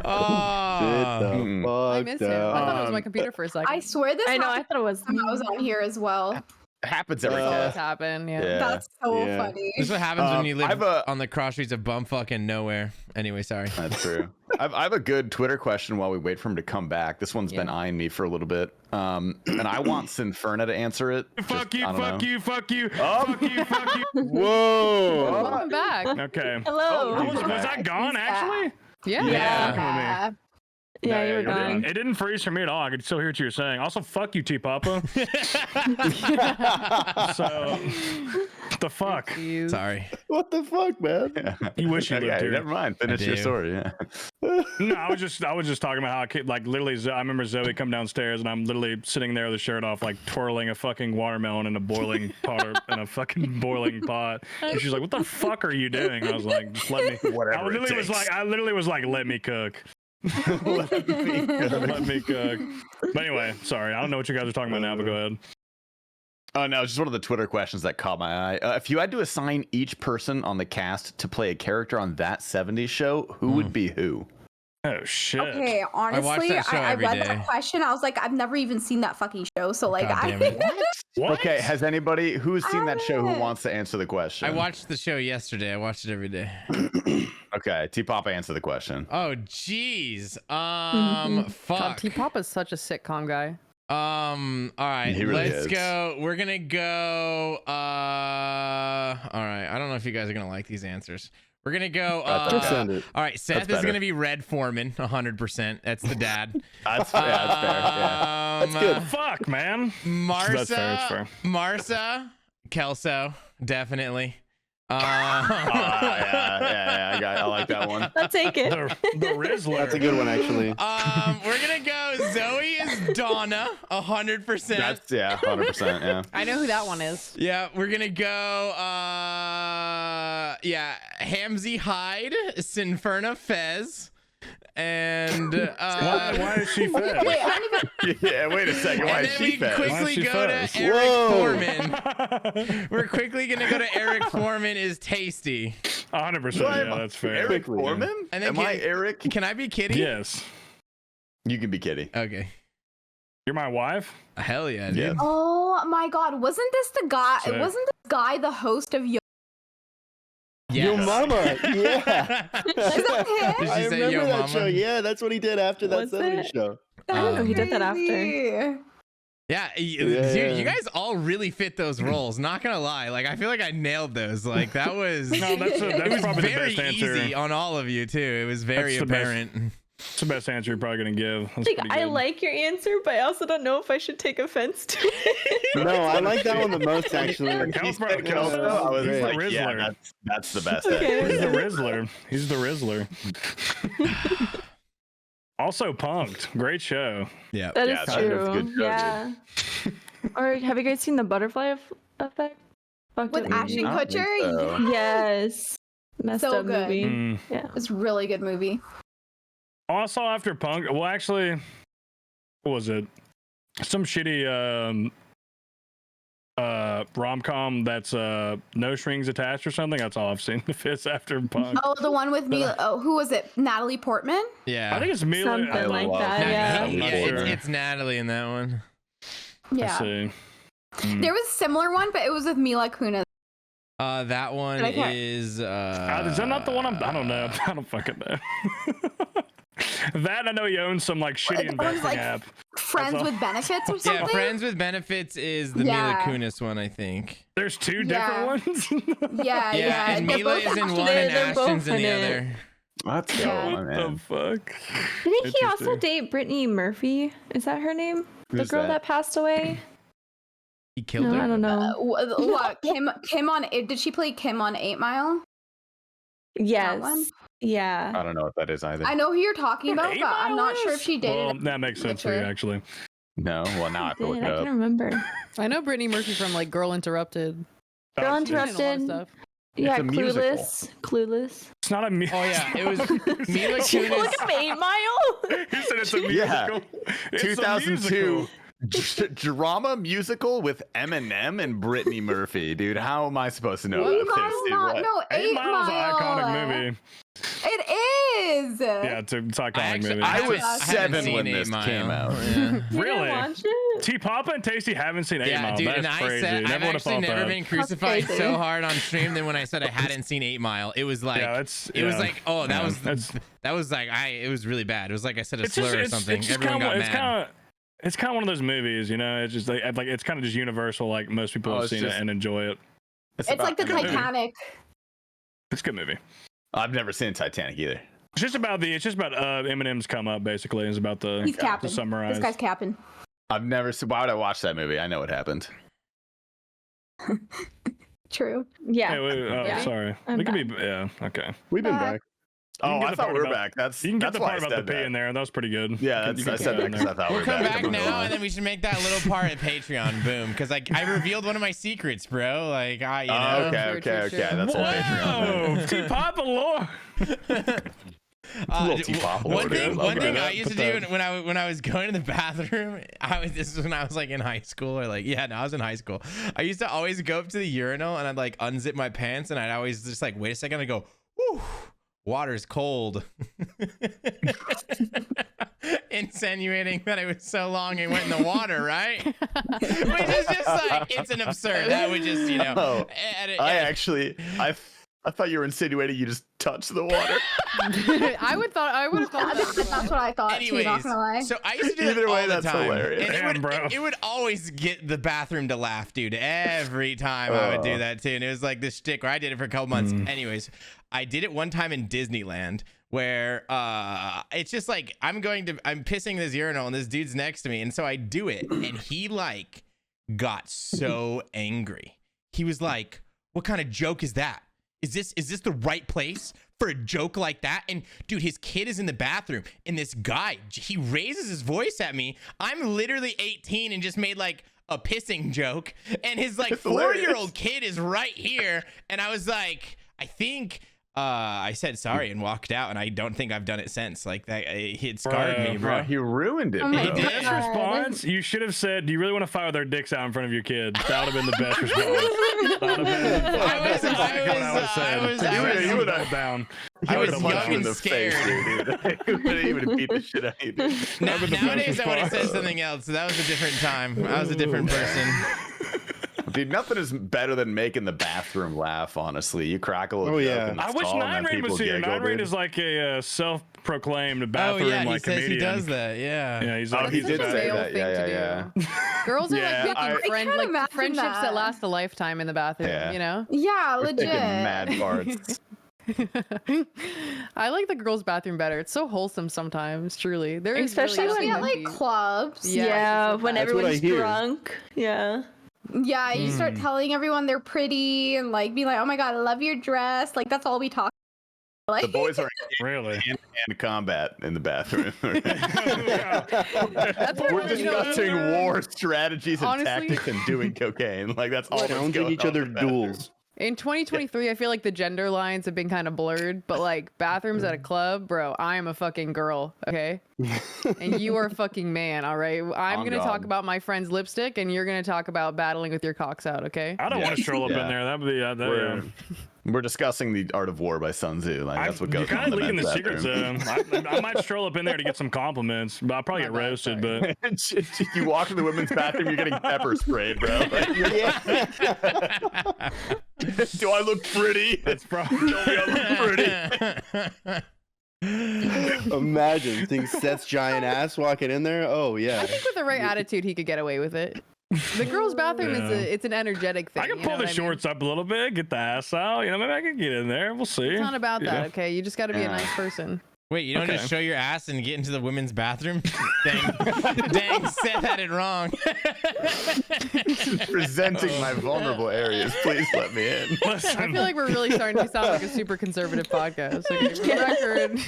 Oh. Sit the Mm. I fuck miss him. I thought it was my down. computer for a second. I swear this I know. I happened thought it was. when I was on here as well. Happens every Does day. happen, yeah. Yeah. That's so Yeah. funny. This is what happens when you I live have a- on the cross streets of bumfucking nowhere. Anyway, sorry. That's true. I have a good Twitter question while we wait for him to come back. This one's been eyeing me for a little bit. And I want Sinferna to answer it. Fuck Just- you, I don't fuck know. you, fuck you, Oh. fuck you, fuck you. Whoa. Welcome back. Okay. Hello. Was I gone actually? Yeah. Yeah. Yeah, you were you're gone. good. It didn't freeze for me at all. I could still hear what you were saying. Also, fuck you, T Papa. So, what the fuck? Sorry. What the fuck, man? You wish you lived Okay, here. never mind. Finish your do. story. Yeah. No, I was just talking about how I could, like, literally. I remember Zoe come downstairs and I'm literally sitting there with the shirt off, like twirling a fucking watermelon in a boiling pot in a fucking boiling pot. And she's like, "What the fuck are you doing?" I was like, "Just let me." Whatever I it literally was like, "Let me cook." Let me cook. But anyway, sorry. I don't know what you guys are talking about now, but go ahead. Oh no, it's just one of the Twitter questions that caught my eye. If you had to assign each person on the cast to play a character on that 70s show, who would be who? Oh shit. Okay, honestly, that show I every read day. that question. I was like, I've never even seen that fucking show. So like, God damn it. What? Okay, has anybody who's seen that show who haven't. wants to answer the question? I watched the show yesterday. I watched it every day. Okay, T Papa answer the question. Oh, jeez. God, Fuck. T-Papa's such a sitcom guy. All right, He really let's is. go. We're gonna go. All right. I don't know if you guys are gonna like these answers. We're gonna go. Just send it. All right, Seth That's is better. gonna be Red Foreman, 100%. That's the dad. That's fair. That's fair. Yeah. That's good. Fuck, man. Marsa, That's fair, that's fair. Marsa, Kelso, definitely. I like that one. I'll take it. The Rizzler. That's a good one, actually. We're gonna go. Zoe is Donna, 100%. That's 100%. Yeah. I know who that one is. Yeah, we're gonna go. Hamzy Hyde, Sinferna Fez, and Why is she fed? wait, I don't even. Yeah. Wait a second. Why and is then she we fed? Why is quickly she go Fez? to Eric Whoa. Foreman. We're quickly gonna go to Eric Foreman is Tasty. 100%. Yeah, that's fair. Eric Quickly, Foreman? And then Am I Eric? Can I be Kitty? Yes. You can be Kitty. Okay. You're my wife? Hell yeah, dude. Yes. Oh my God, wasn't this the guy? Sick. Wasn't this guy the host of Yo? Yo Yes. Mama. Yeah. Did Is that him? she I say remember Yo that Mama? show. Yeah, that's what he did after that Was 70s it? show. I didn't know he did that after. Crazy. Yeah, Yeah, dude, yeah. you guys all really fit those roles. Not gonna lie, like I feel like I nailed those. Like that was. No, that's it was probably the very best answer. easy on all of you too. It was very That's the best. apparent. It's the best answer you're probably going to give. That's Like, pretty I good. like your answer, but I also don't know if I should take offense to it. No, I like that one the most, actually. He said Kelso, I was Great. like, yeah, Rizzler. that's the best. Okay. He's the Rizzler. He's the Rizzler. Also punked. Great show. Yeah. That is Yeah, that's a true. good show, Yeah. Or have you guys seen the butterfly effect? Fucked With up Ashton movie. I don't think Kutcher? so. Yeah. Yes. Messed So up good. movie. Mm. Yeah. It's a really good movie. Also, after punk, well, actually, what was it? Some shitty rom-com that's no strings attached or something. That's all I've seen. If it's after punk, Oh, the one with Mila. Oh, who was it? Natalie Portman? Yeah. I think it's Mila. Something I like love that. that. Yeah. I'm not Yeah, sure. it's Natalie in that one. Yeah. Let's see. There was a similar one, but it was with Mila Kunis. That one But I can't- is. Is that not the one? I don't know. I don't fucking know. That I know he owns some like shitty That one's investing like app. Friends all. with Benefits or something? Yeah, Friends with Benefits is the Yeah. Mila Kunis one, I think. There's two Yeah. different ones. Yeah, Yeah, and they're Mila both is in Ashton. one and They're both Ashton's in the in it. other. That's Yeah. cool, What man. the fuck? Didn't he also Interesting. date Brittany Murphy? Is that her name? The Who's girl that? that passed away? He killed No, her. I don't know. What? Kim on? Did she play Kim on 8 Mile? Yes. one? Yeah. I don't know what that is either. I know who you're talking about, 8 but I'm not Mile sure is? if she did Well, it. that makes sense for you, Witcher. actually. No, well now I have to look Did. it I up. can't remember. I know Brittany Murphy from like Girl Interrupted. Girl It's- She's in a lot of Interrupted. stuff. Yeah, a musical. Clueless. It's not a musical. Oh yeah, it was Mila Did you look Kunis. up 8 Mile? He said it's a musical. Yeah. It's a 2002. musical. Drama musical with Eminem and Brittany Murphy, dude. How am I supposed to know You about guys this? Dude? not What? know 8 Mile's an iconic movie. It is. Yeah, it's an iconic movie. I was haven't 7 seen when 8 this Mile. came out. Yeah. You didn't Really? watch it? T Papa and Tasty haven't seen 8 Mile. Dude, That's and I crazy. said I've Never would have actually thought never that. been crucified crazy. so hard on stream than when I said I hadn't seen 8 Mile. It was like Yeah, it was like, oh, that was like it was really bad. It was like I said a slur or something. Everyone got mad. It's kind of one of those movies, you know. It's just like it's kind of just universal. Like most people have seen it and enjoy it. It's like the Titanic. It's a good movie. I've never seen Titanic either. It's just about Eminem's come up basically. It's about the He's capping. to summarize. This guy's capping. I've never seen. Why would I watch that movie? I know what happened. True. Yeah. Hey, wait, Yeah. sorry. I'm We could be yeah. Okay. We've been Back. back. You can Oh, get I the thought part we were about- back. That's You can get that's the why part I about the said P that. in there. That was pretty good. Yeah, You I can said put that in because there. I thought we We'll were come back. back I'm not gonna now, lie. and then we should make that little part at Patreon. Boom, because I revealed one of my secrets, bro. Like you know. Oh, okay, True, okay, true, okay. true. That's all Patreon. Whoa, T Papa lore. Little T-pop one over there. thing, Love one thing that. I used to do when I was going to the bathroom, this is when I was like in high school or like I was in high school. I used to always go up to the urinal and I'd like unzip my pants and I'd always just like wait a second and go, whew, water's cold. Insinuating that it was so long it went in the water, right? Which is just like it's an absurd. That would just Oh, I thought you were insinuating you just touched the water. I would have thought that. That's what I thought too, Anyways, not gonna lie. so I used to do Either that way, all the that's time. hilarious. And Damn, bro. it would always get the bathroom to laugh, dude. Every time I would do that too. And it was like this shtick where I did it for a couple months. Anyways, I did it one time in Disneyland where it's just like I'm pissing in this urinal and this dude's next to me. And so I do it. And he like got so angry. He was like, what kind of joke is that? Is this the right place for a joke like that? And dude, his kid is in the bathroom and this guy, he raises his voice at me. I'm literally 18 and just made like a pissing joke. And his like 4-year-old kid is right here. And I was like, I think I said sorry and walked out, and I don't think I've done it since. Like that, it scarred me, bro. He ruined it. Oh my bro. He did. Best response, you should have said, do you really want to fire their dicks out in front of your kid? That would have been the best response. That would have been the exactly what I would have said. You would have down. I was would've punched young you in and the face, scared. dude. He would have beat the shit out of you, dude. Nowadays, I would have said something else. That was a different time. I was a different person. Dude, nothing is better than making the bathroom laugh, honestly. You crackle a Oh, joke yeah. in the I wish stall and Nine then Raid was people here. giggle, Nine Raid dude. is like a self-proclaimed Oh bathroom yeah, he like says comedian. he does that. Yeah. Yeah, he's Oh, like he It's did such a say male that. thing Yeah. to do. Girls are Yeah, like making I can't imagine friendships that that. last a lifetime in the bathroom. Yeah. You know. Yeah, You're legit. taking mad farts. I like the girls' bathroom better. It's so wholesome sometimes. Truly, there is Especially really Especially at nothing like empty. clubs. Yeah. Yeah, when That's what I everyone's hear. drunk. Yeah. Yeah, you start telling everyone they're pretty and like being like, "Oh my god, I love your dress." Like that's all we talk. Like The boys are Really? in hand-to-hand combat in the bathroom. That's We're what, you know, discussing war strategies and Honestly- tactics and doing cocaine. Like that's all that's Challenging going each on other in the bathroom. duels. In 2023, I feel like the gender lines have been kind of blurred, but like bathrooms at a club, bro, I am a fucking girl, okay? And you are a fucking man, all right? I'm On going to talk God. about my friend's lipstick, and you're going to talk about battling with your cocks out, okay? I don't want to Yeah. stroll up Yeah. in there. That would be We're discussing the art of war by Sun Tzu. Like that's what goes You're on kind in of leaking men's the secrets. bathroom. I might stroll up in there to get some compliments, but I'll probably My get bad, roasted. sorry. But You walk in the women's bathroom, you're getting pepper sprayed, bro. Like, do I look pretty? that's probably Do I look pretty? Imagine seeing Seth's giant ass walking in there. Oh I yeah. think with the right attitude, he could get away with it. The girls' bathroom is it's an energetic thing. I can you pull know the what I mean? shorts up a little bit, get the ass out. You know, maybe I can get in there. We'll see. It's not about Yeah. that, okay? You just got to be a Yeah. nice person. Wait, you don't Okay. just show your ass and get into the women's bathroom? Dang, Seth had it wrong. Presenting my vulnerable areas. Please let me in. I Listen, feel like we're really starting to sound like a super conservative podcast. Okay, for the record,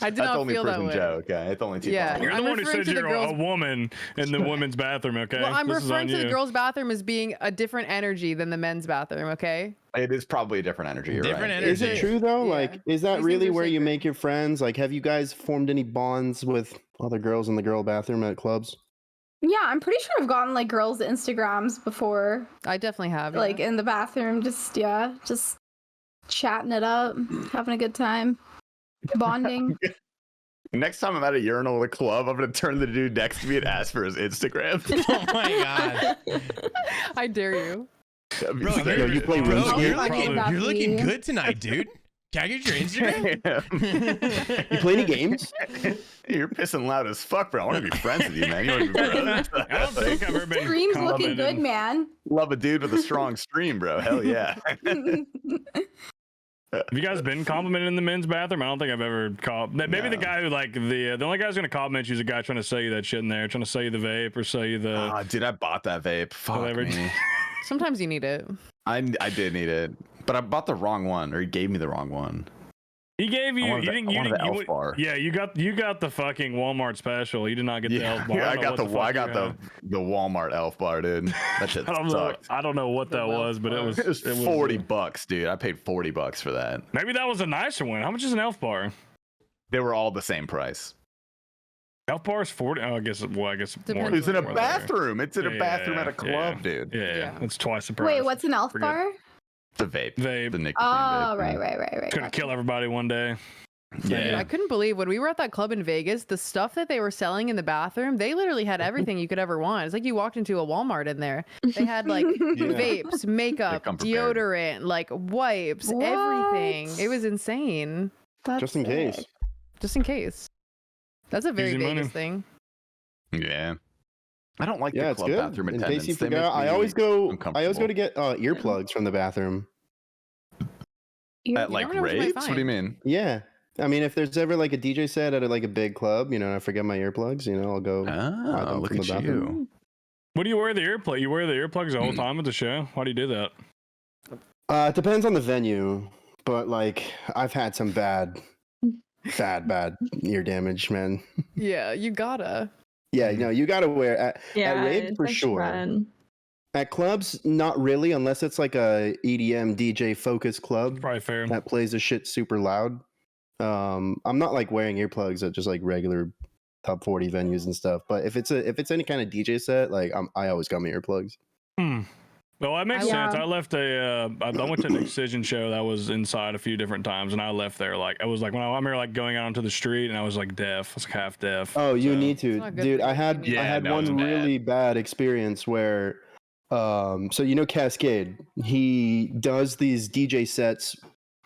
I did That's not only feel that prison way. Joe, okay? It's only two. Yeah. you're the I'm one who referring says to the you're girls- a woman in the women's bathroom. Okay. Well, I'm This is referring on to the you. girls' bathroom as being a different energy than the men's bathroom, okay? It is probably a different energy. You're Different right. energy. Is it true though? Yeah. Like, is that These things really are where you sacred. make your friends? Like, have you guys formed any bonds with other girls in the girl bathroom at clubs? Yeah, I'm pretty sure I've gotten like girls' Instagrams before. I definitely have. Like yeah. in the bathroom, just chatting it up, having a good time, bonding. Next time I'm at a urinal with a club, I'm gonna turn the dude next to me and ask for his Instagram. Oh my god. I dare you. Bro, you play you're looking good tonight, dude. Can I get your Instagram? You play any games? You're pissing loud as fuck, bro. I want to be friends with you, man. You want to be brothers? I don't think I've ever been Stream's looking good, complimented. man. Love a dude with a strong stream, bro. Hell yeah. Have you guys been complimented in the men's bathroom? I don't think I've ever maybe the guy who like the only guy who's gonna compliment you is a guy trying to sell you that shit in there, trying to sell you the vape or sell you the. Oh, dude, I bought that vape. Fuck Whatever. me. Sometimes you need it. I did need it, but I bought the wrong one, or he gave me the wrong one. He gave you. wanted You the Elf didn't. bar. Yeah, you got the fucking Walmart special. You did not get the Elf bar. Yeah, I don't got know the what I got fuck you the Walmart Elf bar, dude. That shit had. sucked. I don't know what that was, but it was $40, dude. I paid $40 for that. Maybe that was a nicer one. How much is an Elf bar? They were all the same price. Elf bar is 40. Oh, I guess. Well, I guess more. Depends It's in a More there. bathroom. It's in a bathroom at a Yeah, club, dude. Yeah, Yeah. it's twice the price. Wait, what's an elf Forget. bar? The vape. Vape. The nicotine Oh, vape. right. Couldn't kill everybody one day. Yeah. I couldn't believe when we were at that club in Vegas, the stuff that they were selling in the bathroom, they literally had everything you could ever want. It's like you walked into a Walmart in there. They had like vapes, makeup, come prepared. deodorant, like wipes, What? everything. It was insane. That's Just in case. sick. Just in case. That's a very Easy Vegas money. thing. Yeah. I don't like Yeah, the it's club good. bathroom In attendants. case you They make forgot, I me always go uncomfortable. to get earplugs from the bathroom. At like never know what you might raves? What do you find. mean? Yeah. I mean, if there's ever like a DJ set at like a big club, and I forget my earplugs, I'll go. buy Oh, them look from at the bathroom. you. What do you wear the earplug? You wear the earplugs the whole time at the show? Why do you do that? It depends on the venue, but like I've had some bad ear damage, man. Yeah, you gotta. Yeah, you gotta wear at raves it's for a sure. trend. At clubs, not really, unless it's like a EDM DJ focused club Probably fair. that plays the shit super loud. I'm not like wearing earplugs at just like regular top 40 venues and stuff. But if it's any kind of DJ set, like I always got my earplugs. Well, that makes Yeah. sense. I left I went to an Excision show that was inside a few different times, and I left there like I was like when I remember like going out onto the street, and I was like deaf. I was like half deaf. Oh, you So- need It's to, not good dude. for I you. had Yeah, I had no, it's one bad. really bad experience where, so Cascade, he does these DJ sets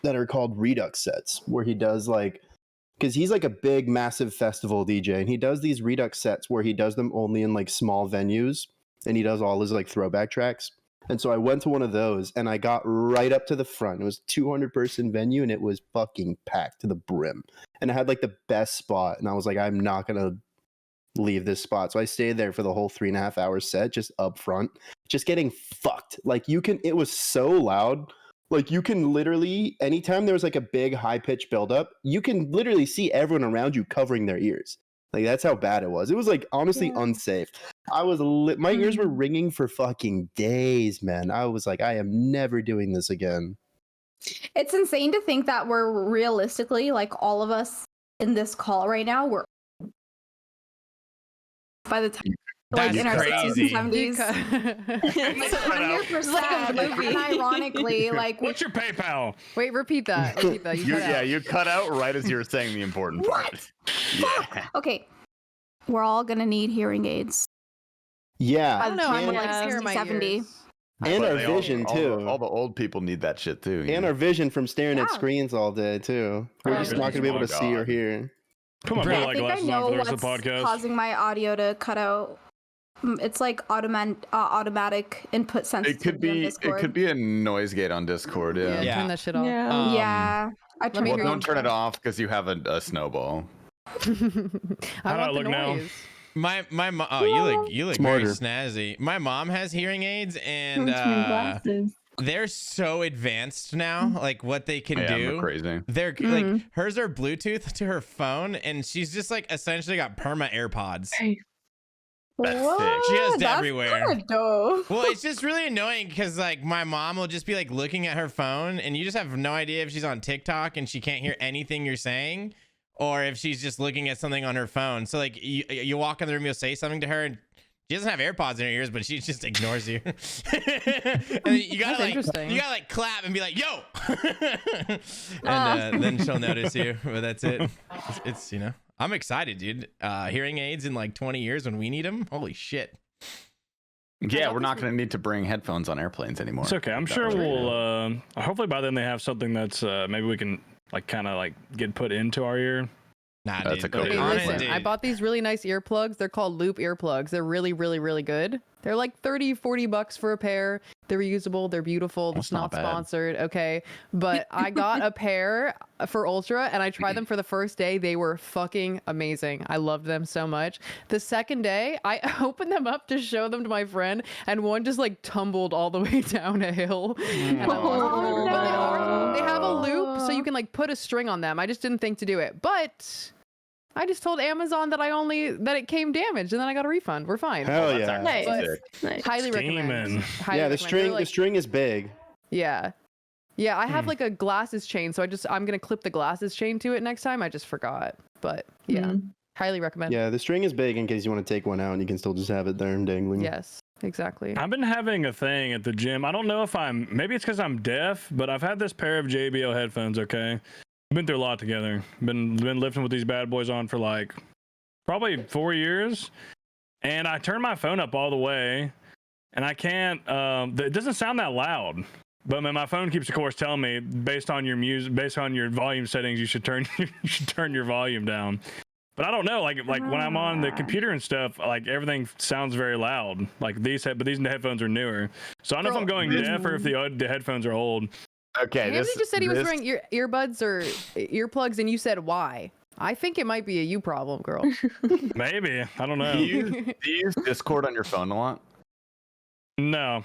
that are called Redux sets, where he does like, because he's like a big, massive festival DJ, and he does these Redux sets where he does them only in like small venues, and he does all his like throwback tracks. And so I went to one of those, and I got right up to the front. It was 200-person venue, and it was fucking packed to the brim. And I had like the best spot, and I was like, I'm not gonna leave this spot. So I stayed there for the whole 3.5 hour set, just up front, just getting fucked. Like it was so loud. Like you can literally, anytime there was like a big high pitched buildup, you can literally see everyone around you covering their ears. Like that's how bad it was. It was like honestly unsafe. I was my ears were ringing for fucking days, man. I was like, I am never doing this again. It's insane to think that we're realistically, like all of us in this call right now, we're by the time like That's in our 60s crazy. and 70s. It's 100%. Like, and ironically, like What's your PayPal? Wait, repeat that. Repeat that. You cut out. You cut out right as you were saying the important part. Yeah. okay, we're all gonna need hearing aids. Yeah. By I don't the know. time I'm we're like like 60, 70. ears. And But our they all- vision all too. all the old people need that shit too. And our vision from staring at Yeah. screens all day too. We're just not gonna be able to see or hear. Come on, Bro, put I like think I glasses on know for the rest what's of the podcast. causing my audio to cut out. It's like automatic input It sensitivity on Discord. could be a noise gate on Discord. Yeah. Yeah. Turn that shit off. Yeah. Yeah, I let tried me Well, hear don't you. turn it off because you have a snowball. I How do I want the look now? noise. My mom. Oh, you look Smarter. very snazzy. My mom has hearing aids, and Too many glasses. they're so advanced now. Like what they can Yeah, do. I'm crazy. They're like hers are Bluetooth to her phone, and she's just like essentially got perma AirPods. That's sick. What? Just That's everywhere. kinda dope. Well, it's just really annoying because like my mom will just be like looking at her phone, and you just have no idea if she's on TikTok and she can't hear anything you're saying, or if she's just looking at something on her phone. So like you walk in the room, you'll say something to her, and She doesn't have AirPods in her ears, but she just ignores you. And you gotta like clap and be like, "Yo," and then she'll notice you. But that's it. It's I'm excited, dude. Hearing aids in like 20 years when we need them. Holy shit. Yeah, we're not going to need to bring headphones on airplanes anymore. It's okay. I'm sure we'll. Hopefully by then they have something that's maybe we can like kind of like get put into our ear. Nah, that's dude. Okay, listen, I bought these really nice earplugs. They're called Loop earplugs. They're really, really, really good. They're like $30-$40 for a pair. They're reusable. They're beautiful. It's not sponsored. Okay. But I got a pair for Ultra and I tried them for the first day. They were fucking amazing. I loved them so much. The second day, I opened them up to show them to my friend and one just like tumbled all the way down a hill. And I they have a loop so you can like put a string on them. I just didn't think to do it. But I just told Amazon that it came damaged and then I got a refund. We're fine. Hell yeah. Nice. Highly recommend. Yeah, the string is big. Yeah. Yeah, I have like a glasses chain, so I'm gonna clip the glasses chain to it next time. I just forgot. But yeah. Highly recommend. Yeah, the string is big in case you want to take one out and you can still just have it there and dangling. Yes, exactly. I've been having a thing at the gym. I don't know if maybe it's because I'm deaf, but I've had this pair of JBL headphones, okay? Been through a lot together. Been lifting with these bad boys on for like probably 4 years. And I turn my phone up all the way and I can't it doesn't sound that loud. But my phone keeps of course telling me based on your volume settings you should turn your volume down. But I don't know, like when I'm on the computer and stuff, like everything sounds very loud. Like these headphones are newer. So I don't know if I'm going deaf or if the headphones are old. Okay, Anthony just said he was wearing earbuds or earplugs, and you said why. I think it might be a you problem, girl. Maybe. I don't know. Do you use Discord on your phone a lot? No.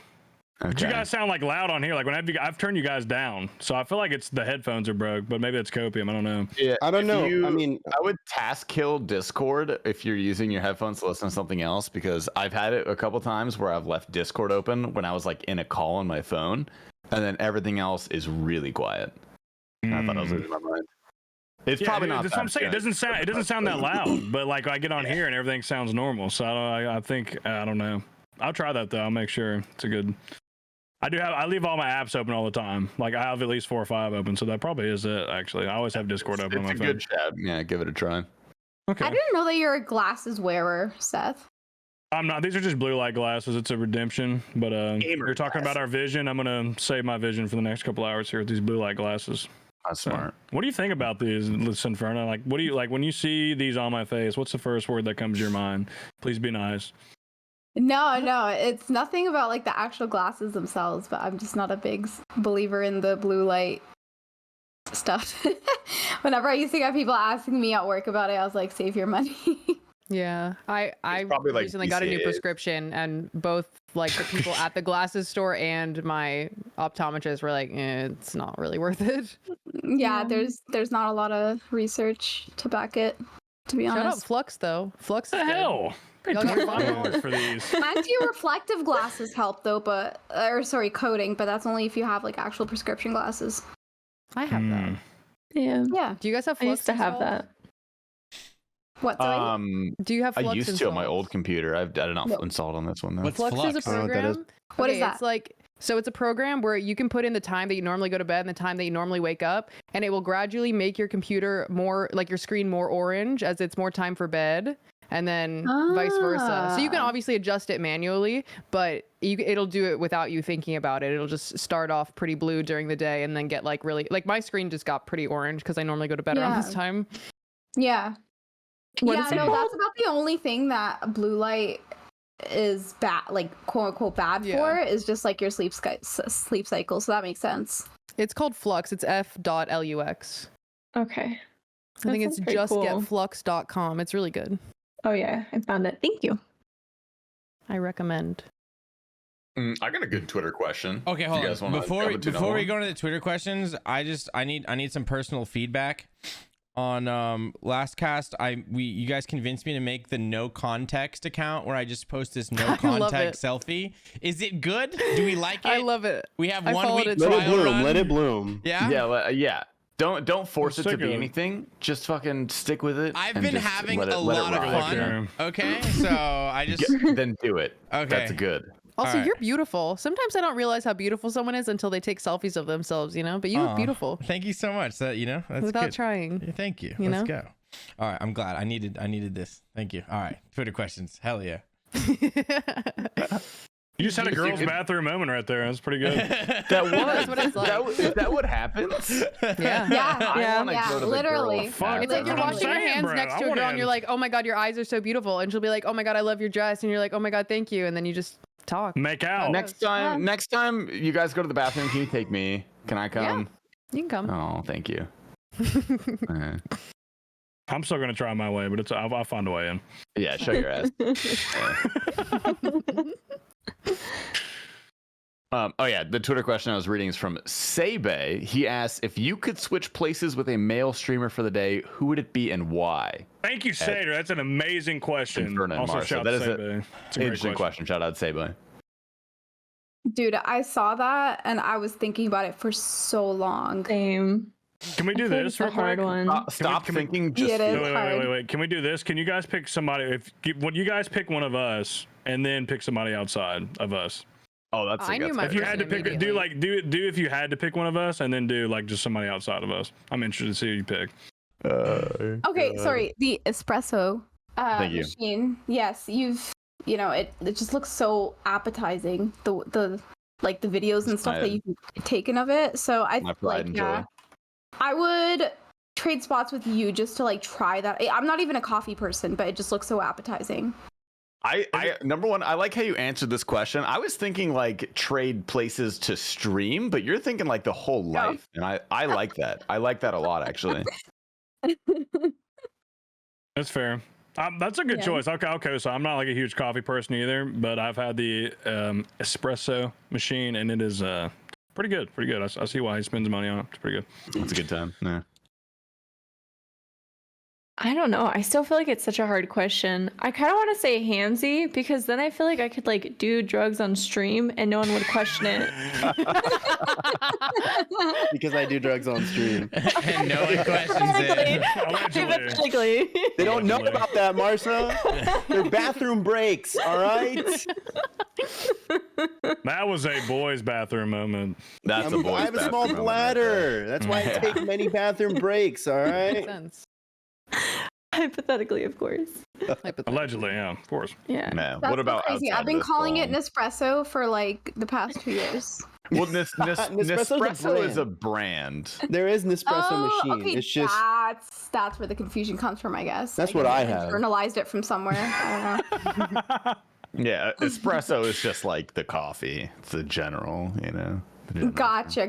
Okay. But you guys sound like loud on here. Like when I've turned you guys down, so I feel like it's the headphones are broke, but maybe it's copium. I don't know. Yeah, I don't know. I would task kill Discord if you're using your headphones to listen to something else, because I've had it a couple times where I've left Discord open when I was like in a call on my phone, and then everything else is really quiet. And I thought I was losing my mind. It's probably not. That's what I'm saying. It doesn't sound that loud, but like I get on here and everything sounds normal. So I think I don't know. I'll try that though. I'll make sure it's a good. I leave all my apps open all the time. Like I have at least 4 or 5 open, so that probably is it. Actually, I always have Discord open on my phone. It's a good chat. Yeah, give it a try. Okay. I didn't know that you're a glasses wearer, Seth. I'm not. These are just blue light glasses. It's a redemption. But you're talking about our vision. I'm gonna save my vision for the next couple hours here with these blue light glasses. That's smart. What do you think about these, Sinferna? Like, what do you like when you see these on my face? What's the first word that comes to your mind? Please be nice. No, it's nothing about like the actual glasses themselves, but I'm just not a big believer in the blue light stuff. Whenever I used to get people asking me at work about it, I was like, save your money. Yeah, I recently got a new prescription, and both like the people at the glasses store and my optometrist were like, it's not really worth it. Yeah, there's not a lot of research to back it, to be honest. Shout out Flux though. Flux is the hell. Paid $25 for these. Anti-reflective glasses help though, coating, but that's only if you have like actual prescription glasses. I have that. Yeah. Do you guys have Flux? I used to have that. What? Do you have Flux I used installed? to on my old computer. I did not install it on this one though. What's Flux is a program. What is that? It's like it's a program where you can put in the time that you normally go to bed and the time that you normally wake up, and it will gradually make your computer more like your screen more orange as it's more time for bed. And then vice versa. So you can obviously adjust it manually, but it'll do it without you thinking about it. It'll just start off pretty blue during the day and then get like really like my screen just got pretty orange because I normally go to bed around this time. Yeah. That's about the only thing that blue light is bad, like quote unquote bad for, is just like your sleep cycle. So that makes sense. It's called Flux. It's F.lux. Okay. I think it's justgetflux.com. It's really good. Oh yeah, I found it. Thank you. I recommend. I got a good Twitter question. Okay, hold on. Before we go into the Twitter questions, I need some personal feedback. On last cast, you guys convinced me to make the no context account where I just post this no context selfie. Is it good? Do we like it? I love it. We have 1 week Let trial it bloom. run. Let it bloom. Yeah. Yeah. Don't force it to Stick be with it. anything. Just fucking stick with it. I've and been just having let it a lot of ride, fun. you know? Okay, so I just Then do it. Okay. That's good. Also, All right. you're beautiful. Sometimes I don't realize how beautiful someone is until they take selfies of themselves, you know? But you look Aw, beautiful Thank you so much. That that's without good. trying. Yeah, thank you. You Let's know? go. All right, I'm glad. I needed this. Thank you. All right, Twitter questions. Hell yeah. You just had a girl's bathroom moment right there. That's pretty good. That was. That's what it's like. Is that what happens? Yeah. Yeah, wanna go to the literally. girl Fuck, It's like you're I'm washing your saying, hands bro, next I to a wanna girl and you're end- like, oh my God, your eyes are so beautiful. And she'll be like, oh my God, I love your dress. And you're like, oh my God, thank you. And then you just talk. Make out. Next time you guys go to the bathroom, can you take me? Can I come? You can come. Oh, thank you. I'm still gonna try my way, but I'll find a way in. Yeah, show your ass. Oh yeah, the Twitter question I was reading is from Sebe. He asks, if you could switch places with a male streamer for the day, who would it be and why? Thank you, Sater. That's an amazing question. Sinferna and Also, Marsa. shout That out is to an Sebe. It's a great interesting question. Shout out Sebe. Dude, I saw that and I was thinking about it for so long. Same. Can we do I feel like this it's a real hard quick? one. Stop can we- thinking. Just Yeah, it is. feel it. Wait. Can we do this? Can you guys pick somebody? When you guys pick one of us, and then pick somebody outside of us. Oh, that's. I knew my If you had to pick, immediately. do if you had to pick one of us, and then do like just somebody outside of us. I'm interested to see who you pick. Okay, sorry. The espresso Thank you. machine. Yes, it just looks so appetizing. The like the videos and stuff that you've taken of it. So I My pride and joy. I would trade spots with you just to like try that. I'm not even a coffee person, but it just looks so appetizing. I number one, I like how you answered this question. I was thinking like trade places to stream, but you're thinking like the whole life, and I like that. I like that a lot, actually. That's fair. That's a good choice. Okay, so I'm not like a huge coffee person either, but I've had the espresso machine, and it is pretty good. Pretty good. I see why he spends money on it. It's pretty good. It's a good time. Yeah. I don't know. I still feel like it's such a hard question. I kind of want to say handsy because then I feel like I could like do drugs on stream and no one would question it. Because I do drugs on stream. And no one questions it. Hypothetically. They don't know about that, Marsa. They're bathroom breaks, all right? That was a boys' bathroom moment. That's a boy's I have a small bathroom moment right bladder. That's why I take many bathroom breaks, all Makes right? sense. Hypothetically, of course. Allegedly, yeah, of course. Yeah. No. That's What about so crazy. outside I've been of this calling it phone? Nespresso for like the past 2 years. Well, Nespresso's a Nespresso is a brand. brand. There is an espresso machine. Okay, It's just that's where the confusion comes from, I guess. That's I what guess I have. Internalized it from somewhere. I don't know. Yeah, espresso is just like the coffee. It's a general, you know. Gotcha.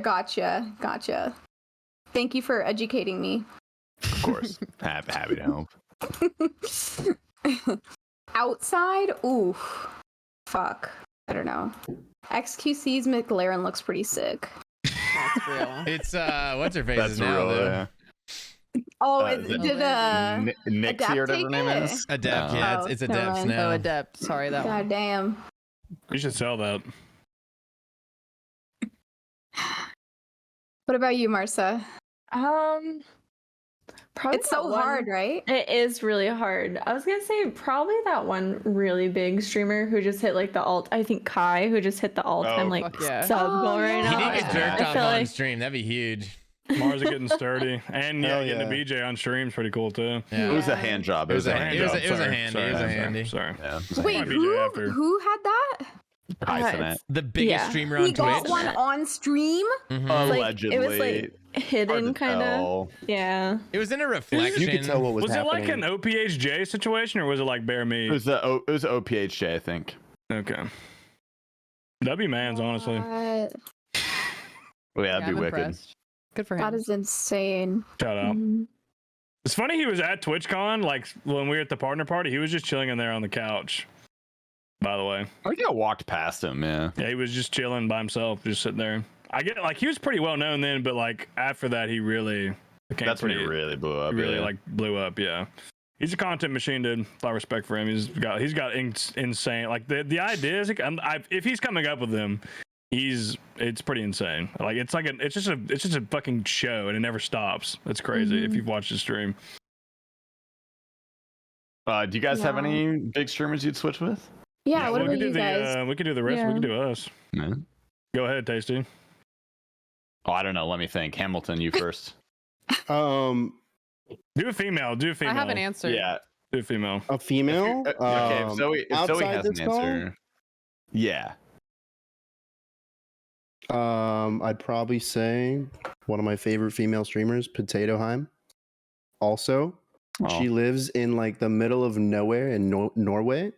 Thank you for educating me. Of course. Happy to help. Outside? Ooh. Fuck. I don't know. XQC's McLaren looks pretty sick. That's real. It's what's her face That's is now real, though. yeah. Oh, the- did Nixie or whatever her name take it? is. Adept, No. yeah, it's never Adepts mind. now. Oh, adept. Sorry, that one. God damn. You should sell that. What about you, Marsa? Probably It's so that one- hard, right? It is really hard. I was gonna say probably that one really big streamer who just hit like the alt. I think Kai, who just hit the all-time Oh, like fuck yeah. sub Oh, goal right yeah. He now. did get Yeah. jerked I off feel on like- stream. That'd be huge. Mars are getting sturdy, and Hell getting yeah. a BJ on stream's pretty cool too. Yeah. It was a hand job. It was a hand job. It was a handy. It was a handy. Sorry. Yeah. Wait, Might be Jay after. who had that? Kai Uh, Sinet. The biggest Yeah. streamer He on got Twitch. one on stream? Mhm. Allegedly. It was like hidden kind of. Yeah. It was in a reflection. you could tell what was Was it happening. like an OPHJ situation, or was it like bare meat? It was OPHJ, I think. Okay. That'd be man's, honestly. Oh, yeah, that'd I'm be wicked. impressed. Good for him. That is insane. Shout out. Mhm. It's funny he was at TwitchCon, like when we were at the partner party, he was just chilling in there on the couch. By the way. I think I walked past him, yeah. Yeah, he was just chilling by himself, just sitting there. I get it, like he was pretty well known then, but like after that he really became That's when pretty he really blew up. really yeah. like blew up, yeah. He's a content machine, dude. A lot of respect for him. He's got insane like the ideas. If he's coming up with them, it's pretty insane. Like it's just a fucking show and it never stops. It's crazy if you've watched the stream. Do you guys have any big streamers you'd switch with? Yeah, what about you guys? We could do the rest. Yeah. We could do us. No. Go ahead, Tasty. Oh, I don't know. Let me think. Hamilton, you first. Do a female. Do a female. I have an answer. Yeah. Do a female. A female? Okay, if Zoe outside has an this call? answer. Yeah. I'd probably say one of my favorite female streamers, Potato Heim. Also, she lives in like the middle of nowhere in Norway,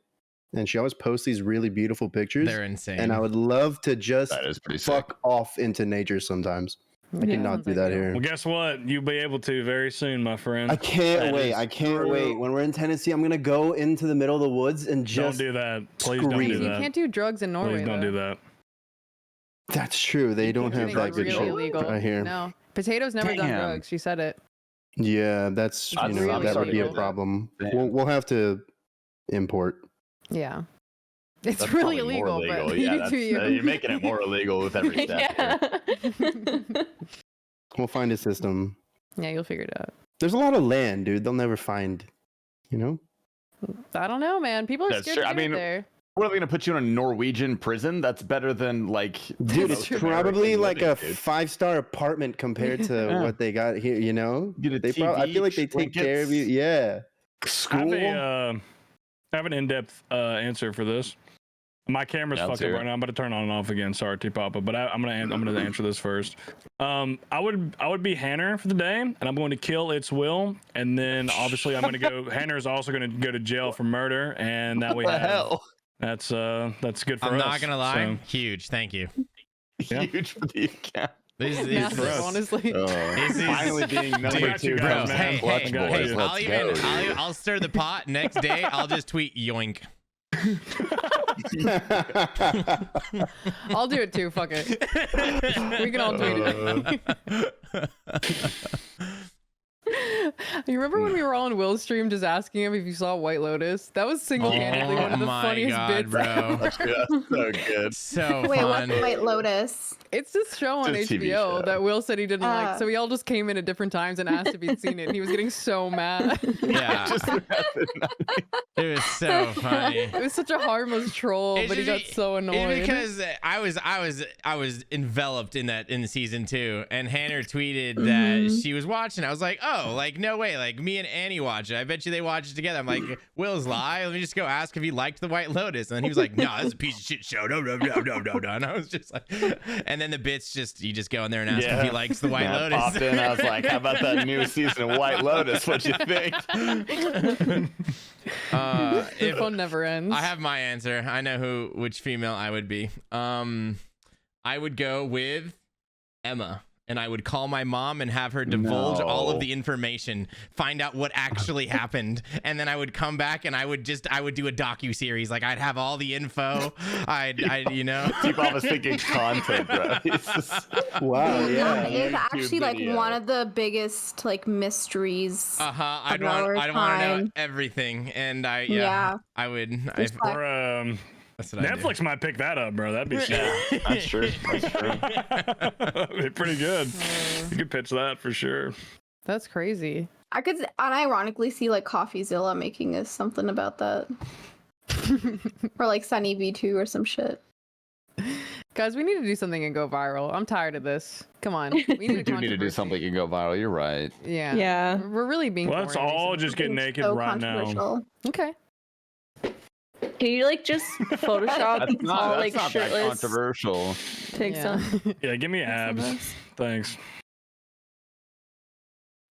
and she always posts these really beautiful pictures. They're insane. And I would love to just That is pretty fuck sick. off into nature sometimes. I cannot do that here. Well, guess what? You'll be able to very soon, my friend. I can't That wait. is I can't true. wait. When we're in Tennessee, I'm gonna go into the middle of the woods and just Don't do that. Please don't scream. do You that. can't do drugs in Norway. Please don't though. do that. That's true. They don't have It's that good really shit illegal. right here. No, Potato's never done Damn. drugs. She said it. Yeah, that's That's really that would be a illegal. problem. Damn. We'll have to import. Yeah, it's That's really probably more illegal. But Yeah, you that's, do you. you're making it more illegal with every step. Yeah. We'll find a system. Yeah, you'll figure it out. There's a lot of land, dude. They'll never find. You know. I don't know, man. People are That's scared true. to I get mean, there. What are they going to put you in a Norwegian prison? That's better than like. Dude, That's it's true. probably like a living, dude. 5-star apartment compared to Yeah. what they got here. You know. Get a I TV, feel like they take care of you. trinkets. Yeah. School. I have an in-depth answer for this. My camera's Yeah, let's fucked up hear right it. now. I'm about to turn on and off again. Sorry, T-Papa, but I'm gonna answer this first. I would be Hanner for the day, and I'm going to kill its will, and then obviously I'm gonna go. Hanner's also gonna go to jail for murder, and that we What the have. hell? That's good for us. I'm not gonna lie. So, Huge. Thank you. Yeah. Huge for the account. This is Massive, us. honestly. This is Finally being number got you two. guys, from man. Hey, Clutch hey, Boys, hey, Let's go, dude. I'll stir the pot. Next day, I'll just tweet yoink. I'll do it too. Fuck it. We can all tweet it. You remember when we were all on Will's stream just asking him if you saw White Lotus? That was single-handedly one of the my funniest God, bits. bro. That's so good. So Wait, fun. what's White Lotus? It's this show on It's a TV HBO show. that Will said he didn't like, so we all just came in at different times and asked if he'd seen it, and he was getting so mad. Yeah, Just it was so funny. It was such a harmless troll, It's but he got just- so annoyed. It's because I was enveloped in that in the season 2, and Hannah tweeted that she was watching. I was like, oh, like no way, like me and Annie watch it. I bet you they watch it together. I'm like, Will's lie. Let me just go ask if he liked the White Lotus, and then he was like, no, this is a piece of shit show. No. And I was just like, and then the bits you just go in there and ask if he likes the White Yeah, Lotus. popped in. I was like, how about that new season of White Lotus? What you think? The fun never ends. I have my answer. I know which female I would be. I would go with Emma, and I would call my mom and have her divulge all of No. the information, find out what actually happened, and then I would come back and I would do a docu-series. Like I'd have all the info. I'd you know. T-Pop was thinking content, bro. He's just- Wow. That Yeah. is YouTube actually like video. one of the biggest like mysteries. I'd Of our want to know time. everything, and I Yeah. would. Just like- or That's what I do. Netflix might pick that up, bro. That'd be sick. That's true. That's true. That'd be pretty good. You could pitch that for sure. That's crazy. I could unironically see like CoffeeZilla making us something about that. Or like Sunny V2 or some shit. Guys, we need to do something and go viral. I'm tired of this. Come on. We need, We a do need to do controversy. something and go viral. You're right. Yeah. Yeah. We're really being Let's boring all recently. just get naked So right now. controversial. Okay. Can you like just Photoshop That's not, all that's like not that shirtless? controversial. Take Yeah. some. Yeah, give me abs. Thanks.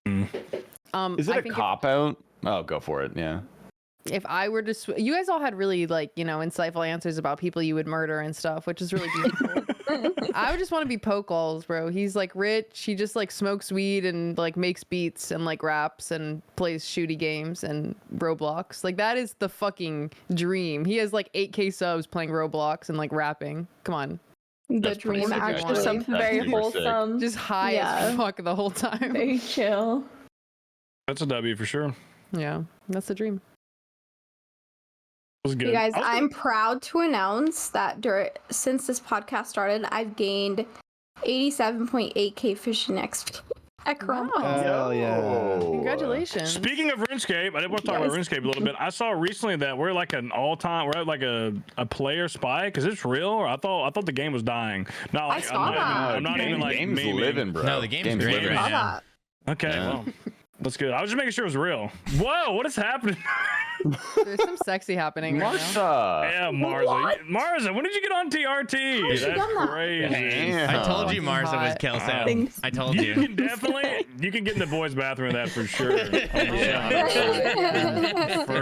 Is it I a think cop out? Oh, go for it. Yeah. if I were to, you guys all had really like, you know, insightful answers about people you would murder and stuff, which is really beautiful. I would just want to be Pokeballs, bro. He's like rich. He just like smokes weed and like makes beats and like raps and plays shooty games and Roblox. Like that is the fucking dream. He has like 8K subs playing Roblox and like rapping. Come on. The That's pretty dream sick, actually. actually. Just something That's very super sick. wholesome. Just high Yeah. as fuck the whole time. Very chill. That's a W for sure. Yeah, that's the dream. was good. You guys, I was I'm proud to announce that since this podcast started, I've gained 87.8k fishing XP at Chrome. Wow. Hell yeah. Congratulations. Speaking of RuneScape, I did want to talk about RuneScape a little bit. I saw recently that we're like we're at like a player spike. Is this real? Or I thought the game was dying. Not like, I saw that. I'm not even like game's memeing. living, bro. No, the game's great living. right now. Okay, Yeah. well, that's good. I was just making sure it was real. Whoa, what is happening? There's some sexy happening right now. Martha. Yeah, Marza, when did you get on TRT? How did you done that? Crazy. Damn. I told you Marza was Hot. Kelso. Thanks. I told You you. can definitely get in the boys' bathroom with that for sure. Take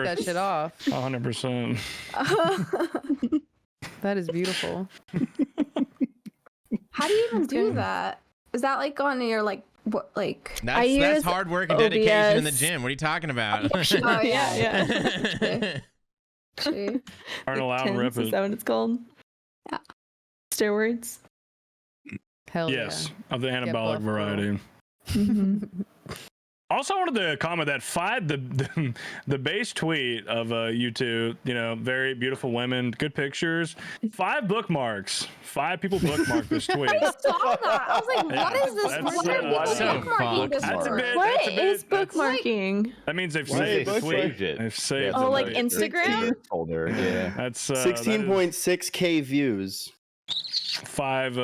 that shit off. 100%. That is beautiful. How do you even do that? Is that like on your like what like? That's use hard work and dedication in the OBS. gym. What are you talking about? Oh yeah. Aren't allowed to rip Is it. that what it's called? Yeah. Steroids. Hell Yes, of the buff, anabolic bro. variety. Also, I wanted to comment that the base tweet of YouTube, very beautiful women, good pictures, 5 bookmarks. 5 people bookmarked this tweet. I saw that. I was like, what is this? That's What are people so bookmarking this That's a for? bit. What that's a bit, is bookmarking? That means they've Why saved they the tweet. saved it. They've saved Oh, the like tweet. Instagram? Folder. Yeah. That's 16.6k views. 5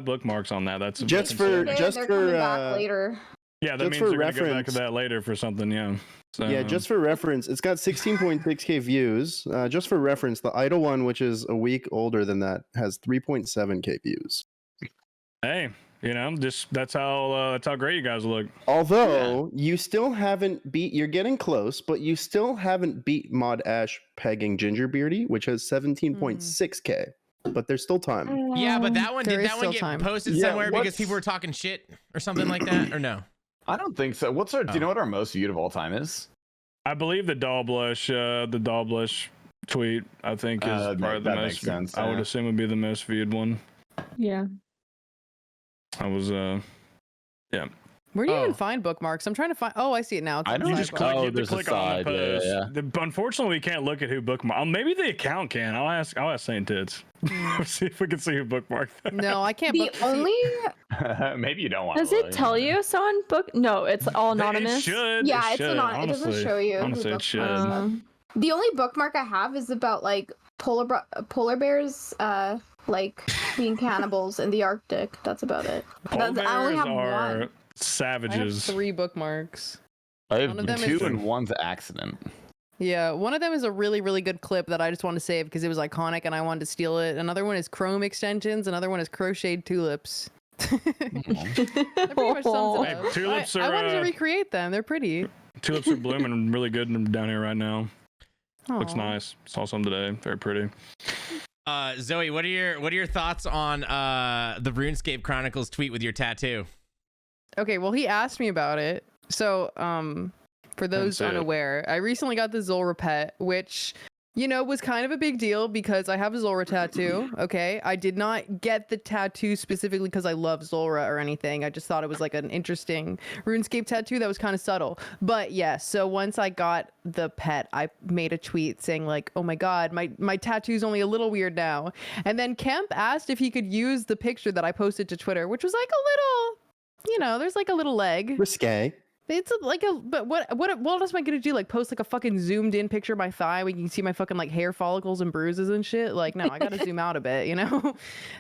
bookmarks on that. That's Just that's for- insane. just They're for, coming back later. Yeah, that just means for they're gonna go back to reference- that later for something. Yeah. So, Yeah, just for reference, it's got 16.6k views. Just for reference, the idle one, which is a week older than that, has 3.7k views. hey, just that's how great you guys look. Although you still haven't beat, you're getting close, but you still haven't beat Mod Ash pegging Gingerbeardy, which has 17.6k. But there's still time. Yeah, but that one There did is that one still get time. posted Yeah, somewhere because what's- people were talking shit or something like that, or no? I don't think so. What's our? Do you know what our most viewed of all time is? I believe the doll blush tweet, I think, is That probably the makes most. sense, I would yeah. assume would be the most viewed one. Yeah. I was Where do you Oh. even find bookmarks? I'm trying to find. Oh, I see it now. It's I in don't You the just sidebar. click, you have to there's a click on the side, yeah, post. yeah. Unfortunately, we can't look at who bookmarked. Maybe the account can. I'll ask Saint Tits. See if we can see who bookmarked that. No, I can't. The book- see- only Maybe you don't want. Does it tell you someone book? No, it's all anonymous. It should. yeah, it it's should, anonymous. It doesn't honestly. show you. who Honestly, it bookmarked should. them. The only bookmark I have is about like polar bears, like being cannibals in the Arctic. That's about it. Polar I only bears have are one. I have savages. 3 bookmarks. I One of have them 2 is- and 1's accident. Yeah, one of them is a really, really good clip that I just want to save because it was iconic and I wanted to steal it. Another one is chrome extensions. Another one is crocheted tulips. That pretty much sums it Hey, up. tulips I are, wanted to recreate them. They're pretty. Tulips are blooming really good down here right now. Looks Aw. nice. Saw some today. Very pretty. Zoe, what are your thoughts on the RuneScape Chronicles tweet with your tattoo? Okay, well, he asked me about it. So, for those see it. unaware, I recently got the Zulrah pet, which, was kind of a big deal because I have a Zulrah tattoo. Okay, I did not get the tattoo specifically because I love Zulrah or anything. I just thought it was like an interesting RuneScape tattoo that was kind of subtle. But yes, so once I got the pet, I made a tweet saying like, "Oh my god, my tattoo's only a little weird now." And then Kemp asked if he could use the picture that I posted to Twitter, which was like a little, there's like a little leg. Risque. It's but what else am I gonna do? Like post like a fucking zoomed in picture of my thigh where you can see my fucking like hair follicles and bruises and shit? Like no, I gotta zoom out a bit,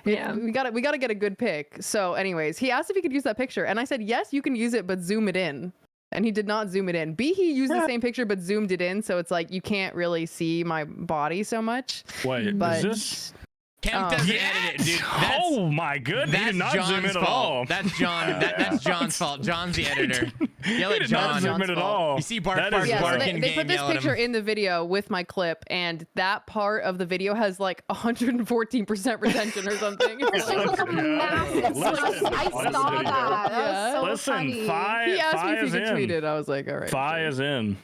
Yeah. We gotta get a good pic. So anyways, he asked if he could use that picture and I said yes, you can use it, but zoom it in. And he did not zoom it in. He used the same picture but zoomed it in, so it's like you can't really see my body so much. Wait, But is this? Kemp doesn't edit it, dude. That's, Oh my goodness! He that's did not zoom John's in at fault. all. That's John. That's John's fault. John's the editor. Yell He at did not John. zoom in at fault. all. You see Bark That Bark is Yeah, so Bark. barking they put game this yell at picture him. in the video with my clip, and that part of the video has like 114% retention or something. It's It's like- like a massive Listen, I saw listen. that. That was so Listen, funny. Fi he asked me if is he could in. tweet it. I was like, all right. Fi is in.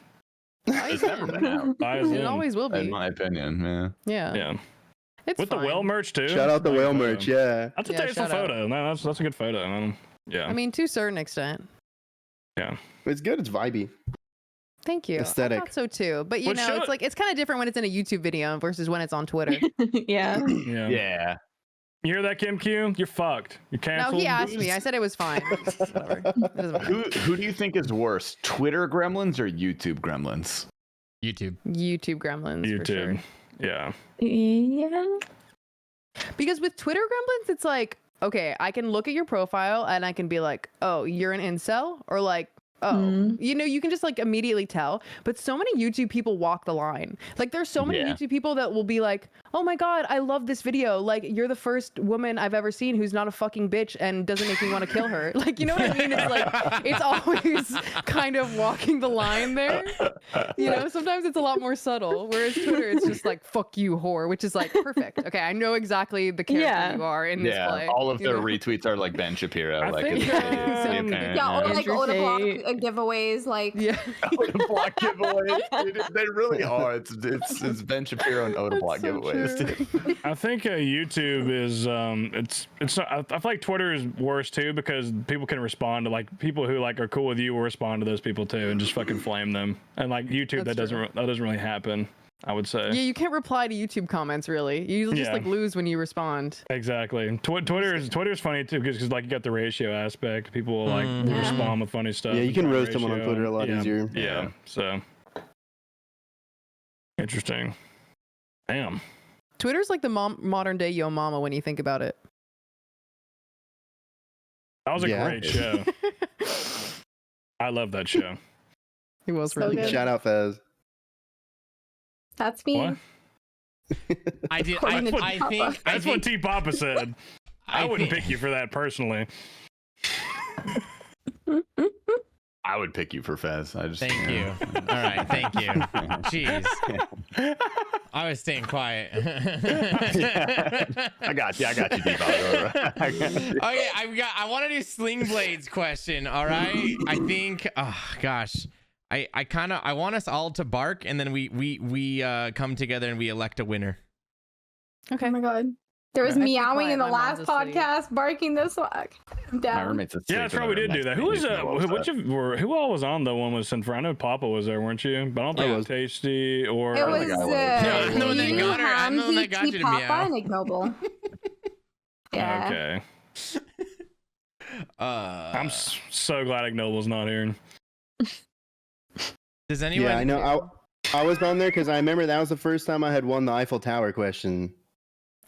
It's never been out, Fi is It in. always will in be. my opinion. Yeah. Yeah. Yeah. It's With fine. the whale merch too. Shout out the Like, whale merch, yeah. That's a Yeah, tasteful shout out. photo. No, that's a good photo. Yeah. I mean, to a certain extent. It's good, it's vibey. Thank you. Aesthetic. I thought so too. But Well, it's like it's kind of different when it's in a YouTube video versus when it's on Twitter. Yeah. Yeah. You hear that, Kim Q? You're fucked. You're No, canceled. he asked me. I said it was fine. Whatever. It doesn't matter. Who do you think is worse, Twitter gremlins or YouTube gremlins? YouTube. YouTube gremlins for sure. YouTube. Yeah. Yeah. Because with Twitter gremlins, it's like, okay, I can look at your profile and I can be like, oh, you're an incel, or like, oh, you can just like immediately tell. But so many YouTube people walk the line. Like there's so many YouTube people that will be like, oh my God, I love this video. Like you're the first woman I've ever seen who's not a fucking bitch and doesn't make me want to kill her. Like, you know what I mean? It's like, it's always kind of walking the line there. You know, sometimes it's a lot more subtle. Whereas Twitter, it's just like, fuck you, whore, which is like, perfect. Okay, I know exactly the character you are in this play. All of their retweets are like Ben Shapiro. I Like, think, it's apparent. Yeah, or like Oda Block giveaways, like Oda Block giveaways. Dude, they really are. It's Ben Shapiro and Oda Block giveaways. Dude. I think YouTube is it's not, I feel like Twitter is worse too, because people can respond to like people who like are cool with you will respond to those people too and just fucking flame them. And like YouTube, that doesn't really happen, I would say. Yeah, you can't reply to YouTube comments really. You just like lose when you respond. Exactly. Twitter's funny too, because like you got the ratio aspect. People will like respond with funny stuff. Yeah, you can roast someone on ratio. Twitter a lot easier. Yeah. So interesting. Damn. Twitter's like the modern day Yo Mama when you think about it. That was a great show. I love that show. It was So really good. good. Shout out Fez. that's me. What? I did. That's what T Papa said. I wouldn't think- pick you for that personally. I would pick you for Fez. I just Thank you. All right, thank you. Jeez. I was staying quiet. I got you, Deepak. Okay, I want to do Sling Blades question. All right. I think. Oh gosh. I want us all to bark, and then we come together and we elect a winner. Okay. Oh my God. There was Yeah, I keep meowing quiet, in the my last mom's asleep. podcast, barking this one. My Down. roommate's asleep. Yeah, that's right. We did do that. Who was who all was on the one with Sinferna? I know Papa was there, weren't you? But I don't think it was Tasty or. It was think I was. I'm the one that got her. I'm the one that got you to Papa meow. and Ignoble. Yeah. Okay. I'm Uh, so glad Ignoble's not here. does anyone? Yeah, I know. I was on there because I remember that was the first time I had won the Eiffel Tower question.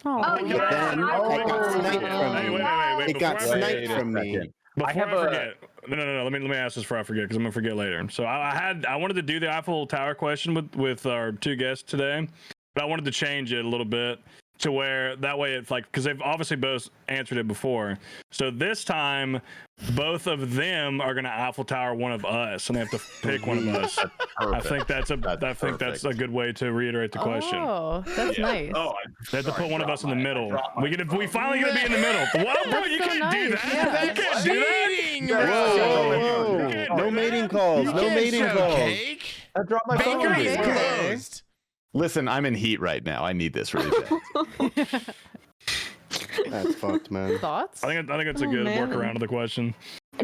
Oh, But then it got sniped from me. Wait. It got Before I- sniped from me. Before I have forget, no. Let me ask this before I forget, because I'm gonna forget later. So I wanted to do the Eiffel Tower question with our two guests today, but I wanted to change it a little bit to where that way it's like, because they've obviously both answered it before. So this time, both of them are gonna Eiffel Tower one of us, and they have to pick one of us. I think that's a good way to reiterate the question. Oh, that's nice. They have to put one of us in the middle. We finally gonna be in the middle. What, bro? You so can't do nice. that. Yeah. You can't do that. Cheating, Whoa. No mating calls. No mating calls. Cake. I dropped my phone. Bakery is Okay. closed. Listen, I'm in heat right now. I need this really bad. That's fucked, man. Thoughts? I think it's a good man. workaround of the question.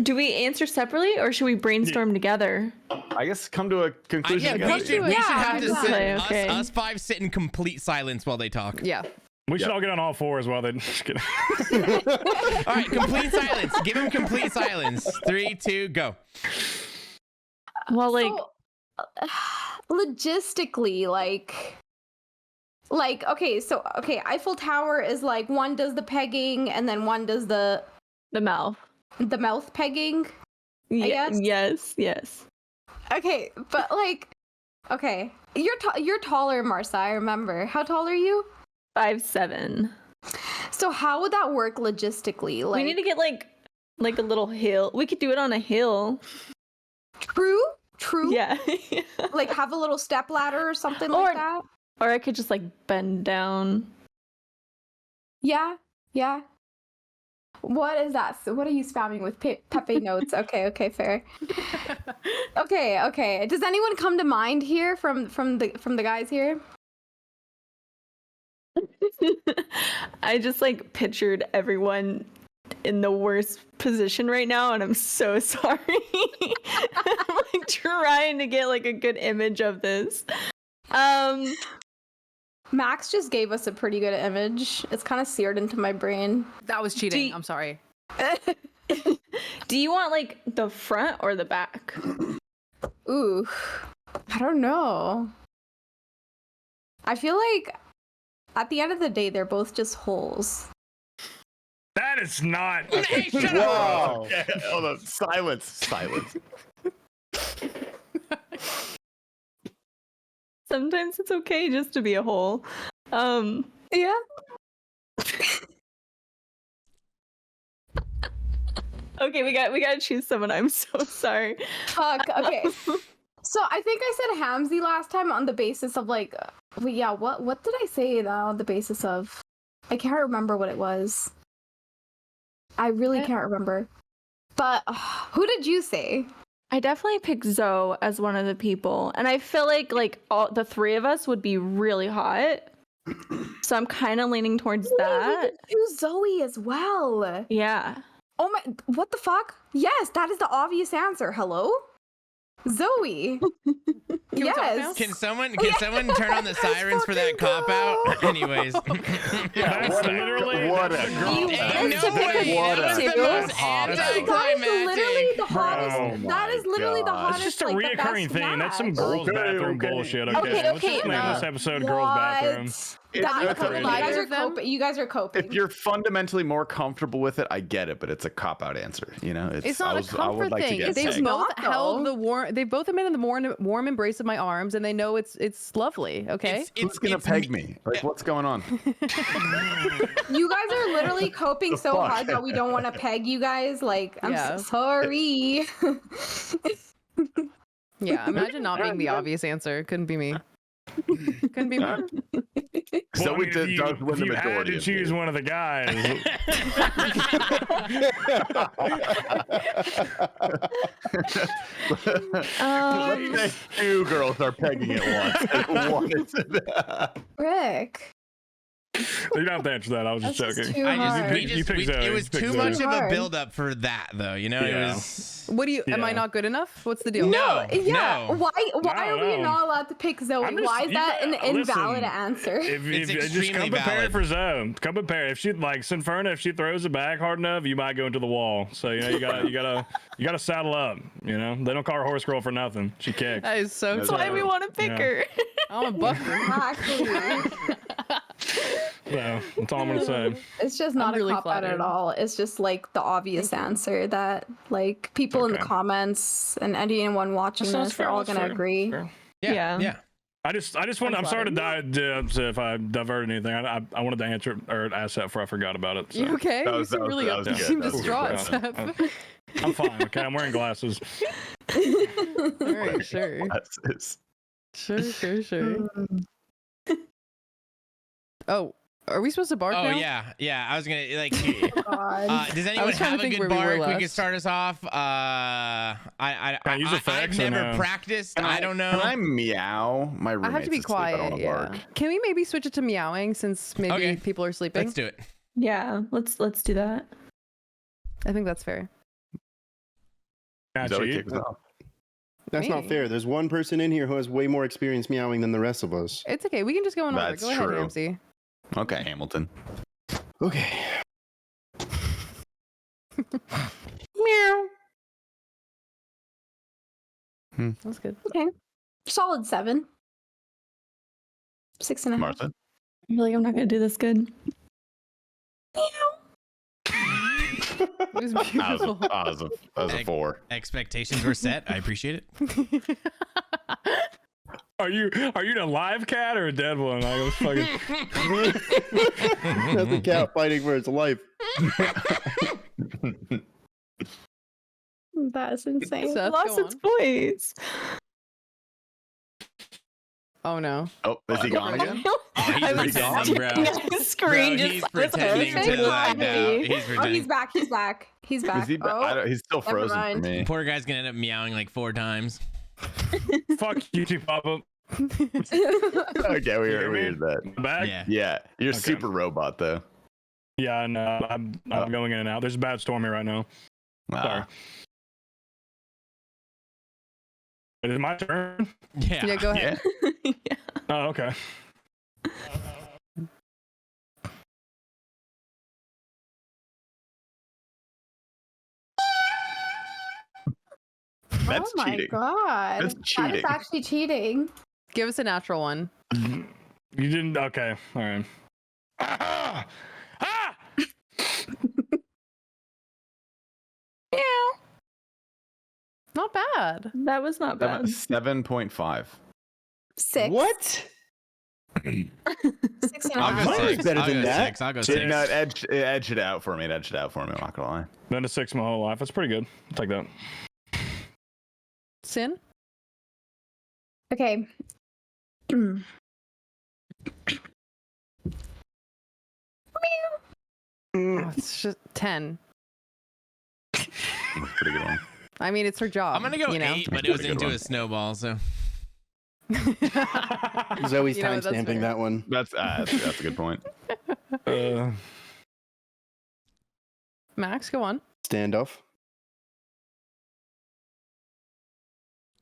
Do we answer separately or should we brainstorm together? I guess come to a conclusion Yeah, together. we should have to exactly. sit. Okay. Us five sit in complete silence while they talk. Yeah. We should all get on all fours while they just kidding. All right, complete silence. Give him complete silence. 3, 2, go. Well, like, So, logistically, okay, Eiffel Tower is like one does the pegging and then one does the mouth. mouth pegging. guess? Yes. Okay, but like, okay, you're taller, Marsa. I remember. How tall are you? 5'7". So how would that work logistically? Like, We need to get like a little hill. We could do it on a hill. true. Yeah. Like have a little step ladder or something Or- like that. Or I could just like bend down. Yeah. What is that? So what are you spamming with Pepe notes? Okay, fair. Okay. Does anyone come to mind here from the guys here? I just like pictured everyone in the worst position right now, and I'm so sorry. I'm like trying to get like a good image of this. Max just gave us a pretty good image. It's kind of seared into my brain. That was cheating. I'm sorry. Do you want like the front or the back? Ooh, I don't know. I feel like at the end of the day, they're both just holes. That is not. Hey, shut Whoa. Okay, hold on. Silence. Sometimes it's okay just to be a hole. Yeah. Okay, we gotta choose someone. I'm so sorry. Fuck. Okay. So I think I said Hamzy last time on the basis of like, wait, yeah. What did I say now on the basis of? I can't remember what it was. I really can't remember. But who did you say? I definitely picked Zoe as one of the people, and I feel like all the three of us would be really hot. So I'm kind of leaning towards that. You Zoe as well. Yeah. Oh my! What the fuck? Yes, that is the obvious answer. Hello, Zoe. Yes. Can someone turn on the sirens for that cop out? Anyways. Yeah, that's literally what that's a a You girl. missed a pick What That was a the most hot That is anticlimactic. literally the hottest. Oh my that is literally the gosh. hottest. It's just a like, the reoccurring best thing. That's some match. girls' Okay, bathroom okay. bullshit. Okay, Okay, let's okay, just name this episode "Girls' What? Bathroom." That, It's okay, a- you guys are Either of them? coping. You guys are coping. If you're fundamentally more comfortable with it, I get it, but it's a cop-out answer. You know, It's not a I comfort would like thing. To get They've pegged. both not, held though. the warm. They've both been in the warm embrace of my arms, and they know it's lovely. Okay. Who's gonna peg me? Like, what's going on? You guys are literally coping so fuck? hard that we don't want to peg you guys. Like, I'm Yeah. so sorry. Yeah. Imagine not being the obvious answer. Couldn't be me. Couldn't be me. So we if you, does win if the you had majority to of choose these. one of the guys, Let's say two girls are pegging at once. One is Rick. you don't have to answer that. I was just That's just joking. too I just, hard. we You just pick we, Zoe. it was Pick too Zoe. much of a Hard. build up for that though, you know. Yeah. It was What do you? Am I Yeah. not good enough? What's the deal? No. Yeah. No. Why No, are we no. not allowed to pick Zoe? I'm just- Why is you that an got- invalid listen, answer? If It's just extremely come prepared valid. for Zoe. Come prepared. If she like Sinferna, if she throws it back hard enough, you might go into the wall. So you know you gotta saddle up. You know they don't call her horse girl for nothing. She kicks. That is so. That's That's why true. we want to pick Yeah. her. I'm a bucker. Exactly. So that's all I'm gonna say. It's just not really a cop out at flattered. all. It's just like the obvious answer that like people in the Okay. comments and anyone watching That sounds this, they're fair, all that's gonna fair. agree. Fair. yeah. Yeah. I just want. I'm sorry to if I diverted anything. I wanted to answer or ask that before I forgot about it. So. You okay? That You was- seem that was- really that was you good. seem That was distraught, good. Seth. I'm fine. Okay, I'm wearing glasses. All right, sure. Sure. Oh, are we supposed to bark Oh now? yeah. I was gonna like. God. Does anyone was trying have to a think good where we were bark? We last. could start us off. Can I use I've effects or never no? practiced. Can I don't know. Can I meow? My I roommate's have to be asleep. I don't quiet. wanna Yeah. bark. Can we maybe switch it to meowing since maybe Okay. people are sleeping? Let's do it. Yeah, let's do that. I think that's fair. Can I Zoe cheat? kicks off. That's not Me? fair. There's one person in here who has way more experience meowing than the rest of us. It's okay. We can just go in order. That's Go ahead, true. AMC. Okay, Hamilton. Okay. Meow. Hmm. That's good. Okay. Solid 7. 6.5. Martha. I feel like I'm not gonna do this good. It was beautiful. That was a 4. Expectations were set. I appreciate it. Are you a live cat or a dead one? Like, let's fucking... That's a cat fighting for its life. That's insane. Seth, Lost go its on. voice. Oh no. Oh, is he gone again? Oh, he's I was pretending, bro. staring at his screen. Bro, just he's like, pretending okay, to lag bye. out. He's Oh, he's pretending. back. He's back. He's back. Is he? He's still never frozen for mind. me. Poor guy's gonna end up meowing like 4 times. Fuck you two, Papa. Okay, we hear heard me? that. Back. Yeah. Yeah, you're Okay. super robot though. Yeah, no, I'm going in and out. There's a bad storm here right now. Sorry. Is it my turn? Yeah, go ahead. Yeah. Oh, okay. That's oh my cheating. god. That's That cheating. is actually cheating. Give us a natural one. You didn't. Okay. All right. Ah! Ah! Not bad. That was not bad. 7.5. 6. What? 6 and a I'll half. go Mine was 6. better I'll than go that. 6. I'll go It, 6. no, it edged it out for me. It edged it out for me. I'm not gonna lie. Been to 6 my whole life. That's pretty good. I'll take that. Sin? Okay. Oh, it's just 10. That's a pretty good one. I mean, it's her job. I'm gonna go you know? 8, but it was Pretty good into one. a snowball, so. Zoe's You know, time that's stamping fair. that one. That's a good point. Max, go on. Standoff.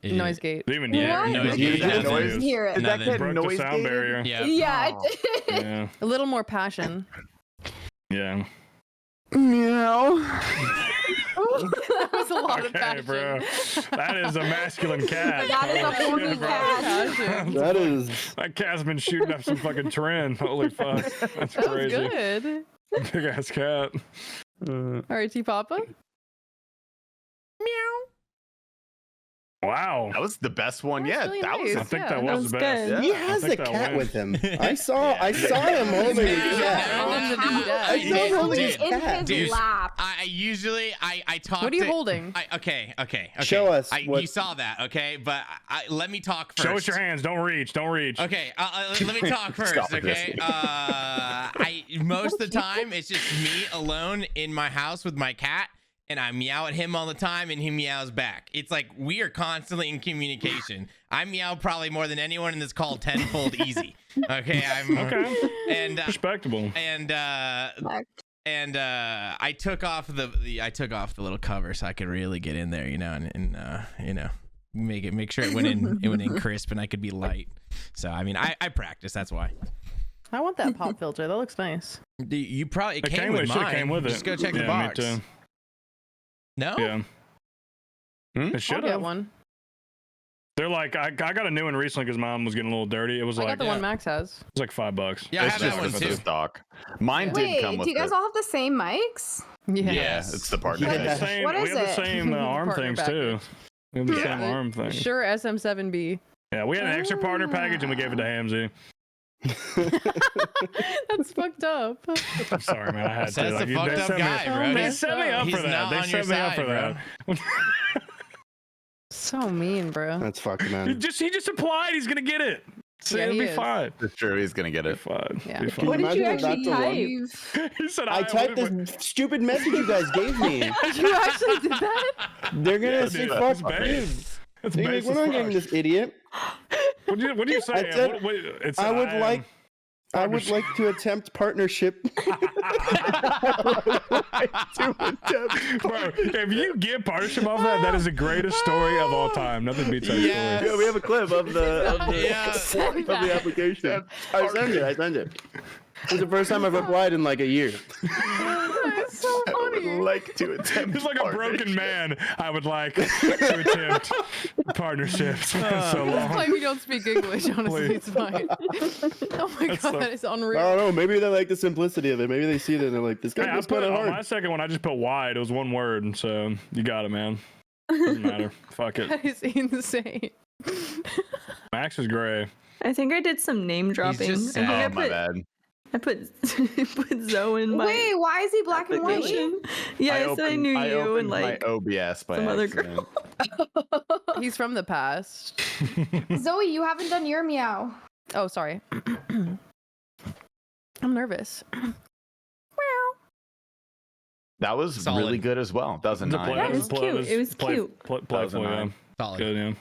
Noise gate. Even Yeah, What? noise You gate. didn't nothing. noise? Hear it. Is that Nothing. kid Broke the noise sound gated? barrier. Yeah. Yeah, I Oh. did. Yeah. A little more passion. Yeah. Meow. That was a lot of Okay, passion. bro. That is a masculine cat. That is a Holy horny shit, bro. cat. Passion. That is. That cat's been shooting up some fucking trend. Holy fuck. That's That was crazy. good. Big ass cat. All right, T-Papa. Wow. That was the best one That was yet. really that was I nice. think Yeah, that that was was the best. good. He I has a think that cat wins. with him. I saw him holding his cat. On the desk. I saw him holding his in cat. his Dude. lap. I usually I talk. What are you holding? Okay. Show us You what- saw that, okay? But let me talk first. Show us your hands. Don't reach. Don't reach. Okay, let me talk first, Stop with this. okay? I most of the time it's just me alone in my house with my cat, and I meow at him all the time, and he meows back. It's like we are constantly in communication. I meow probably more than anyone in this call tenfold easy. Okay, Okay. and Respectable. and I took off the little cover so I could really get in there, you know, and you know, make sure it went in crisp and I could be light. So I mean, I practice. That's why. I want that pop filter. That looks nice. You probably It came with should've mine. came with it. Just go check the Yeah, box. Me too. No. Yeah. It I'll should get have. one. They're like, I got a new one recently because mine was getting a little dirty. It was I like, got the one Max has. it was like $5. Yeah, I It's have just that one the too. stock. Mine did Wait, come with do you guys it. all have the same mics? Yeah. Yeah, it's the partner. We have the Yeah. same, What we is have the it? same arm Partner things too. We have the same Yeah. arm thing. Sure, SM7B. Yeah, we had an extra partner package and we gave it to Hamzy. That's fucked up. I'm sorry, man. I had to. That's Like, the they fucked up set me- guy, bro. They He's set me up he's for that. not They on your set me up for side, that. So mean, bro. That's fucked, He man. just implied he's gonna get it. So Yeah, it'll he be is. fine. It's true. He's gonna get Be it. fine. Yeah. Be Can fine. What did you imagine if actually that's the one? type? He said, I typed this stupid message you guys gave me. You actually did that? They're gonna Yeah, say dude, fuck that's you. base. That's They're base like, we're as not getting fuck. this idiot. What do you say? I said- It's I would am- like I would like to attempt partnership. Bro, if you get partnership off that is the greatest story of all time. Nothing beats that Yes. story. Yeah, we have a clip of the Yeah. Send that. application. I sent it. It's the first time I've applied in like a year. It's so funny. Like to attempt. He's like a broken man. I would like to attempt partnerships. So Just long. claim you don't speak English, honestly, it's fine. Oh my That's god, so- that is I unreal. don't know. Maybe they like the simplicity of it. Maybe they see it and they're like, this guy Hey, I goes put kind it of on my hard. second one. I just put wide. It was one word, so you got it, man. Doesn't matter. Fuck it. That is insane. Max is gray. I think I did some name dropping. just I think sad. I Oh, my put bad. I put Zoe in my Wait, why is he black and white? application. Yeah, I said I knew I you opened and like my OBS by some other accident. He's from the past. Zoe, you haven't done your meow. Oh, sorry. I'm nervous. That was Solid. really good as well. That was a It's a 9. play- That was play- cute. It was play- cute. play- That was a Playful, yeah. 9. Solid. Good, yeah.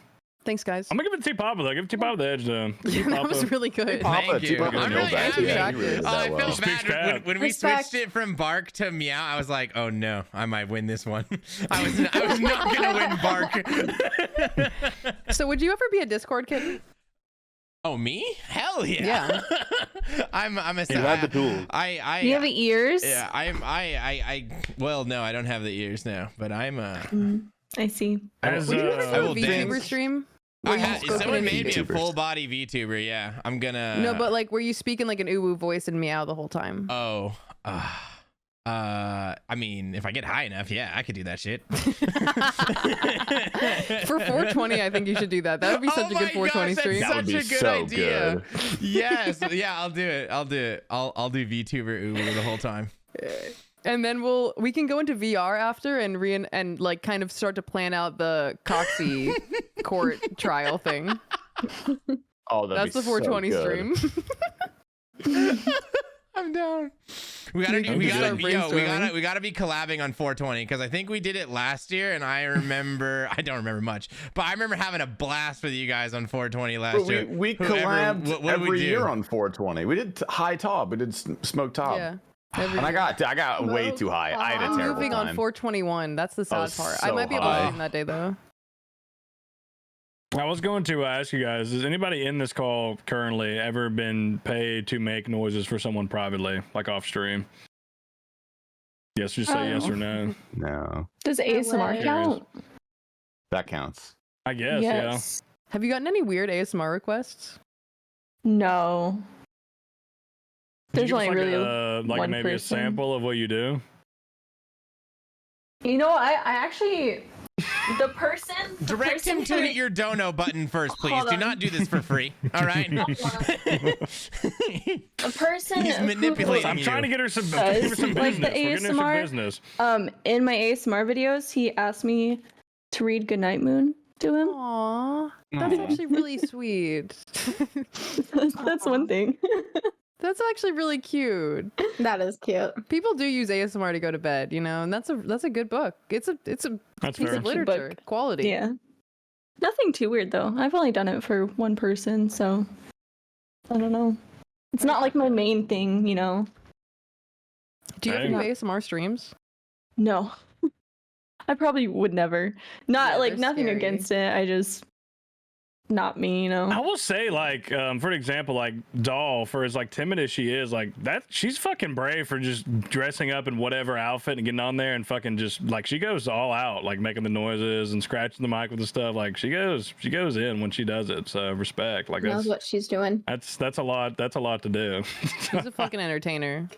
Thanks, guys. I'm gonna give it to T-Papa though. Give T-Papa the edge though. That was really good. Thank you. T-Papa I'm nailed really that. happy. Yeah, he really did Oh, I that felt well. bad when we Respect. switched it from bark to meow. I was like, oh no, I might win this one. I was not gonna win bark. So would you ever be a Discord kitten? Oh, me? Hell yeah. I'm a You have the tools. I You have ears? Yeah, well, no, I don't have the ears now, but I'm I see. As, Would you ever I do a will VTuber dance. stream? I Where you had, spoke in someone a made me a VTubers. full body VTuber. Yeah, I'm gonna. No, but like, were you speaking like an uwu voice and meow the whole time? Oh, I mean, if I get high enough, yeah, I could do that shit. For 420, I think you should do that. That would be such a good 420 stream. That would be Such a good so idea. good. Yes, yeah, I'll do it. I'll do VTuber Uwu the whole time. And then we can go into VR after and like kind of start to plan out the Coxie court trial thing. Oh, That's the 420 stream. I'm down. We gotta be collabing on 420 because I think we did it last year, and I don't remember much, but I remember having a blast with you guys on 420 last year. We collabed every year on 420. We did high top. We did smoke top. Yeah. And I got way too high. I had a I'm terrible moving time. on 421. That's the sad was part. I so might be able to high. stream that day though. I was going to ask you guys: has anybody in this call currently ever been paid to make noises for someone privately, like off stream? Yes, just say yes or no. No, Does ASMR count? that counts. I guess, Yes. Have you gotten any weird ASMR requests? No. yeah. There's Could you only give us, really like one maybe person. a sample of what you do. You know, I actually the person Direct him to who- hit your dono button first, please. Hold Do on. not do this for free. All right. a person He's who- manipulating I'm trying to get her some, Does, give her some like, business. the We're getting her some ASMR? business. in my ASMR videos, he asked me to read Goodnight Moon to him. Aww, that's actually really sweet. That's one thing. That's actually really cute. That is cute. People do use ASMR to go to bed, you know, and that's a good book. It's a That's piece fair. of literature, Book. quality. Yeah. Nothing too weird though. I've only done it for one person, so I don't know. It's not like my main thing, you know. Do you ever Dang. do ASMR streams? No. I probably would never. Not Yeah, like they're nothing scary. against it. I just not me, you know. I will say, like, for example, like Doll, for as like timid as she is, like that, she's fucking brave for just dressing up in whatever outfit and getting on there and fucking just like she goes all out, like making the noises and scratching the mic with the stuff. Like she goes in when she does it. So respect. Like Knows what she's doing. that's a lot. That's a lot to do. She's a fucking entertainer.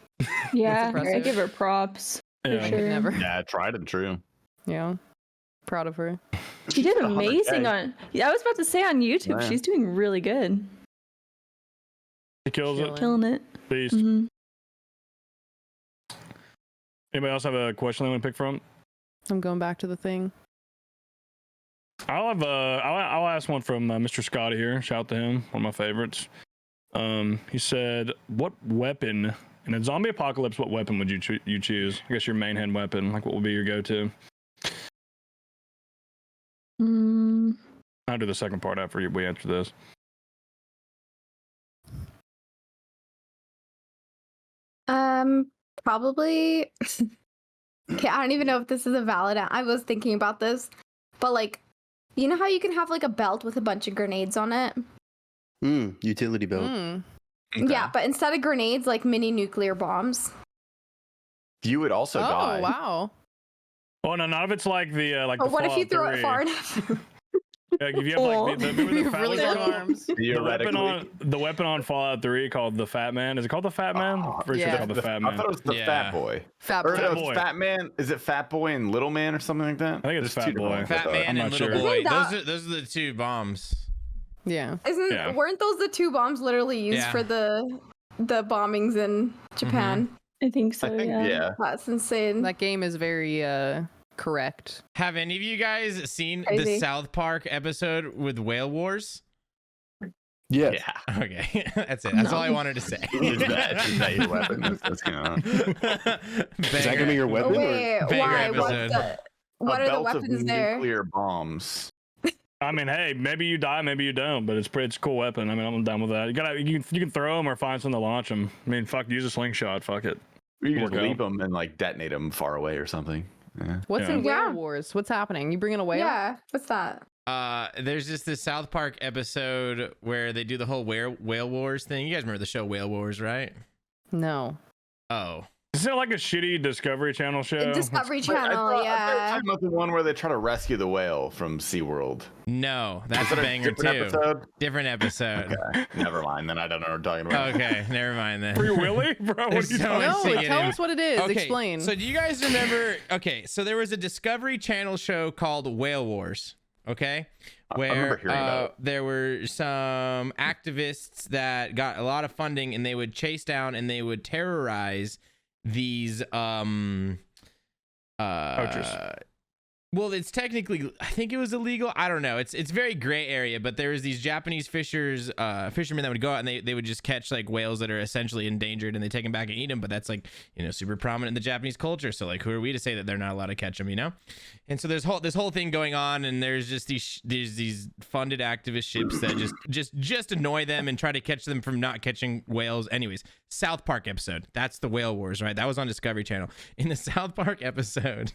Yeah, I impressive. give her props. Yeah. I Sure. could never. Yeah, tried and true. Yeah. Proud of her. She did 100K. amazing on. Yeah, I was about to say on YouTube. Yeah. She's doing really good. She kills it. Killing. Killing it. Beast. Mhm. Anybody else have a question they want to pick from? I'm going back to the thing. I'll ask one from Mr. Scotty here. Shout out to him, one of my favorites. He said, "What weapon in a zombie apocalypse? What weapon would you choose? I guess your main hand weapon. Like, what would be your go-to?" Mm, I'll do the second part after we answer this. Probably. Okay, I don't even know if this is a valid. I was thinking about this, but like, you know how you can have like a belt with a bunch of grenades on it? Utility belt. Mm. Yeah, but instead of grenades, like mini nuclear bombs. You would also Oh, die. wow. Oh no, none of it's like the like. Or the what if you Fallout throw it 3. far enough? Like if you have like the You have really what's it long called? arms. Theoretically. The weapon on Fallout 3 called the Fat Man. Is it called the Fat Man? Pretty sure yeah. it's called the Fat I Man. thought it was the Yeah. Fat Boy. Fat Or boy. no, Boy. it's Fat Man. Is it Fat Boy and Little Man or something like that? I think it's There's Fat two different Boy. ones, Fat I thought. Man I'm and not Little sure. Boy. That- Those are the two bombs. Yeah. Yeah. Weren't those the two bombs literally used Yeah. for the bombings in Japan? I think so. I think, yeah. That's insane. That game is very correct. Have any of you guys seen the Crazy. South Park episode with Whale Wars? Yeah. Yeah. Okay, that's it. That's all I wanted to say. Is that your weapon? That's kind of... Is that gonna be your Oh, weapon? or- wait, Banger why? episode. What a are the belt of weapons there? nuclear bombs. I mean, hey, maybe you die, maybe you don't, but it's a cool weapon. I mean, I'm done with that. You can throw them or find something to launch them. I mean, fuck, use a slingshot. Fuck it. You can just leave them and like detonate them far away or something. Yeah. What's in Whale Wars? What's happening? You bringing a whale? Yeah, what's that? There's just this South Park episode where they do the whole whale wars thing. You guys remember the show Whale Wars, right? No. Oh. Is it like a shitty Discovery Channel show? Discovery Channel, yeah. I'm not the one where they try to rescue the whale from SeaWorld. No, that's a banger too. Episode? Different episode. Okay. Never mind, then I don't know what I'm talking about. Okay, never mind then. Free Willy? Bro, what are you talking about? No, tell us what it is. Okay, Explain. So do you guys remember, okay, so there was a Discovery Channel show called Whale Wars, okay? Where there were some activists that got a lot of funding and they would chase down and they would terrorize these poachers. Well, it's technically, I think it was illegal. I don't know. It's very gray area, but there was these Japanese fishermen that would go out and they would just catch like whales that are essentially endangered and they take them back and eat them. But that's like, you know, super prominent in the Japanese culture. So like, who are we to say that they're not allowed to catch them, you know? And so there's this whole thing going on, and there's just these funded activist ships that just annoy them and try to catch them from not catching whales. Anyways, South Park episode. That's the Whale Wars, right? That was on Discovery Channel. In the South Park episode,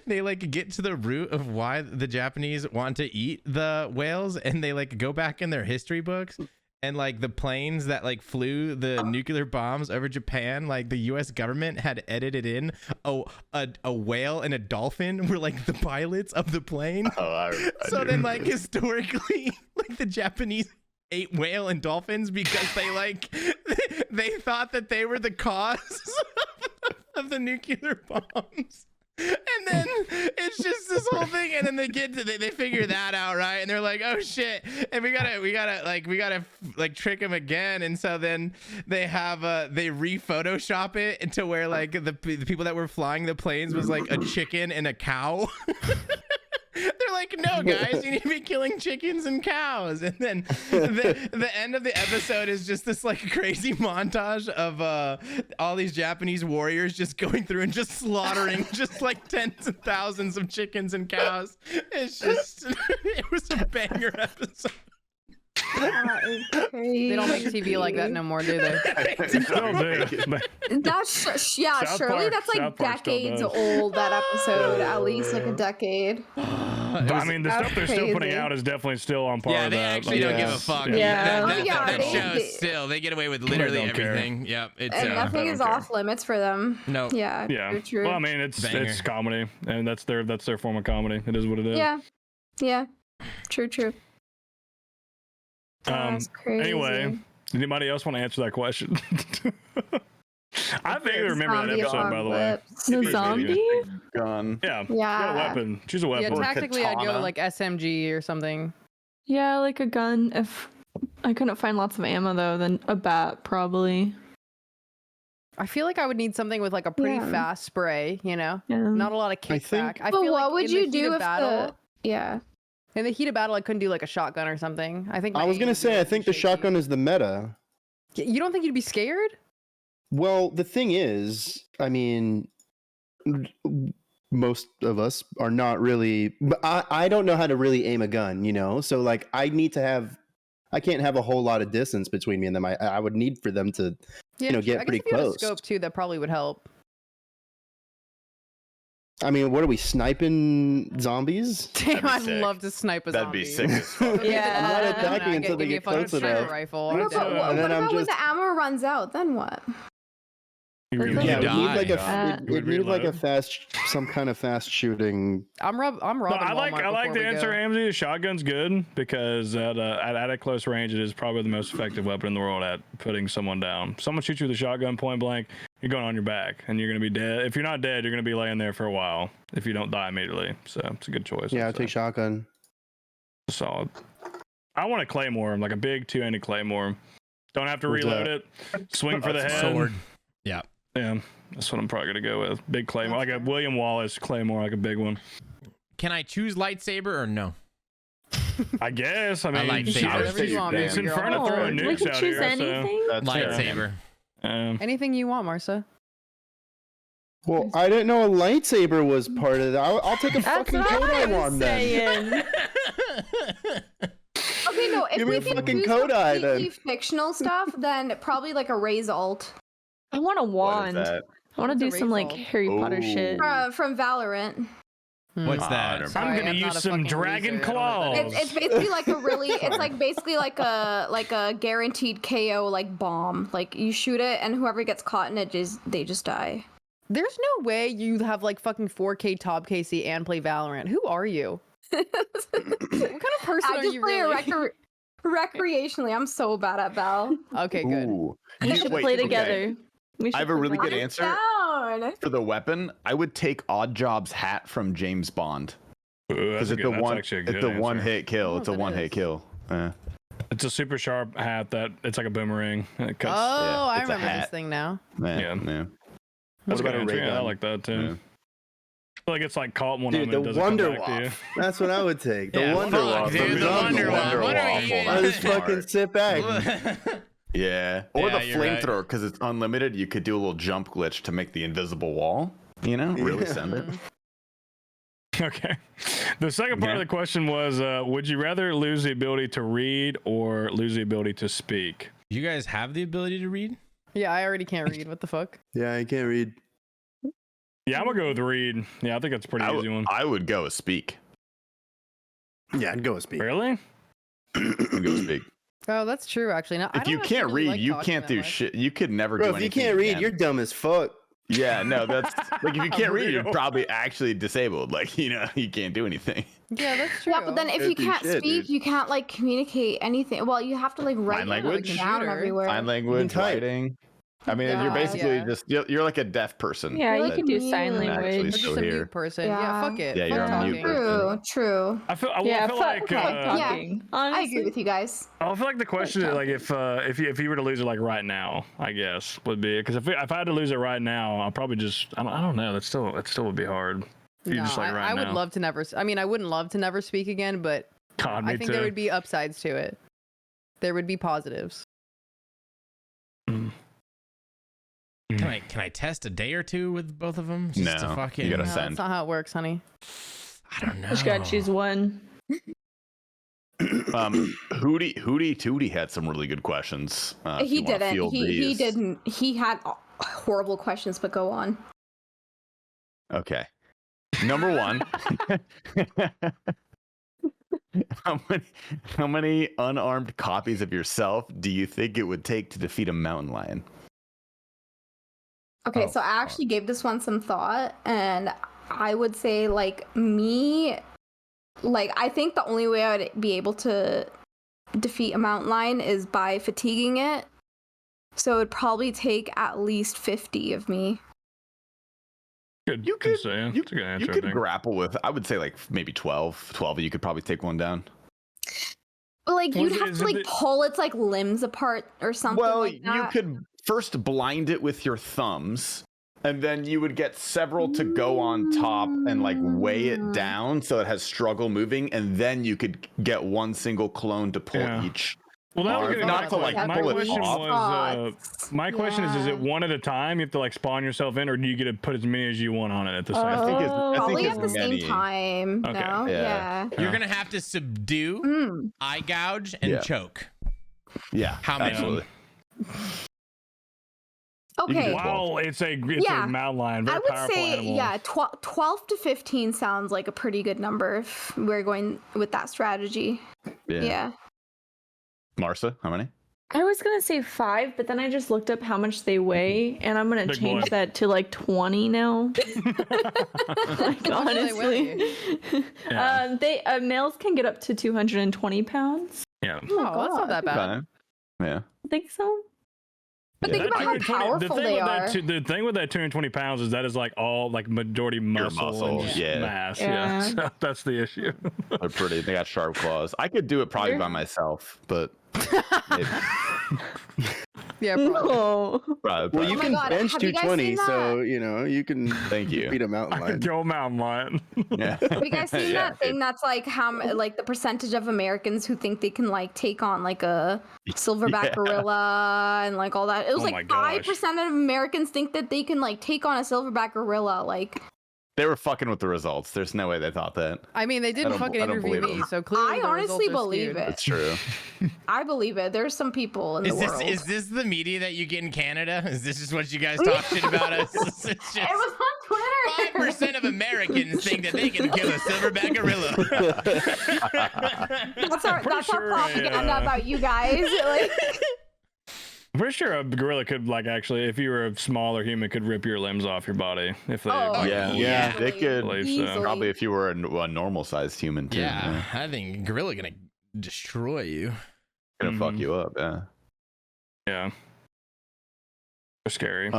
they like get to the root of why the Japanese want to eat the whales, and they like go back in their history books, and like the planes that like flew the nuclear bombs over Japan, like the US government had edited in a whale and a dolphin were like the pilots of the plane. So then like historically like the Japanese ate whale and dolphins because they thought that they were the cause of the nuclear bombs. And then it's just this whole thing, and then they figure that out, right? And they're like, oh shit, and we gotta trick them again. And so then they have they re-photoshop it into where like the people that were flying the planes was like a chicken and a cow. They're like, no, guys, you need to be killing chickens and cows. And then the end of the episode is just this like crazy montage of all these Japanese warriors just going through and just slaughtering just like tens of thousands of chickens and cows. It's just, it was a banger episode. They don't make TV like that no more, do they? That's surely that's like decades old. That episode, at least like a decade. But I mean, the stuff they're still putting out is definitely still on par. Yeah, they actually don't give a fuck. That show still they get away with literally everything. Yep, it's and nothing is off limits for them. No. Yeah. True. Well, I mean, it's comedy, and that's their form of comedy. It is what it is. Yeah. True. Anyway, anybody else want to answer that question? I think I remember that episode, by the way. The zombie? Gun. Yeah. She got a weapon. She's a weapon. Yeah, tactically I'd go like SMG or something. Yeah, like a gun. If I couldn't find lots of ammo though, then a bat probably. I feel like I would need something with like a pretty fast spray, you know? Yeah. Not a lot of kickback. I feel what like would you do if in the heat of battle, I couldn't do like a shotgun or something. I was gonna say, I think the shotgun is the meta. You don't think you'd be scared? Well, the thing is, I mean, most of us are not really. But I don't know how to really aim a gun, you know. So like, I can't have a whole lot of distance between me and them. I would need for them to, get pretty close. A scope too, that probably would help. I mean, what are we, sniping zombies? Damn, I'd love to snipe a zombie. That'd be sick as fuck. Yeah. I'm not attacking until they get close enough. Rifle. What about when the ammo runs out? Then what? Yeah, it would need like a some kind of fast shooting. I'm robbing. I like the answer, Ramsey. The shotgun's good because at a close range, it is probably the most effective weapon in the world at putting someone down. Someone shoots you with a shotgun point blank, you're going on your back, and you're gonna be dead. If you're not dead, you're gonna be laying there for a while if you don't die immediately. So it's a good choice. Yeah, I'll take shotgun. Solid. I want a claymore, like a big two-handed claymore. Don't have to reload it. Swing for the head. Sword. Yeah. Yeah, that's what I'm probably gonna go with. Big claymore, like a William Wallace claymore, like a big one. Can I choose lightsaber or no? I guess. I mean, it's Sinferna throwing nukes out here. Anything? So lightsaber. Anything you want, Marsa. Well, I didn't know a lightsaber was part of that. I'll take a That's fucking what I Kodai was wand then. saying. Okay, no, if Give me we a can fucking choose Kodai, completely then. fictional stuff, then probably like a raise alt I want a What is wand. that? I want to What's do a some like result? Harry Potter shit. Ooh. from Valorant. What's Ah, that? never I'm Sorry, gonna I'm not use a some fucking dragon loser. I don't know what that claws. is. It's basically like a really, it's like basically like a guaranteed KO like bomb. Like you shoot it, and whoever gets caught in it they just die. There's no way you have like fucking 4K top KC and play Valorant. Who are you? What kind of person I are just you play really? recreationally. I'm so bad at Val. Okay, good. Ooh. We should Wait, play okay. together. We should I have a play really good together. answer Down. for the weapon. I would take Oddjob's hat from James Bond because it's the one. It's the one hit kill. It's a that one hit is. kill. It's a super sharp hat that it's like a boomerang. And it cuts. Oh, yeah, I it's a remember this hat. thing now. Yeah. What That's about a a good ray answer. Yeah, I gun? like that too. Yeah. I feel like it's like caught one Dude, of the them. It doesn't Wonder come back to you. Waff. That's what I would take. The Yeah, Wonder fuck, Waff. dude, from the Zombie Wonder Waff. Land. What are you I just fucking sit back. Yeah, or Yeah, the you're right. flamethrower because it's unlimited. You could do a little jump glitch to make the invisible wall. You know, really Yeah. send it. Okay. The second part Yeah. of the question was, would you rather lose the ability to read or lose the ability to speak? You guys have the ability to read? Yeah, I already can't read. What the fuck? Yeah, I can't read. Yeah, I'm gonna go with read. Yeah, I think that's a pretty easy one. I would go with speak. Yeah, I'd go with speed. Really? I'd go with speak. Oh, that's true. Actually, no, I If don't you actually can't really read, like you talking can't that do much. shit. You could never Bro, do if you anything. can't read, again. you're dumb as fuck. Yeah, no, that's like if you can't read, you're Real. probably actually disabled. Like, you know, you can't do anything. Yeah, that's true. Yeah, but then if Can't you do can't shit, speak, dude. you can't like communicate anything. Well, you have to like write language? it down Computer. everywhere. Sign language, type. writing. I mean, Yeah, you're basically yeah. just you're like a deaf person. Yeah, you Like could do sign mute. Or Actually language. so just a here. mute person. Yeah, Yeah. fuck it. Yeah, Fuck you're a talking. mute person. True. I feel Yeah, like fuck talking. I Honestly. agree with you guys. I feel like the question is like if you were to lose it like right now, I guess would be because if I had to lose it right now, I'll probably just I don't know. That still would be hard. If you No, just like right I now. would love to never. I mean, I wouldn't love to never speak again, but God, me I think too. there would be upsides to it. There would be positives. Can I test a day or two with both of them? Just to No, fucking, you gotta No, send. that's not how it works, honey. I don't know. Just gotta choose one. Hootie Tootie had some really good questions. If He you wanna didn't. field He these. didn't. He had horrible questions, but go on. Okay. Number one. How many unarmed copies of yourself do you think it would take to defeat a mountain lion? Okay, Oh, so I actually gave this one some thought, and I would say like me, like I think the only way I would be able to defeat a mountain lion is by fatiguing it. So it would probably take at least 50 of me. Good. You good could say. you, It's a good answer, you I could think. grapple with, I would say like maybe 12 of you could probably take one down. But like Was you'd it- have is to it like the- pull its like limbs apart or something Well, like that. you could first blind it with your thumbs, and then you would get several to go on top and like weigh it down so it has struggle moving, and then you could get one single clone to pull Yeah. each. Well, that was Or gonna not be to, like, my pull it question off. was my question is Yeah. it one at a time? You have to like spawn yourself in, or do you get to put as many as you want on it at the same I time? think it's Probably it's at the same many. time. Okay. No? Yeah. Yeah. You're gonna have to subdue, Mm. eye gouge, and Yeah. choke. Yeah, How many? absolutely. Okay. do Wow, it's a Yeah. mountain lion, very I would powerful say, animal. yeah, 12 to 15 sounds like a pretty good number if we're going with that strategy. Yeah. Marsa, how many? I was gonna say 5, but then I just looked up how much they weigh, and I'm gonna Big change boy. that to like 20 now. Like, How much do they honestly, Yeah. they males can get up to 220 pounds. Yeah. Oh, that's not that bad. Okay. Yeah. I think so. But Yeah. think about how 220 powerful the thing they with are. the thing with that 220 pounds is that is like all like majority muscle, muscle, and just yeah. mass. Yeah. Yeah, so that's the issue. They're pretty. They got sharp claws. I could do it probably You're- by myself, but maybe. Yeah, probably. No. Probably. Well, you my can God, bench have you guys 220, seen so you know you can. Thank you. Beat a mountain I could lion. go mountain lion. Yeah. Have you guys seen Yeah, that thing that's like like the percentage of Americans who think they can like take on like a silverback gorilla and like all that? It was Oh my like gosh. 5% of Americans think that they can like take on a silverback gorilla. Like They were fucking with the results. There's no way they thought that. I mean, they didn't fucking I don't interview believe me, them. so clearly I the honestly results are believe skewed. it. It's true. I believe it. There's some people in the world. Is this the media that you get in Canada? Is this just what you guys talk shit about us? It's It just was on Twitter. 5% of Americans think that they can kill a silverback gorilla. That's our sure I, propaganda about you guys. Like, I'm pretty sure a gorilla could, like, actually, if you were a smaller human, could rip your limbs off your body if they. Oh, like, Yeah, yeah. They could believe so. Easily. probably if you were a normal-sized human too. Yeah, I think gorilla gonna destroy you. Gonna fuck Mhm. you up. Yeah. Yeah. They're scary.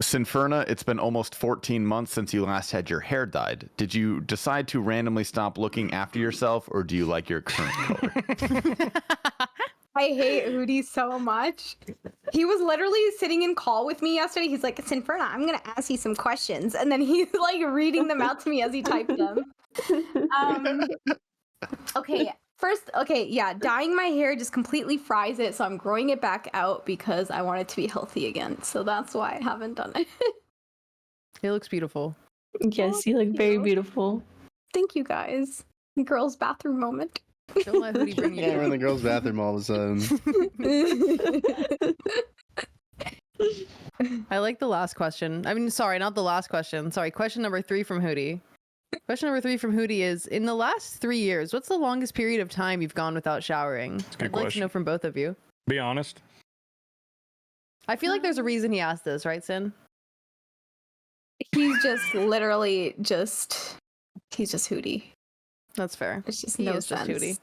Sinferna, it's been almost 14 months since you last had your hair dyed. Did you decide to randomly stop looking after yourself, or do you like your current color? I hate Hootie so much. He was literally sitting in call with me yesterday. He's like, Sinferna, I'm gonna ask you some questions, and then he's like reading them out to me as he typed them. Okay. First, yeah, dyeing my hair just completely fries it, so I'm growing it back out because I want it to be healthy again. So that's why I haven't done it. It looks beautiful. Yes, you look very you. beautiful. Thank you guys. Girls' bathroom moment. Don't let Hootie bring you We're in down. the girls' bathroom all of a sudden. I like the last question. I mean, sorry, not the last question. Sorry, question number 3 from Hootie. Question number 3 from Hootie is, in the last 3 years, what's the longest period of time you've gone without showering? a good I'd like to question. know from both of you. Be honest. I feel like there's a reason he asked this, right, Sin? He's just literally he's just Hootie. That's fair. It's just He no is just sense. Hootie.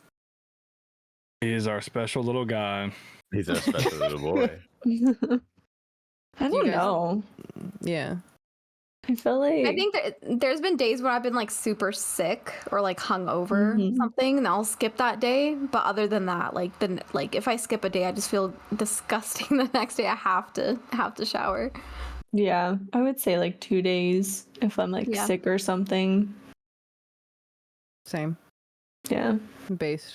He is our special little guy. He's a special little boy. I You don't guys- know. Yeah. I feel like I think there's been days when I've been like super sick or like hungover Mhm. something, and I'll skip that day. But other than that, like if I skip a day, I just feel disgusting the next day. I have to shower. yeah, I would say like 2 days if I'm like Yeah. sick or something. Same. Yeah. Based.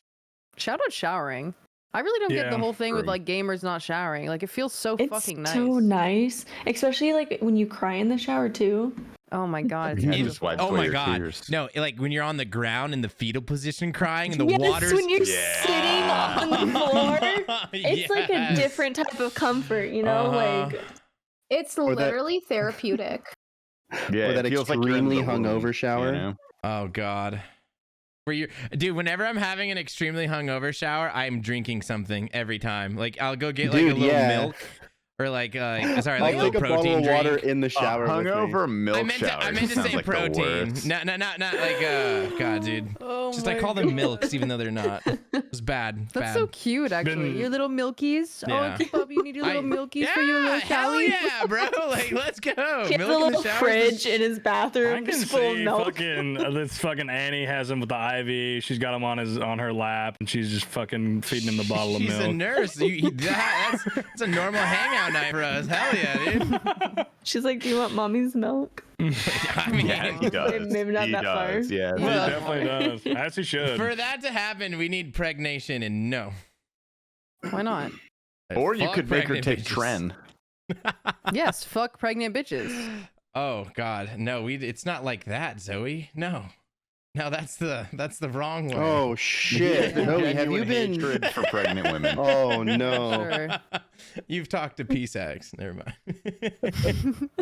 Shout out showering. I really don't get the Yeah, whole thing with agree. like gamers not showering. Like it feels so It's fucking nice. so nice, especially like when you cry in the shower too. Oh my god. It's You It- just wipe oh away my your god. tears. No, like when you're on the ground in the fetal position crying and the Yes, water's when you're Yeah. sitting on the floor, it's like a Yes. different type of comfort, you know? Uh-huh. Like It's Or that- literally therapeutic. Yeah, Or that it feels like you're in extremely the womb, hungover shower. You know? Oh god. Dude, whenever I'm having an extremely hungover shower, I'm drinking something every time. Like I'll go get like Dude, a little yeah. milk or like sorry, like I'll a take little a bottle protein of water drink. in the shower with me. Hungover milk I meant shower. to sounds say like the protein. worst. Not like god, dude. Oh Just my I call them milks even though they're not. It was bad. That's bad. so cute, actually. Been- Your little milkies. Yeah. Oh, keep up. You need your little milkies for your little hell Callie. yeah, bro. Like, let's go. he has a Milk in the little shower is fridge the in his I bathroom can just full of see milk. fucking this fucking Annie has him with the IV. She's got him on her lap, and she's just fucking feeding him the bottle of She's milk. a nurse. That's a normal hangout night for us. Hell yeah, dude. She's like, "Do you want mommy's milk?" I mean, Yeah, he does. Maybe not he that far. does. Yeah. He Well- definitely does. As he should. for that to happen, we need pregnation, and no. Why not? Or you Fuck could make her pregnant take bitches. Tren. Yes, fuck pregnant bitches. Oh God, no. It's not like that, Zoe. No, that's the wrong one. Oh shit! Zoe, have you Genuine been? hatred for pregnant women? Oh no! Sure. You've talked to PSAX. Never mind.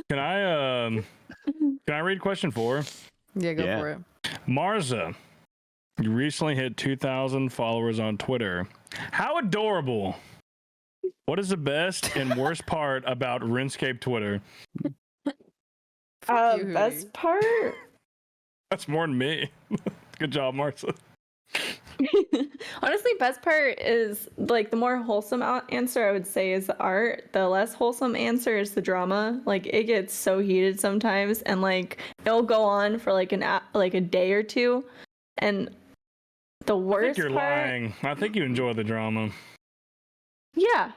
Can I read question 4? Yeah, go Yeah. for it. Marza, you recently hit 2,000 followers on Twitter. How adorable! What is the best and worst part about RuneScape Twitter? Fuck you, Hootie. Best part. That's more than me. Good job, Marza. Honestly, best part is like the more wholesome answer I would say is the art. The less wholesome answer is the drama. Like it gets so heated sometimes, and like it'll go on for like a day or two. And the I think worst you're part, lying. I think you enjoy the drama. yeah,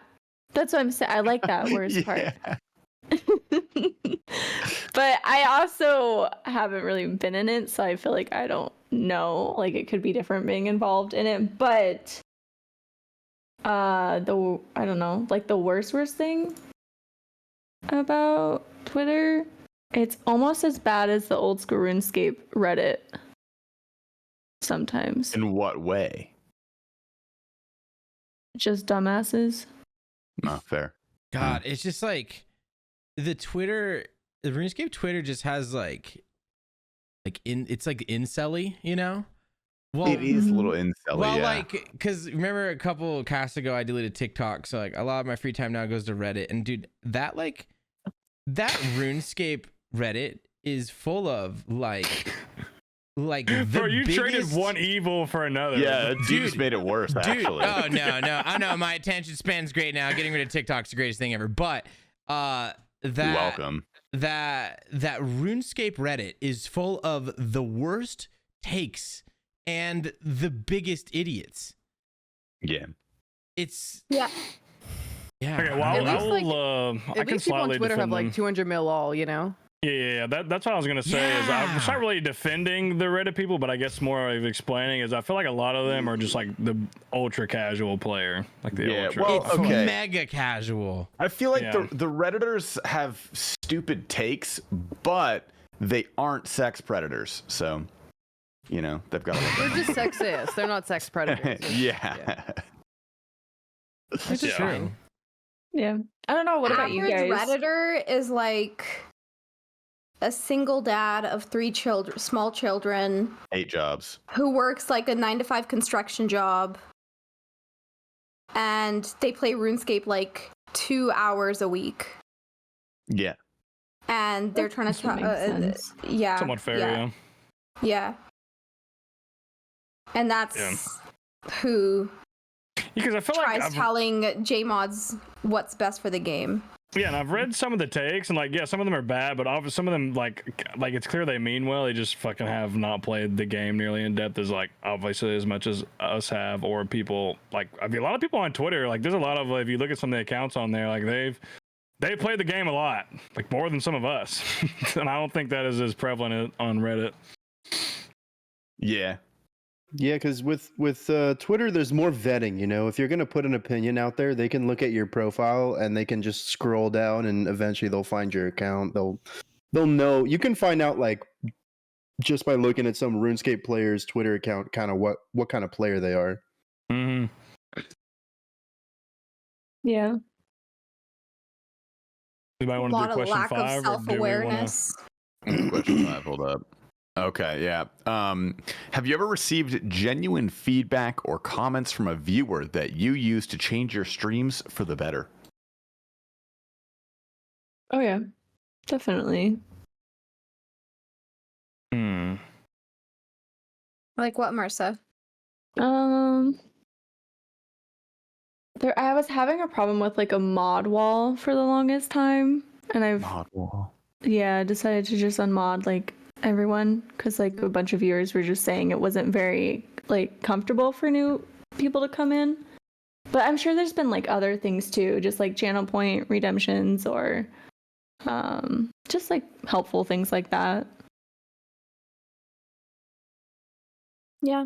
That's what I'm saying. I like that worst part. Yeah. But I also haven't really been in it, so I feel like I don't know. Like it could be different being involved in it. But I don't know, like the worst thing about Twitter, it's almost as bad as the old school RuneScape Reddit. Sometimes. In what way? Just dumbasses. Oh, fair. God, it's just like the RuneScape Twitter just has it's like incelly, you know? Well, it is a little incelly. Well, yeah. like, because remember a couple casts ago, I deleted TikTok, so like a lot of my free time now goes to Reddit. And dude, that RuneScape Reddit is full of like the Bro, you biggest... traded one evil for another. Yeah, you just made it worse. Actually. Oh no, I know my attention span's great now. Getting rid of TikTok's the greatest thing ever. But You're welcome. That RuneScape Reddit is full of the worst takes and the biggest idiots. Yeah. It's Yeah. Okay, well, I At can least people on slightly Twitter have defend them. like 200 mil all, you know? Yeah. That's what I was gonna say. Is I'm not really defending the Reddit people, but I guess more of explaining is I feel like a lot of them are just like the ultra casual player, like the ultra. Well, it's okay. mega casual. I feel like the Redditors have stupid takes, but they aren't sex predators. So, you know, they've got. They're just sexist. They're not sex predators. Yeah. Which is fine. Yeah. I don't know. What about you guys? Redditor is like a single dad of 3 children, small children, 8 jobs, who works like a 9-to-5 construction job, and they play RuneScape like 2 hours a week. Yeah. And they're trying to yeah, somewhat fair, yeah. And that's who because I feel tries like telling JMods what's best for the game. Yeah, and I've read some of the takes, and like, yeah, some of them are bad, but some of them like it's clear they mean well. They just fucking have not played the game nearly in depth as like obviously as much as us have, or people like a lot of people on Twitter. Like, there's a lot of if you look at some of the accounts on there, like they've played the game a lot, like more than some of us, and I don't think that is as prevalent on Reddit. Yeah. Yeah, because with Twitter, there's more vetting. You know, if you're gonna put an opinion out there, they can look at your profile and they can just scroll down, and eventually they'll find your account. They'll know. You can find out like just by looking at some RuneScape player's Twitter account, kind of what kind of player they are. Mm-hmm. Yeah. You might want to do question 5, of self-awareness. Question 5. Hold up. Okay, yeah. Have you ever received genuine feedback or comments from a viewer that you use to change your streams for the better? Oh yeah, definitely. Like what, Marsa? I was having a problem with like a mod wall for the longest time, and Mod wall. decided to just unmod like everyone, because like a bunch of viewers were just saying it wasn't very like comfortable for new people to come in. But I'm sure there's been like other things too, just like channel point redemptions or just like helpful things like that. Yeah,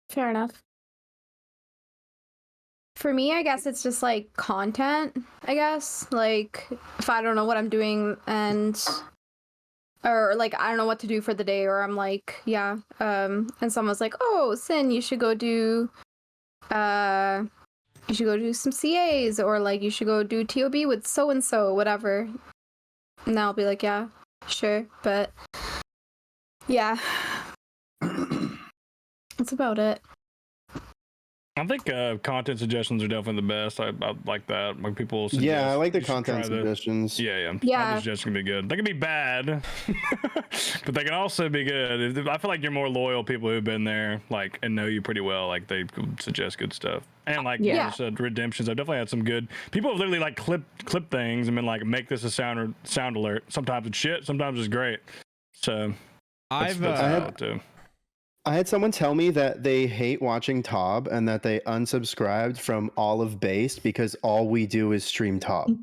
fair enough. For me, I guess it's just like content, I guess. Like if I don't know what I'm doing or like I don't know what to do for the day, or I'm like, and someone's like, oh, Sin, you should go do some CAs, or like you should go do TOB with so and so, whatever. And I'll be like, yeah, sure, but yeah. That's about it. I think content suggestions are definitely the best. I like that when people suggest, Yeah, I like the you should content try this. suggestions. Yeah. Content suggestions can be good. They can be bad, but they can also be good. I feel like you're more loyal people who've been there, like, and know you pretty well. Like they suggest good stuff. And like you said, redemptions. I've definitely had some good people have literally like clip things and been like, make this a sound alert. Sometimes it's shit. Sometimes it's great. So I I had someone tell me that they hate watching Tob and that they unsubscribed from all of Based because all we do is stream Tob.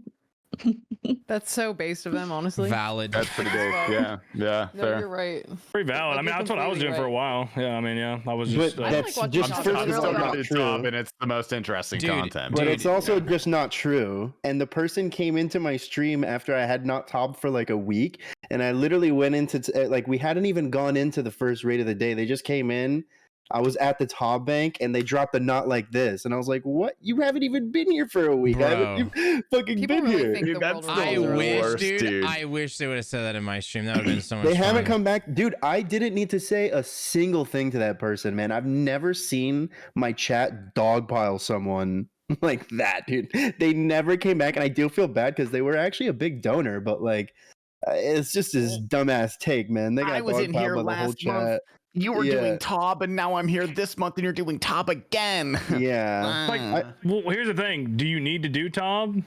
That's so based of them, honestly. Valid. That's pretty big. Yeah, No, fair. you're right. Pretty valid. Like, I mean, you're that's what I was doing completely for a while. Yeah, I mean, I was just. But I that's like watching just Tob. first I'm of still all gonna not do true. Tob, and it's the most interesting Dude, content. But dude, it's also yeah. just not true. And the person came into my stream after I had not tobbed for like a week. And I literally went into, like, we hadn't even gone into the first raid of the day. They just came in. I was at the Tob bank and they dropped a knot like this. And I was like, what? You haven't even been here for a week. I haven't even fucking People been really here. think Dude, the that's world the I revolves around wish, us. dude, worst, dude. I wish they would have said that in my stream. That would have been so much They fun. haven't come back. Dude, I didn't need to say a single thing to that person, man. I've never seen my chat dogpile someone like that, dude. They never came back. And I do feel bad because they were actually a big donor, but like, it's just this dumbass take, man. They got I was in dogpiled here by the whole last month. chat. You were Yeah. doing Tob, and now I'm here this month, and you're doing Tob again. Yeah. Like, well, here's the thing. Do you need to do Tob?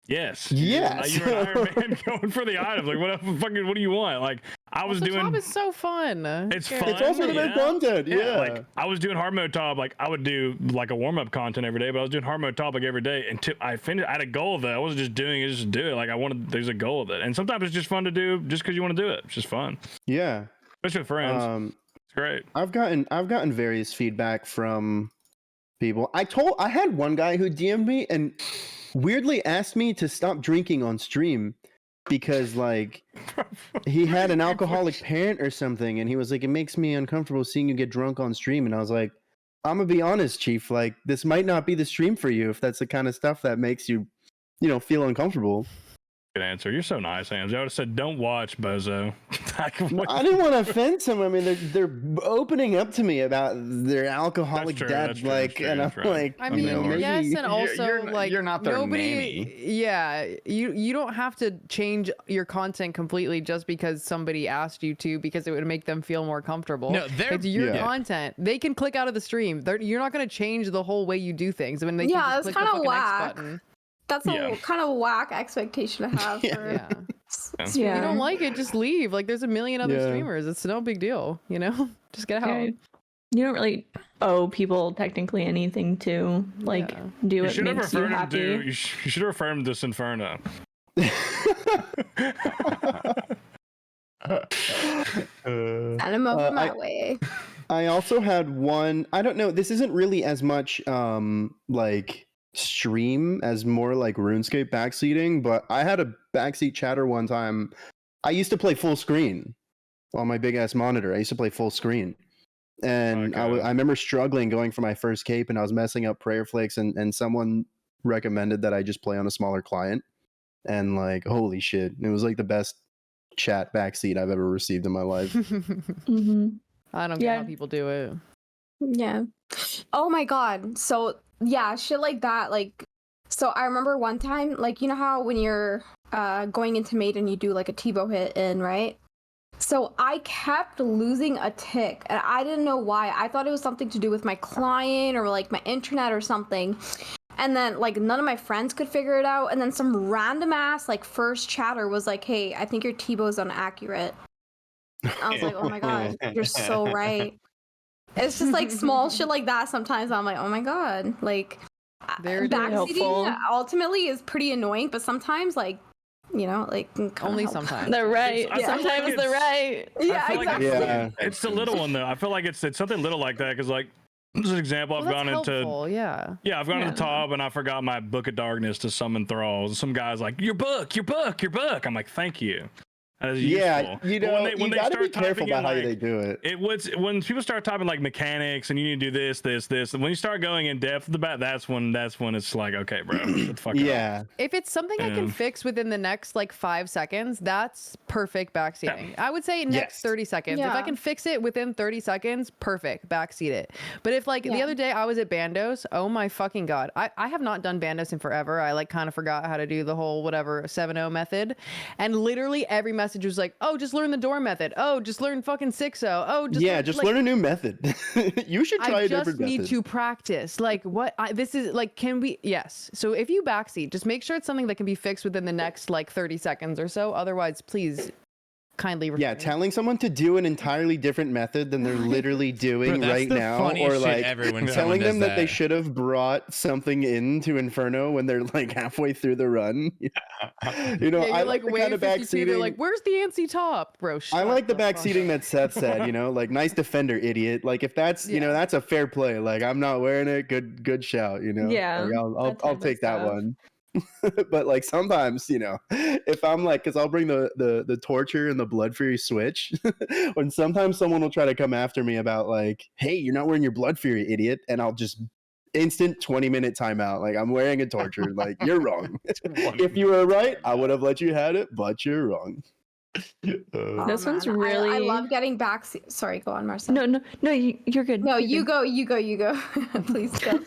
Yes. Yes. You're an Iron Man going for the items. Like, what do you want? Like, I was The doing. Tob is so fun. It's Yeah. fun. It's also the best content. Yeah. Like, I was doing hard mode Tob. Like, I would do like a warm up content every day, but I was doing hard mode Tob like every day until I finished. I had a goal of it. I wasn't just doing it just to do it. Like, there's a goal of it. And sometimes it's just fun to do just because you want to do it. It's just fun. Yeah. Especially with friends. It's great. I've gotten various feedback from people. I had one guy who DM'd me and weirdly asked me to stop drinking on stream because like he had an alcoholic parent or something, and he was like, it makes me uncomfortable seeing you get drunk on stream. And I was like, I'm gonna be honest, Chief, like this might not be the stream for you if that's the kind of stuff that makes you feel uncomfortable. Good answer. You're so nice, Hans. I would have said, don't watch, bozo. Well, I didn't want to offend someone. I mean, they're opening up to me about their alcoholic That's true, dad, that's true, like, that's true, and I'm that's right. like, I mean, maybe- yes, and also like you're not their nobody. nanny. Yeah, you don't have to change your content completely just because somebody asked you to, because it would make them feel more comfortable. No, it's your Yeah. content. They can click out of the stream. You're not going to change the whole way you do things. I mean, they Yeah, can it's just click the kinda fucking X whack. button. That's Yeah. a kind of whack expectation to have. Yeah. For Yeah. If Yeah. you don't like it, just leave. Like, there's a million other Yeah. streamers. It's no big deal, you know? Just get out. Yeah. You don't really owe people technically anything to like Yeah. do You what should have makes you referred him happy. to. You should have referred him to Sinferna. and I'm over my way. I also had one. I don't know. This isn't really as much like stream as more like RuneScape backseating, but I had a backseat chatter one time. I used to play full screen on my big ass monitor. I used to play full screen, and Okay. I remember struggling going for my first cape, and I was messing up prayer flakes, and someone recommended that I just play on a smaller client, and like holy shit, it was like the best chat backseat I've ever received in my life. Mm-hmm. I don't get Yeah. how people do it. Yeah. Oh my god. So yeah, shit like that. Like, so I remember one time, like, you know how when you're going into Maiden, you do like a Tebow hit in, right? So I kept losing a tick, and I didn't know why. I thought it was something to do with my client or like my internet or something. And then like none of my friends could figure it out. And then some random ass like first chatter was like, "Hey, I think your Tebow's inaccurate." I was like, "Oh my god, you're so right." It's just like small shit like that. Sometimes I'm like, "Oh my god!" Like Very helpful. backseating ultimately is pretty annoying, but sometimes like, you know, like can kinda Only help. sometimes. They're right. I feel like Sometimes it's- they're right. Yeah, I feel like exactly. Yeah. it's the little one though. I feel like it's something little like that because like this is an example. Well, I've that's gone into helpful, yeah. yeah, I've gone to the Yeah. Tob and I forgot my Book of Darkness to summon thralls. Some guy's like, your book. I'm like, thank you. That is Yeah, useful. you But know, when you they gotta be start careful typing about in, how like, they do it. It was when people start typing like mechanics and you need to do this, and when you start going in depth about that's when it's like, okay, bro, shut the fuck up. Yeah, If it's something I can Yeah. fix within the next like 5 seconds, that's perfect backseating. I would say next Yes. 30 seconds. If I Yeah. can fix it within 30 seconds, perfect, backseat it. But if like the Yeah. other day I was at Bandos, oh my fucking god. I have not done Bandos in forever. I like kind of forgot how to do the whole whatever 7-0 method. And literally every message was like, oh, just learn the door method. Oh, just learn fucking 6-0. Oh, just yeah, learn, just like, learn a new method. You should try I a just different need method. to practice. Like what? This is like, can we? Yes. So if you backseat, just make sure it's something that can be fixed within the next like 30 seconds or so. Otherwise, please kindly Yeah, refrain. telling someone to do an entirely different method than they're literally doing Bro, that's right the now, funniest or shit like ever when someone telling them does that they that. should have brought something into Inferno when they're like halfway through the run. You know, Yeah, I you're like the way kind of 52. They're backseating. like, "Where's the antsy top, bro?" I Shut like the fuck backseating up. that Seth said, you know, like nice defender, idiot. Like if that's you know, Yeah. that's a fair play. Like I'm not wearing it, good shout, you know. Yeah, Like, I'll that type of take that stuff. one. But like sometimes, you know, if I'm like, because I'll bring the torture and the blood fury switch, when sometimes someone will try to come after me about like, hey, you're not wearing your blood fury, idiot, and I'll just instant 20-minute timeout. Like I'm wearing a torture. Like you're wrong. If you were right, I would have let you had it, but you're wrong. Oh, This one's man. really. I love getting back. Sorry, go on, Marcel. No, you're good. No, You're you go. Please go.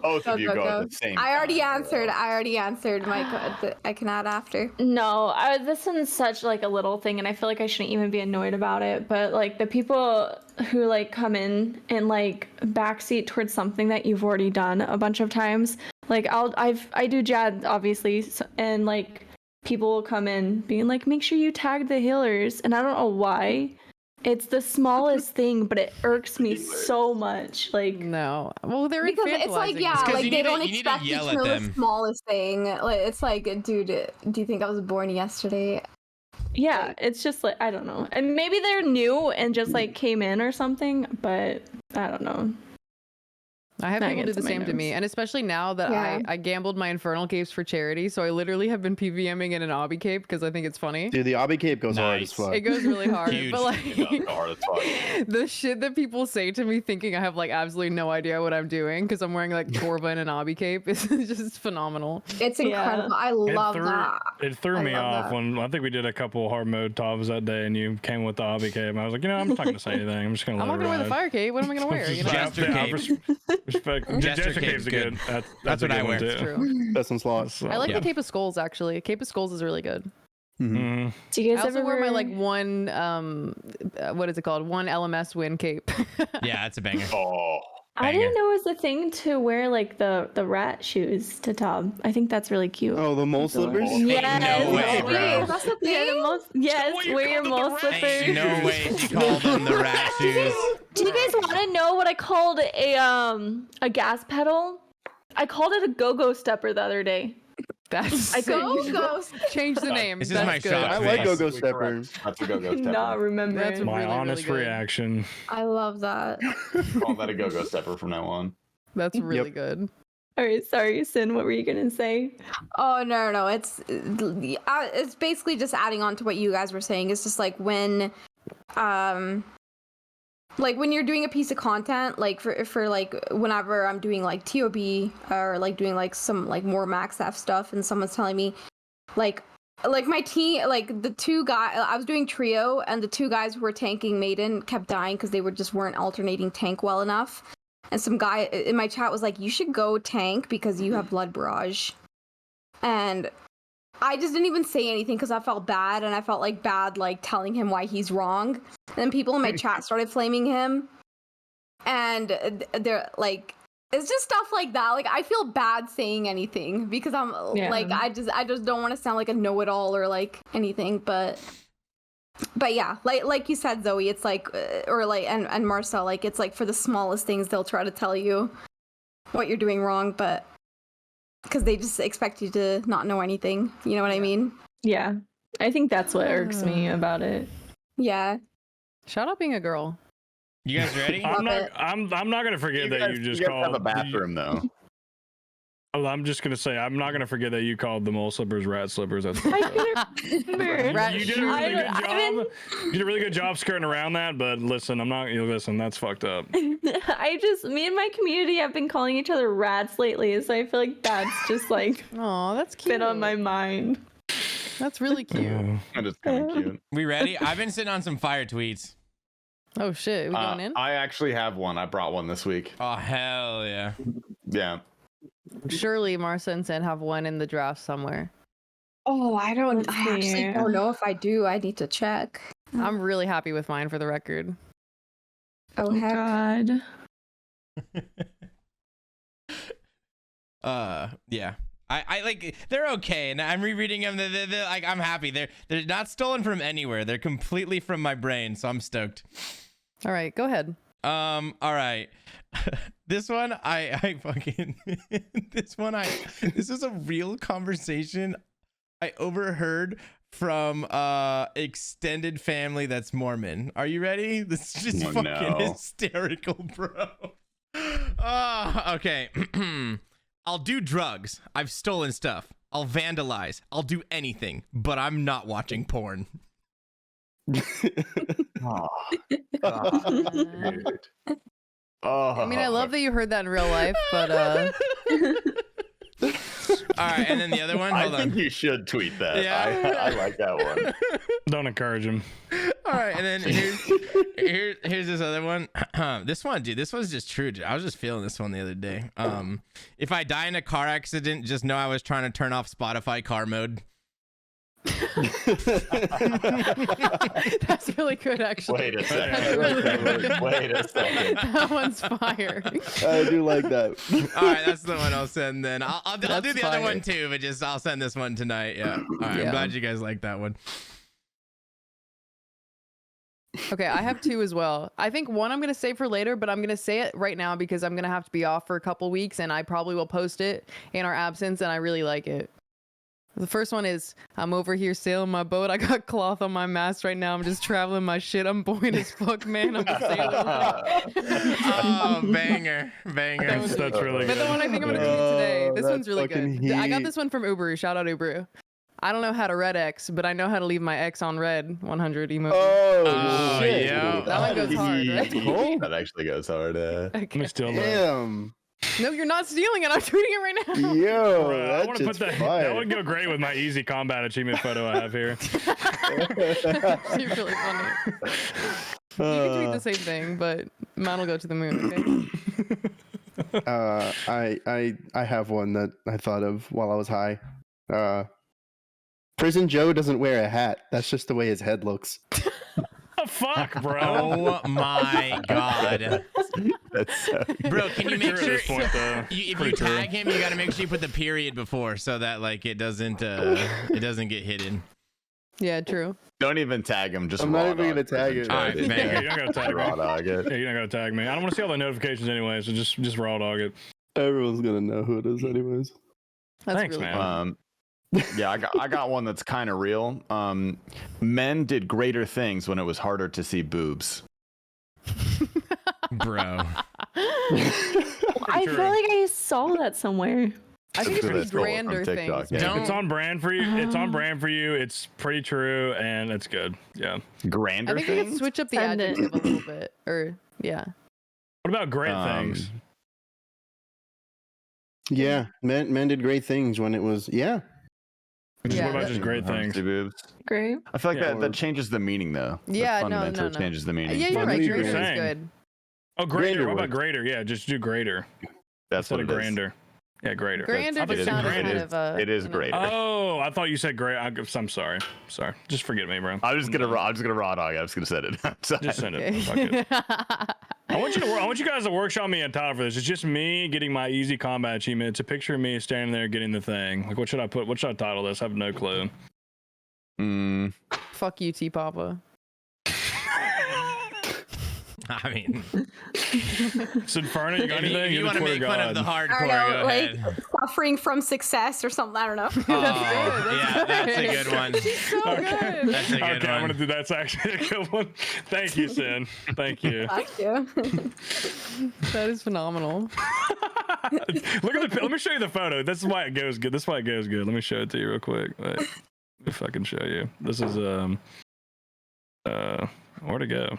Both of you go at the same time. I already answered. I can add after. No, this one's such like a little thing, and I feel like I shouldn't even be annoyed about it. But like the people who like come in and like backseat towards something that you've already done a bunch of times. Like I do Jad obviously, and like people will come in being like, make sure you tag the healers, and I don't know why. It's the smallest thing, but it irks me so much. Like No, well, they're Because it's like, infantilizing yeah, It's 'cause like you they need to- don't you need to expect you yell to at know them. the smallest thing. Like it's like, dude, do you think I was born yesterday? yeah, it's just like I don't know, and maybe they're new and just like came in or something, but I don't know. I have That people do gets the on my same to me, nerves. and especially now that Yeah. I gambled my infernal capes for charity, so I literally have been PVMing in an obby cape because I think it's funny. Dude, the obby cape goes hard as Nice. fuck. It goes really hard, Huge. but like It does hard as fuck. the shit that people say to me, thinking I have like absolutely no idea what I'm doing because I'm wearing like Torva and an obby cape, is just phenomenal. It's incredible. I love that. It threw I me love off that. when I think we did a couple hard mode tops that day, and you came with the obby cape. I was like, you know, I'm not gonna say anything. I'm just gonna. I'm not gonna wear the fire cape. What am I gonna wear? You know, Jester cape. Respect. Jester Jester cape's cape's good. good. That's a what good I one, wear. too. it's true. Best in slots. I like Yeah. the Cape of Skulls actually. Cape of Skulls is really good. Mhm. Do you I guys also ever wear my like one what is it called? One LMS win cape. Yeah, that's a banger. Oh, I banger. didn't know it was a thing to wear like the rat shoes to tub. I think that's really cute. Oh, the mole slippers? Yes. no way, bro. Wait, that's the Yeah, thing? yes, wear your mole slippers. Ain't no way she called them the rat shoes. Do you guys want to know what I called a gas pedal? I called it a go-go stepper the other day. That's I couldn't Go. change the name. This is That's my good. shot. I like Face. go-go stepper. that's a go-go stepper. not remember. That's it. My really, honest really good. reaction. I love that. Call that a go-go stepper from now on. That's really good. All right, sorry, Sin. What were you gonna say? Oh no, it's basically just adding on to what you guys were saying. It's just like when you're doing a piece of content, like for like whenever I'm doing like TOB or like doing like some like more max F stuff, and someone's telling me like my team, like the two guys, I was doing trio, and the two guys who were tanking Maiden kept dying because they weren't alternating tank well enough. And some guy in my chat was like, you should go tank because you have blood barrage. And I just didn't even say anything because I felt bad, and I felt like bad like telling him why he's wrong. And then people in my chat started flaming him, and they're like, it's just stuff like that. Like I feel bad saying anything because I'm like I just don't want to sound like a know-it-all or like anything, but yeah, like you said, Zoe, it's like or like and Marcel, like it's like for the smallest things they'll try to tell you what you're doing wrong, but because they just expect you to not know anything. You know what I mean? Yeah, I think that's what irks me about it. Yeah. Shout out being a girl. You guys ready? Love I'm not gonna forget that you just called. have a bathroom though. I'm just gonna say I'm not gonna forget that you called the mole slippers rat slippers. That's I couldn't remember. Rat you did a really good I've been- job. You did a really good job skirting around that. But listen, I'm not. Listen, that's fucked up. Me and my community have been calling each other rats lately, so I feel like that's just like Oh, that's cute. been on my mind. That's really cute. That is kind of cute. We ready? I've been sitting on some fire tweets. Oh shit, we going in? I actually have one. I brought one this week. Oh hell yeah. Yeah. Surely Marsa and Sin have one in the draft somewhere. Oh, I Let's actually see. don't know if I do. I need to check. I'm really happy with mine for the record. Oh heck. God. Yeah. I like they're okay, and I'm rereading them. They're like I'm happy. They're not stolen from anywhere. They're completely from my brain, so I'm stoked. All right, go ahead. All right. This one I fucking this is a real conversation I overheard from extended family that's Mormon. Are you ready? This is just fucking hysterical, bro. Okay. I'll do drugs. I've stolen stuff. I'll vandalize. I'll do anything, but I'm not watching porn. Oh, God. Oh, I mean, I love that you heard that in real life, but All right, and then the other one. Hold I think on. you should tweet that. Yeah. I like that one. Don't encourage him. All right, and then here's this other one. This one, dude. This one's just true. Dude. I was just feeling this one the other day. If I die in a car accident, just know I was trying to turn off Spotify car mode. that's really good, actually. Wait a second. That's really good. Wait a second. That one's fire. I do like that. All right, that's the one I'll send then. I'll do That's the other fire. one too, but just I'll send this one tonight. Yeah. All right, Yeah. I'm glad you guys like that one. Okay, I have two as well. I think one I'm going to save for later, but I'm going to say it right now because I'm going to have to be off for a couple weeks, and I probably will post it in our absence, and I really like it. The first one is, I'm over here sailing my boat. I got cloth on my mast right now. I'm just traveling my shit. I'm boring as fuck, man. I'm a sailor. Oh, banger. That's really But good. the one I think I'm going to tweet today, this that's one's really fucking good. I got heat. this one from Uberu. Shout out Uberu. I don't know how to red X, but I know how to leave my X on red 100 emoji. Oh, shit. yeah. That one goes hard, right? That actually goes hard. Let me Okay. steal that. Damn. No, you're not stealing it. I'm tweeting it right now. Yo, Bro, I that want to put shit's that. fire. That would go great with my easy combat achievement photo I have here. You're really funny. You can tweet the same thing, but mine will go to the moon. Okay. I have one that I thought of while I was high. Prison Joe doesn't wear a hat. That's just the way his head looks. Oh, fuck, bro. Oh my god. That's so Bro, can you make True at sure this point, though. if Pretty you true. tag him, you got to make sure you put the period before so that like it doesn't get hidden. Yeah, true. Don't even tag him. Just I'm not raw even dog gonna tag Prison it. Joe. All right, Just man. Yeah, you don't gotta tag me. raw dog it. Yeah, you're not gonna tag me. I don't want to see all the notifications anyway, so just raw dog it. Everyone's gonna know who it is, anyways. That's Thanks, really man. Yeah, I got one that's kind of real. Men did greater things when it was harder to see boobs. Bro. I True. feel like I saw that somewhere. I think it's That's pretty cool from grander TikTok, things. yeah. Don't- It's on brand for you. It's on brand for you. It's pretty true, and it's good. Yeah. Grander I think we things. could switch up the Send it. adjective a little bit. Or, yeah. What about great things? Yeah, men did great things when it was. Yeah. Yeah, What about that- just great Hard to things? see boobs. Great. I feel like Yeah, that changes the meaning though. That Yeah, no, fundamentally no. changes the meaning. Yeah, you're What right. are you Grander is saying? good. Oh, greater. Grander What about works. greater? Yeah, just do greater That's instead what of it is. grander. Yeah, greater. Grander I thought it just is you said sounded greater. kind of It is you know. greater. Oh, I thought you said great. I'm sorry. Sorry. Just forget me, bro. I'm just gonna raw dog. I'm just gonna send it. Just send it. Fuck it. Okay. I want you guys to workshop me a title for this. It's just me getting my easy combat achievement. It's a picture of me standing there getting the thing. Like, what should I put? What should I title this? I have no clue. Fuck you, T Papa. I mean, Sinferna, you got if anything? you You're want to the make Twitter fun of the god. hardcore, I don't know, go like ahead. suffering from success or something. I don't know. Oh, That's yeah, that's a good. good one. She's so good. That's a good Okay, I'm one. gonna do that's actually a good one. Thank you, Sin. Thank you. Thank you. That is phenomenal. Look at the. Let me show you the photo. This is why it goes good. This is why it goes good. Let me show it to you real quick. Wait, if I can show you. This is where'd it go?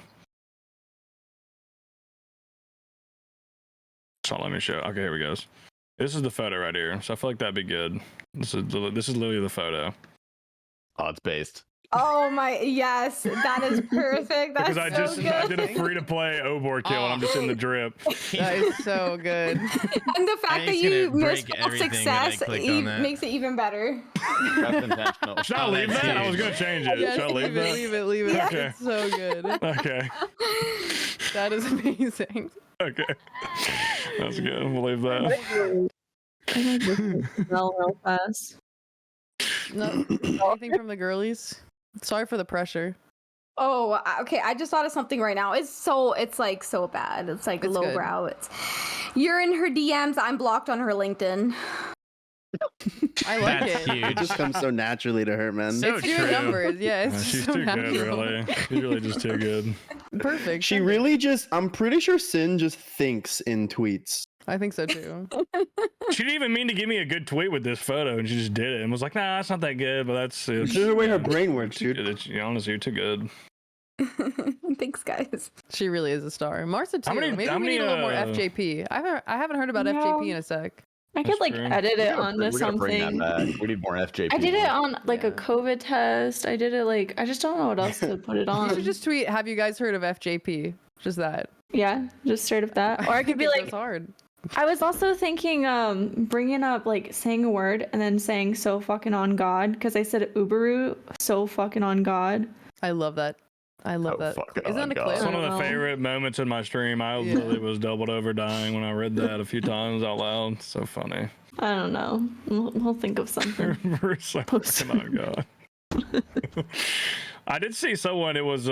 So let me show. Okay, here we go. This is the photo right here. So I feel like that'd be good. This is literally the photo. Odds based. Oh my, yes, that is perfect. That's Because I so just good. I did a free to play Obor kill and I'm just in the drip. That is so good. And the fact that it's you gonna break misspelled everything that I success clicked on that. makes it even better. That's intentional. Should I Oh, leave that's that? I was huge. gonna change it. Yes, Should I leave that? leave it. Okay. It's so good. Okay. That is amazing. Okay. That's good. We'll leave that. Smell real fast. No, anything from the girlies? Sorry for the pressure. Oh, okay. I just thought of something right now. It's like so bad. It's like It's lowbrow. You're in her DMs. I'm blocked on her LinkedIn. I like That's it. huge. It just comes so naturally to her, man. So It's doing true. numbers. Yeah, it's She's so too good, natural. really. She's really just too good. Perfect. She Send it. really just, I'm pretty sure Sin just thinks in tweets. I think so too. She didn't even mean to give me a good tweet with this photo, and she just did it and was like, "Nah, that's not that good." But that's This is the way her brain works, dude. Honestly, you're too good. Thanks, guys. She really is a star. Marsa too. How many- Maybe how we need a many, little more FJP. I haven't heard about FJP in a sec. I could That's like true. edit it onto We gotta bring that something. back. We need more FJP. I did it on like a Yeah. COVID test. I did it like I just don't know what else to put it You on. should just tweet, "Have you guys heard of FJP?" Just that. Yeah, just straight up that. Or I could be It like, goes hard. I was also thinking bringing up like saying a word and then saying "so fucking on God" because I said Uberu so fucking on God. I love that. I love Oh, that. fucking Isn't that a God. clip? It's one of I the don't know. favorite moments in my stream. I Yeah. literally was doubled over dying when I read that a few times out loud. So funny. I don't know. We'll think of something. We're so fucking on God. I did see someone. It was a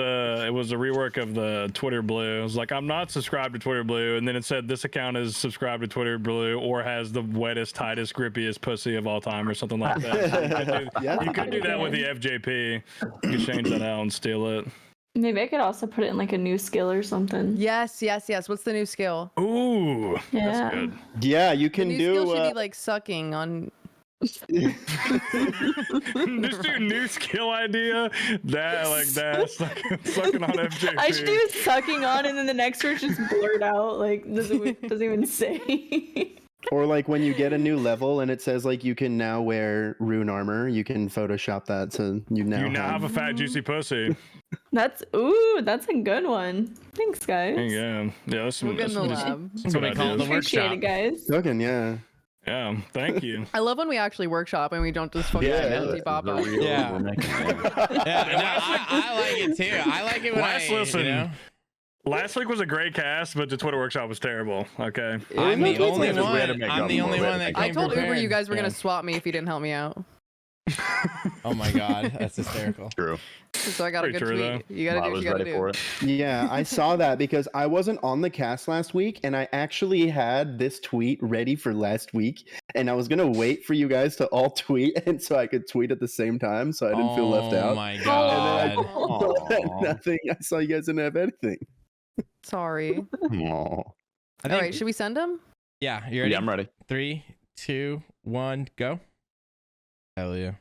rework of the Twitter Blue. It was like, I'm not subscribed to Twitter Blue, and then it said this account is subscribed to Twitter Blue or has the wettest, tightest, grippiest pussy of all time, or something like that. So you could do that with the FJP. You could change that out and steal it. Maybe I could also put it in like a new skill or something. Yes. What's the new skill? Ooh, Yeah. that's good. Yeah, you The can new do. skill should be like sucking on. Just do new skill idea. That's sucking on FJP. I should do sucking on, and then the next word just blurred out. Like doesn't even say. Or like when you get a new level and it says like you can now wear rune armor, you can Photoshop that so you now have a fat juicy pussy. That's a good one. Thanks, guys. Yeah, that's We'll get in the lab. That's what we call the Appreciate workshop. it, guys. Fucking yeah. Yeah, thank you. I love when we actually workshop and we don't just fucking empty pop up. Yeah. I like it too. I like it when Listen, you know? last week was a great cast, but the Twitter workshop was terrible. Okay. I'm the only Just one. random make I'm up the more only random one that make came I told Uber prepared. you guys were Yeah. gonna swap me if you didn't help me out. Oh my god, that's hysterical. True. So I got a Pretty good true, tweet. You gotta I do what was you gotta ready do. for it. Yeah, I saw that because I wasn't on the cast last week and I actually had this tweet ready for last week and I was going to wait for you guys to all tweet and so I could tweet at the same time so I didn't feel left Oh out. my And god. then Aw. nothing. I saw you guys didn't have anything. Sorry. Aw. I All think, right, should we send him? yeah, you ready? Yeah, I'm ready. 3, 2, 1, go. Hell yeah.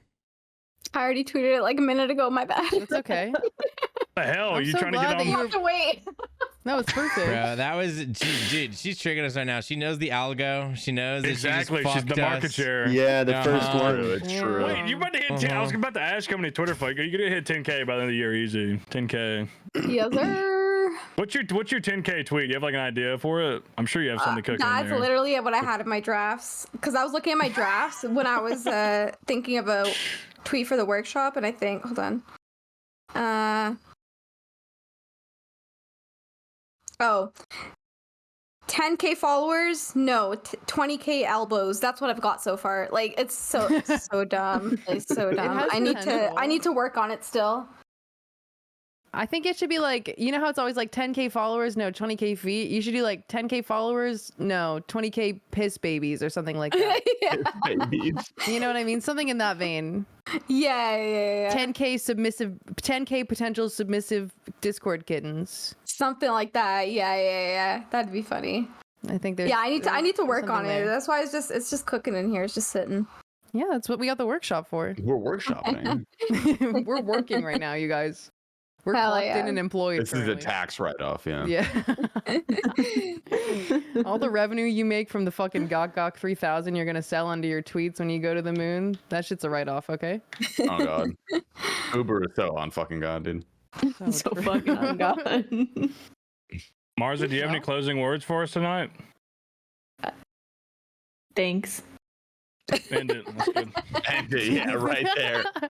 I already tweeted it like a minute ago. My bad. It's okay. What the hell? I'm you so trying to glad get that on? you I have to wait. No, it's perfect. Bro, that was dude, she's tricking us right now. She knows the algo. She knows that Exactly. She just She's the fucked market us. share. Yeah, the first Uh-huh. one. True, it's true. Wait, you about to hit 10? I was about to ask how many Twitter fight. You're gonna hit 10K by the end of the year, easy. 10K. Yes, sir. What's your 10K tweet? You have like an idea for it? I'm sure you have something cooking. That's there. literally what I had in my drafts. Because I was looking at my drafts when I was thinking of a tweet for the workshop, and I think, hold on. 10K followers? No, 20K elbows. That's what I've got so far. Like it's so dumb. It's so dumb. has I need potential. to work on it still. I think it should be like, you know how it's always like 10K followers, no 20K feet. You should do like 10K followers, no 20K piss babies or something like that. yeah. Babies. You know what I mean? Something in that vein. Yeah. 10K potential submissive Discord kittens. Something like that. Yeah. That'd be funny. I think there's. Yeah, I need to work on something it. there. That's why it's just cooking in here. It's just sitting. Yeah, that's what we got the workshop for. We're workshopping. We're working right now, you guys. We're Hell clocked yeah. in and employed. This is a currently. tax write-off, yeah. Yeah. All the revenue you make from the fucking Gok 3000 you're gonna sell under your tweets when you go to the moon, that shit's a write-off, okay? Oh god. Uber is so on fucking god, dude. So fucking on God. Marza, do you have any closing words for us tonight? Thanks. End it. That's good. And yeah, right there.